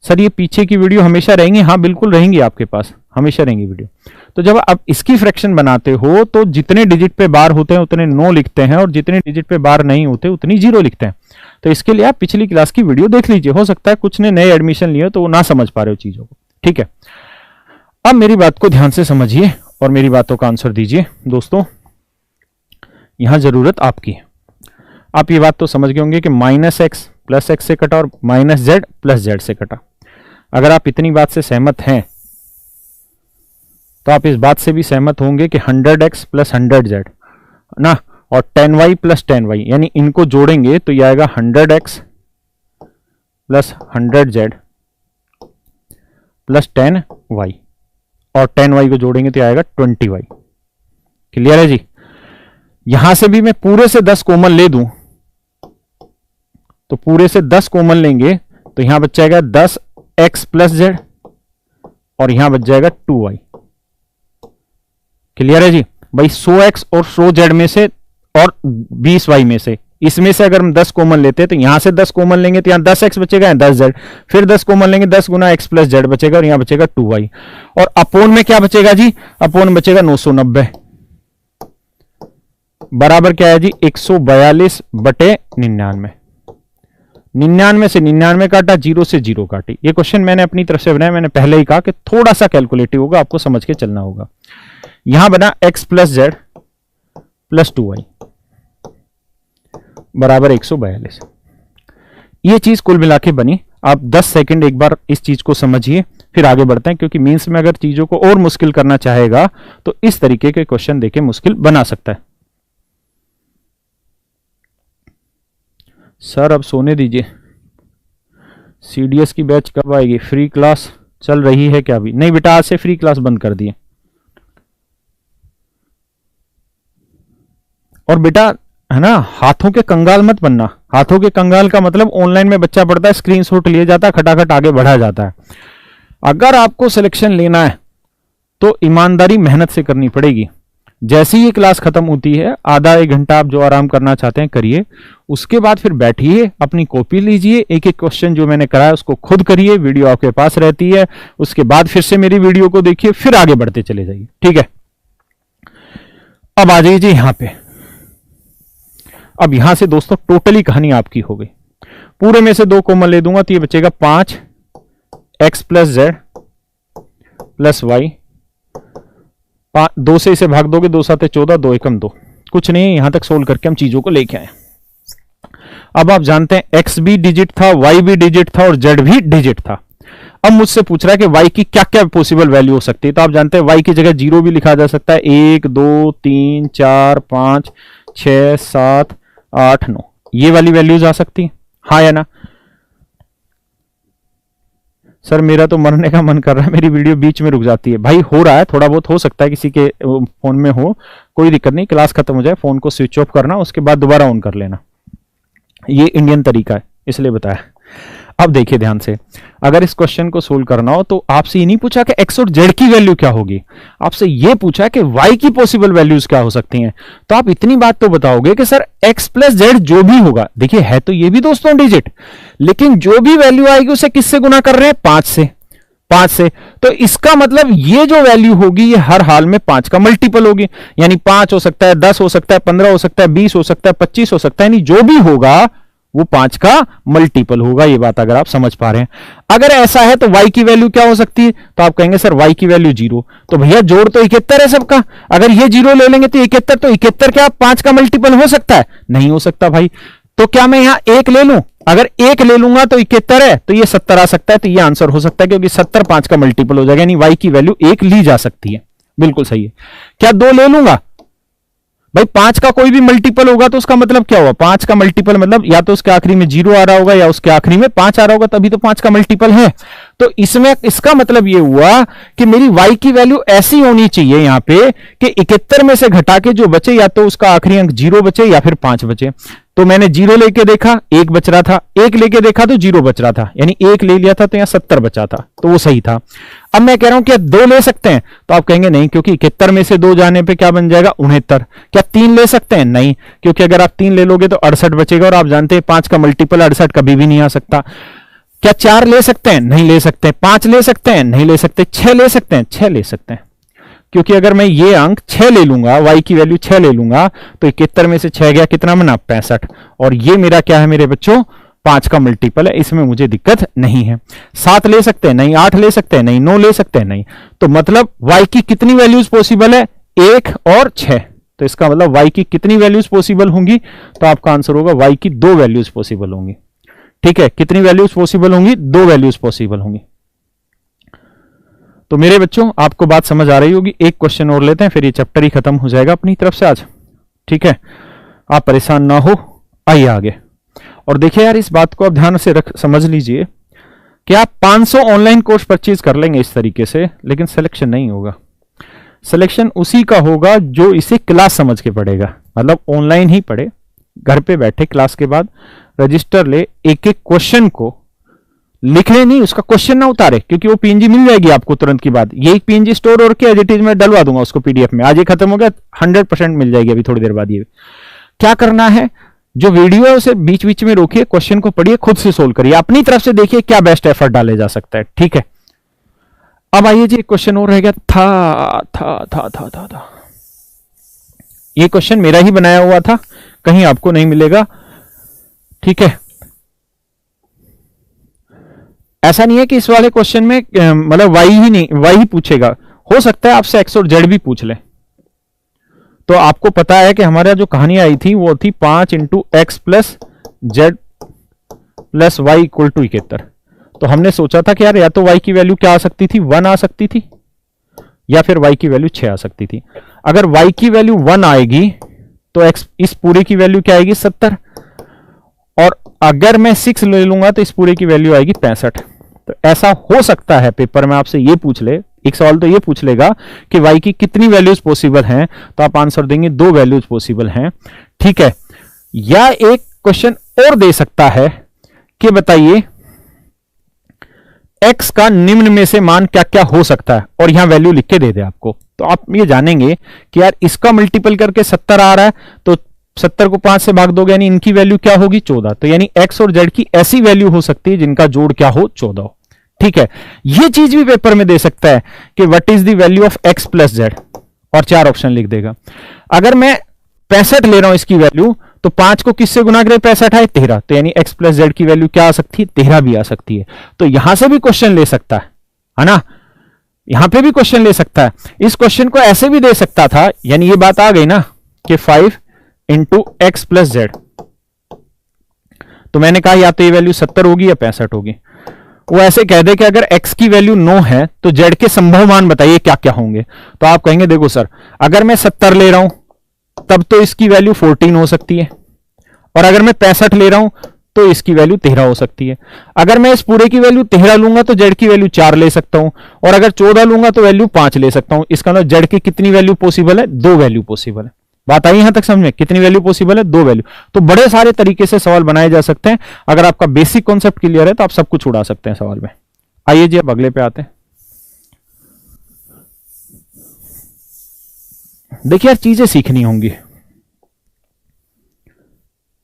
सर ये पीछे की वीडियो हमेशा रहेंगी, हाँ बिल्कुल रहेंगी, आपके पास हमेशा रहेंगी वीडियो। तो जब आप इसकी फ्रैक्शन बनाते हो तो जितने डिजिट पे बार होते हैं उतने 9 लिखते हैं, और जितने डिजिट पे बार नहीं होते उतनी 0 लिखते हैं। तो इसके लिए आप पिछली क्लास की वीडियो देख लीजिए, हो सकता है कुछ ने नए एडमिशन लिए तो वो ना समझ पा रहे हो चीजों को। ठीक है, अब मेरी बात को ध्यान से समझिए और मेरी बातों का आंसर दीजिए। दोस्तों यहां जरूरत आपकी है। आप ये बात तो समझ गए होंगे कि माइनस एक्स प्लस एक्स से कटा और माइनस जेड प्लस जेड से कटा। अगर आप इतनी बात से सहमत हैं तो आप इस बात से भी सहमत होंगे कि 100x प्लस 100z ना, और 10y प्लस 10y, यानी इनको जोड़ेंगे तो यह आएगा 100x plus 100z plus 10y, और 10y को जोड़ेंगे तो आएगा 20y। क्लियर है जी। यहां से भी मैं पूरे से 10 कॉमन ले दूं तो पूरे से 10 कॉमन लेंगे तो यहां बच जाएगा 10x प्लस जेड और यहां बच जाएगा 2y। क्लियर है जी भाई। 100x और 100z में से और 20y में से, इसमें से अगर हम 10 कॉमन लेते हैं तो यहां से 10 कॉमन लेंगे तो यहां 10x बचेगा, 10z, फिर 10 कॉमन लेंगे 10 गुना x प्लस जेड बचेगा और यहां बचेगा 2y, और अपोन में क्या बचेगा जी, अपोन बचेगा 990 बराबर क्या है जी 142 बटे 99। 99 से 99 काटा, 0 से 0 काटी। ये क्वेश्चन मैंने अपनी तरफ से बनाया, मैंने पहले ही कहा कि थोड़ा सा कैलकुलेटिव होगा, आपको समझ के चलना होगा। यहां बना x plus z plus 2y बराबर 142। ये चीज कुल मिला के बनी। आप 10 सेकंड एक बार इस चीज को समझिए, फिर आगे बढ़ते हैं, क्योंकि मेंस में अगर चीजों को और मुश्किल करना चाहेगा तो इस तरीके के क्वेश्चन देके मुश्किल बना सकता है। सर अब सोने दीजिए, सीडीएस की बैच कब आएगी, फ्री क्लास चल रही है क्या अभी? नहीं बेटा, आज से फ्री क्लास बंद कर दिए। और बेटा है ना, हाथों के कंगाल मत बनना। हाथों के कंगाल का मतलब ऑनलाइन में बच्चा पढ़ता है, स्क्रीनशॉट लिया जाता है, खटाखट आगे बढ़ा जाता है। अगर आपको सिलेक्शन लेना है तो ईमानदारी मेहनत से करनी पड़ेगी। जैसे ही ये क्लास खत्म होती है, आधा एक घंटा आप जो आराम करना चाहते हैं करिए, उसके बाद फिर बैठिए, अपनी कॉपी लीजिए, एक एक क्वेश्चन जो मैंने कराया उसको खुद करिए, वीडियो आपके पास रहती है, उसके बाद फिर से मेरी वीडियो को देखिए, फिर आगे बढ़ते चले जाइए। ठीक है, अब आ जाइए यहां पे। अब यहां से दोस्तों टोटली कहानी आपकी हो गई। पूरे में से 2 कॉमन ले दूंगा तो ये बचेगा 5x plus z plus Y. 2 से इसे भाग दोगे, 2 7 14, 2 एकम 2। कुछ नहीं, यहां तक सोल्व करके हम चीजों को लेके आए। अब आप जानते हैं x भी डिजिट था, y भी डिजिट था और z भी डिजिट था। अब मुझसे पूछ रहा है कि y की क्या क्या पॉसिबल वैल्यू हो सकती है। तो आप जानते हैं y की जगह 0 भी लिखा जा सकता है, 1 2 3 4 5 6 7 8 9, ये वाली वैल्यूज आ सकती है, हाँ या ना? सर मेरा तो मरने का मन कर रहा है, मेरी वीडियो बीच में रुक जाती है। भाई हो रहा है, थोड़ा बहुत हो सकता है किसी के फोन में हो, कोई दिक्कत नहीं, क्लास खत्म हो जाए फोन को स्विच ऑफ करना, उसके बाद दोबारा ऑन कर लेना। ये इंडियन तरीका है, इसलिए बताया। अब देखिए ध्यान से, अगर इस क्वेश्चन को सोल्व करना हो तो आपसे ये नहीं पूछा कि x और z की वैल्यू क्या होगी, आपसे ये पूछा कि y की पॉसिबल वैल्यूज क्या हो सकती हैं। तो आप इतनी बात तो बताओगे कि सर x प्लस जेड जो भी होगा, देखिए है तो ये भी दोस्तों डिजिट, लेकिन जो भी वैल्यू आएगी उसे किससे गुना कर रहे हैं, 5 से। तो इसका मतलब ये जो वैल्यू होगी ये हर हाल में 5 का मल्टीपल होगी, यानी 5 हो सकता है, 10 हो सकता है, 15 हो सकता है, 20 हो सकता है, 25 हो सकता है, यानी जो भी होगा वो 5 का मल्टीपल होगा। ये बात अगर आप समझ पा रहे हैं। अगर ऐसा है तो y की वैल्यू क्या हो सकती है, तो आप कहेंगे सर y की वैल्यू 0। तो भैया जोड़ तो 71 है सबका, अगर ये 0 ले लेंगे तो 71, तो 71 क्या 5 का मल्टीपल हो सकता है, नहीं हो सकता भाई। तो क्या मैं यहां 1 ले लूं, अगर 1 ले लूंगा तो 71 है, तो ये 70 आ सकता है, तो ये आंसर हो सकता है, क्योंकि 70 5 का मल्टीपल हो जाएगा, यानी y की वैल्यू 1 ली जा सकती है। बिल्कुल सही है। क्या 2 ले लूंगा, भाई 5 का कोई भी मल्टीपल होगा तो उसका मतलब क्या हुआ, 5 का मल्टीपल मतलब या तो उसके आखिरी में 0 आ रहा होगा या उसके आखिरी में 5 आ रहा होगा, तभी तो 5 का मल्टीपल है। तो इसमें इसका मतलब ये हुआ कि मेरी y की वैल्यू ऐसी होनी चाहिए यहां पे कि 71 में से घटा के जो बचे या तो उसका आखिरी अंक 0 बचे या फिर 5 बचे। तो मैंने 0 लेके देखा 1 बच रहा था, 1 लेके देखा तो 0 बच रहा था, यानी 1 ले लिया था तो यहां 70 बचा था, तो वो सही था। अब मैं कह रहा हूं क्या 2 ले सकते हैं, तो आप कहेंगे नहीं, क्योंकि 71 में से 2 जाने पे क्या बन जाएगा 69। क्या 3 ले सकते हैं, नहीं, क्योंकि अगर आप 3 ले लोगे तो 68 बचेगा, और आप जानते हैं 5 का मल्टीपल 68 कभी भी नहीं आ सकता। क्या 4 ले सकते हैं, नहीं ले सकते। 5 ले सकते हैं, नहीं ले सकते। 6 ले सकते हैं, 6 ले सकते हैं, क्योंकि अगर मैं ये अंक 6 ले लूंगा, y की वैल्यू 6 ले लूंगा, तो 71 में से 6 गया कितना बना 65, और ये मेरा क्या है मेरे बच्चों 5 का मल्टीपल है, इसमें मुझे दिक्कत नहीं है। 7 ले सकते हैं, नहीं। 8 ले सकते हैं, नहीं। 9 ले सकते हैं, नहीं। तो मतलब y की कितनी वैल्यूज पॉसिबल है, 1 और 6। तो इसका मतलब y की कितनी वैल्यूज पॉसिबल होंगी, तो आपका आंसर होगा y की 2 वैल्यूज पॉसिबल होंगी। ठीक है, कितनी वैल्यूज पॉसिबल होंगी, 2 वैल्यूज पॉसिबल होंगी। तो मेरे बच्चों आपको बात समझ आ रही होगी। एक क्वेश्चन और लेते हैं, फिर ये चैप्टर ही खत्म हो जाएगा अपनी तरफ से आज। ठीक है, आप परेशान ना हो, आइए आगे। और देखिए यार, इस बात को आप ध्यान से समझ लीजिए कि आप 500 ऑनलाइन कोर्स परचेज कर लेंगे इस तरीके से, लेकिन सिलेक्शन नहीं होगा। सिलेक्शन उसी का होगा जो इसे क्लास समझ के पढ़ेगा, मतलब ऑनलाइन ही पढ़े, घर पे बैठे क्लास के बाद रजिस्टर ले, एक एक क्वेश्चन को लिख ले, नहीं उसका क्वेश्चन ना उतारे, क्योंकि वो पीएनजी मिल जाएगी आपको तुरंत की बाद। ये एक पीएनजी स्टोर और एज इट इज में डलवा दूंगा उसको पीडीएफ में। आज ये खत्म हो गया, 100% मिल जाएगी अभी थोड़ी देर बाद। ये क्या करना है, जो वीडियो है उसे बीच बीच में रोकिए, क्वेश्चन को पढ़िए, खुद से सोल्व करिए, अपनी तरफ से देखिए क्या बेस्ट एफर्ट डाले जा सकता है। ठीक है, अब आइए जी, एक क्वेश्चन और रह गया था। ये क्वेश्चन मेरा ही बनाया हुआ था, कहीं आपको नहीं मिलेगा। ठीक है, ऐसा नहीं है कि इस वाले क्वेश्चन में मतलब y ही पूछेगा, हो सकता है आपसे x और z भी पूछ ले। तो आपको पता है कि हमारा जो कहानी आई थी वो थी 5 into x plus z plus y equal to 71। तो हमने सोचा था कि यार या तो y की वैल्यू क्या आ सकती थी, 1 आ सकती थी, या फिर y की वैल्यू 6 आ सकती थी। अगर y की वैल्यू 1 आएगी तो x इस पूरे की वैल्यू क्या आएगी 70, और अगर मैं 6 ले लूंगा तो इस पूरे की वैल्यू आएगी 65। तो ऐसा हो सकता है पेपर में आपसे ये पूछ ले, एक सवाल तो ये पूछ लेगा कि y की कितनी वैल्यूज पॉसिबल हैं, तो आप आंसर देंगे 2 वैल्यूज पॉसिबल हैं। ठीक है, या एक क्वेश्चन और दे सकता है कि बताइए x का निम्न में से मान क्या क्या हो सकता है, और यहां वैल्यू लिख के दे दे आपको। तो आप ये जानेंगे कि यार इसका मल्टीपल करके 70 आ रहा है, तो 70 को 5 से भाग दोगे, यानी इनकी वैल्यू क्या होगी 14। तो यानी x और z की ऐसी वैल्यू हो सकती है जिनका जोड़ क्या हो 14 हो। ठीक है, ये चीज भी पेपर में दे सकता है कि what is the value of x plus Z, और 4 ऑप्शन लिख देगा। अगर मैं 65 ले रहा हूं इसकी वैल्यू, तो 5 को किससे गुना करें, 65 है 13, तो यानी x प्लस जेड की वैल्यू क्या आ सकती है 13 भी आ सकती है। तो यहां से भी क्वेश्चन ले सकता है ना, यहां पे भी क्वेश्चन ले सकता है। इस क्वेश्चन को ऐसे भी दे सकता था, यानी ये बात आ गई ना कि 5 इंटू एक्स प्लस जेड। तो मैंने कहा या तो ये वैल्यू 70 होगी या 65 होगी। वो ऐसे कह दे कि अगर x की वैल्यू 9 है तो z के संभव मान बताइए क्या क्या होंगे। तो आप कहेंगे देखो सर, अगर मैं 70 ले रहा हूं तब तो इसकी वैल्यू 14 हो सकती है, और अगर मैं 65 ले रहा हूं तो इसकी वैल्यू 13 हो सकती है। अगर मैं इस पूरे की वैल्यू 13 लूंगा तो z की वैल्यू 4 ले सकता हूं, और अगर 14 लूंगा तो वैल्यू 5 ले सकता हूं। इसका मतलब z की कितनी वैल्यू पॉसिबल है, 2 वैल्यू पॉसिबल है। बात आई यहां तक समझ में? कितनी वैल्यू पॉसिबल है? 2 वैल्यू। तो बड़े सारे तरीके से सवाल बनाए जा सकते हैं। अगर आपका बेसिक कॉन्सेप्ट क्लियर है तो आप सब कुछ उड़ा सकते हैं सवाल में। आइए जी अब अगले पे आते हैं। देखिए यार, चीजें सीखनी होंगी।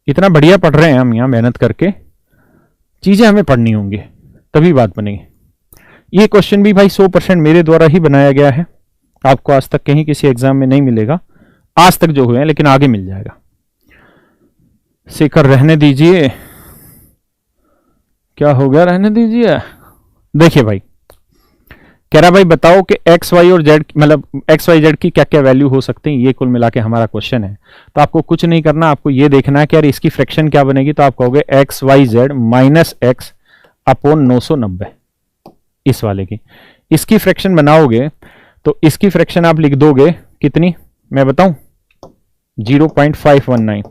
इतना बढ़िया पढ़ रहे हैं हम यहां मेहनत करके, चीजें हमें पढ़नी होंगी तभी बात बनेगी। ये क्वेश्चन भी भाई 100% मेरे द्वारा ही बनाया गया है। आपको आज तक कहीं किसी एग्जाम में नहीं मिलेगा, आज तक जो हुए हैं, लेकिन आगे मिल जाएगा। शेखर रहने दीजिए, क्या हो गया? रहने दीजिए। देखिए भाई, कह रहा भाई बताओ कि एक्स वाई और जेड, मतलब एक्स वाई जेड की क्या क्या वैल्यू हो सकती है। ये कुल मिला के हमारा क्वेश्चन है। तो आपको कुछ नहीं करना, आपको ये देखना है कि यार इसकी फ्रैक्शन क्या बनेगी। तो आप कहोगे x y z minus x upon 990, इस वाले की। इसकी फ्रैक्शन बनाओगे तो इसकी फ्रैक्शन आप लिख दोगे कितनी, मैं बताऊं? 0.519,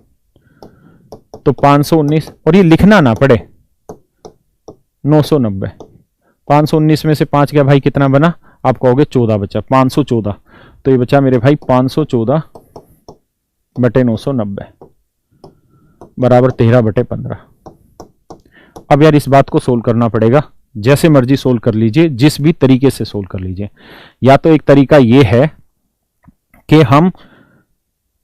तो 519, और ये लिखना ना पड़े 990। 519 में से 5 गया भाई, कितना बना? आप कहोगे 14 बचा, 514। तो ये बचा मेरे भाई 514 बटे 990 बराबर 13 बटे 15। अब यार इस बात को सोल्व करना पड़ेगा। जैसे मर्जी सोल्व कर लीजिए, जिस भी तरीके से सोल्व कर लीजिए। या तो एक तरीका ये है कि हम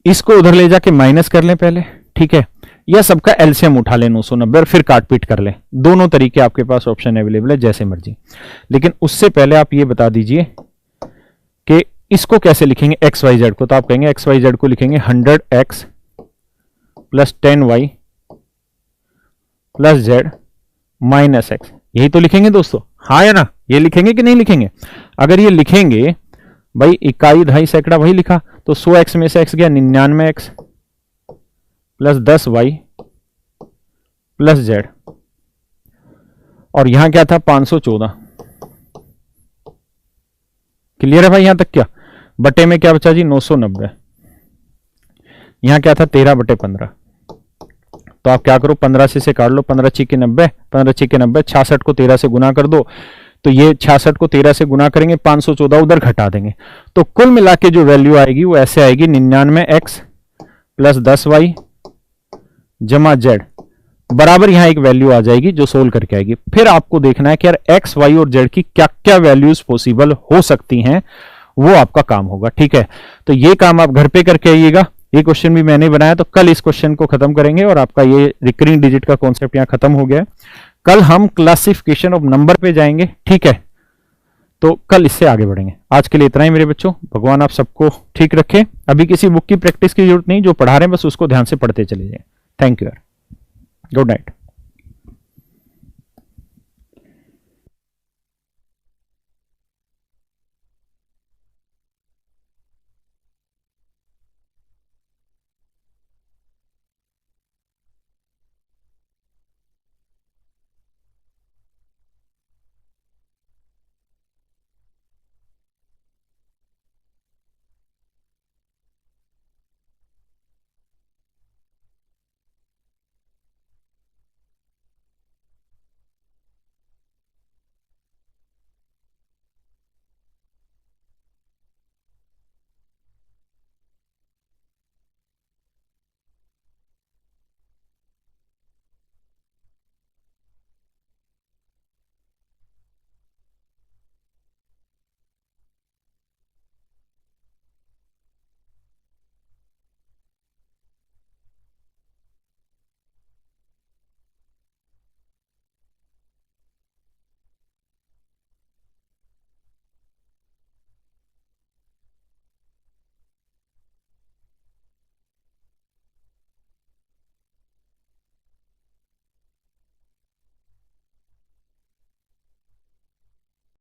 इसको उधर ले जाके माइनस कर लें पहले, ठीक है, या सबका एलसीएम उठा लें 990 और फिर काट पीट कर लें। दोनों तरीके आपके पास ऑप्शन अवेलेबल है, जैसे मर्जी। लेकिन उससे पहले आप ये बता दीजिए कि इसको कैसे लिखेंगे एक्स वाई जेड को। तो आप कहेंगे एक्स वाई जेड को लिखेंगे 100x plus 10y plus Z minus x. यही तो लिखेंगे दोस्तों, हाँ या ना? ये लिखेंगे कि नहीं लिखेंगे? अगर ये लिखेंगे भाई, इकाई दहाई सैकड़ा वही लिखा, तो 100x में से x गया 99x plus 10y plus Z, और यहां क्या था 514। क्लियर है भाई यहां तक? क्या बटे में क्या बचा जी? 990। यहां क्या था? 13 बटे 15। तो आप क्या करो, 15 से काट लो, 15 छिके 90, 15 छिके 90, 66 को 13 से गुना कर दो। तो ये 66 को 13 से गुना करेंगे, 514 उधर घटा देंगे। तो कुल मिला के जो वैल्यू आएगी वो ऐसे आएगी 99x प्लस 10y जमा जेड बराबर, यहां एक वैल्यू आ जाएगी जो सोल्व करके आएगी। फिर आपको देखना है कि यार एक्स वाई और जेड की क्या क्या वैल्यूज पॉसिबल हो सकती हैं, वो आपका काम होगा, ठीक है। तो ये काम आप घर पे करके आइएगा। ये क्वेश्चन भी मैंने बनाया, तो कल इस क्वेश्चन को खत्म करेंगे और आपका ये रिकरिंग डिजिट का कॉन्सेप्ट यहां खत्म हो गया। कल हम क्लासिफिकेशन ऑफ नंबर पे जाएंगे, ठीक है। तो कल इससे आगे बढ़ेंगे। आज के लिए इतना ही मेरे बच्चों। भगवान आप सबको ठीक रखे। अभी किसी बुक की प्रैक्टिस की जरूरत नहीं, जो पढ़ा रहे हैं बस उसको ध्यान से पढ़ते चले जाएं। थैंक यू यार, गुड नाइट।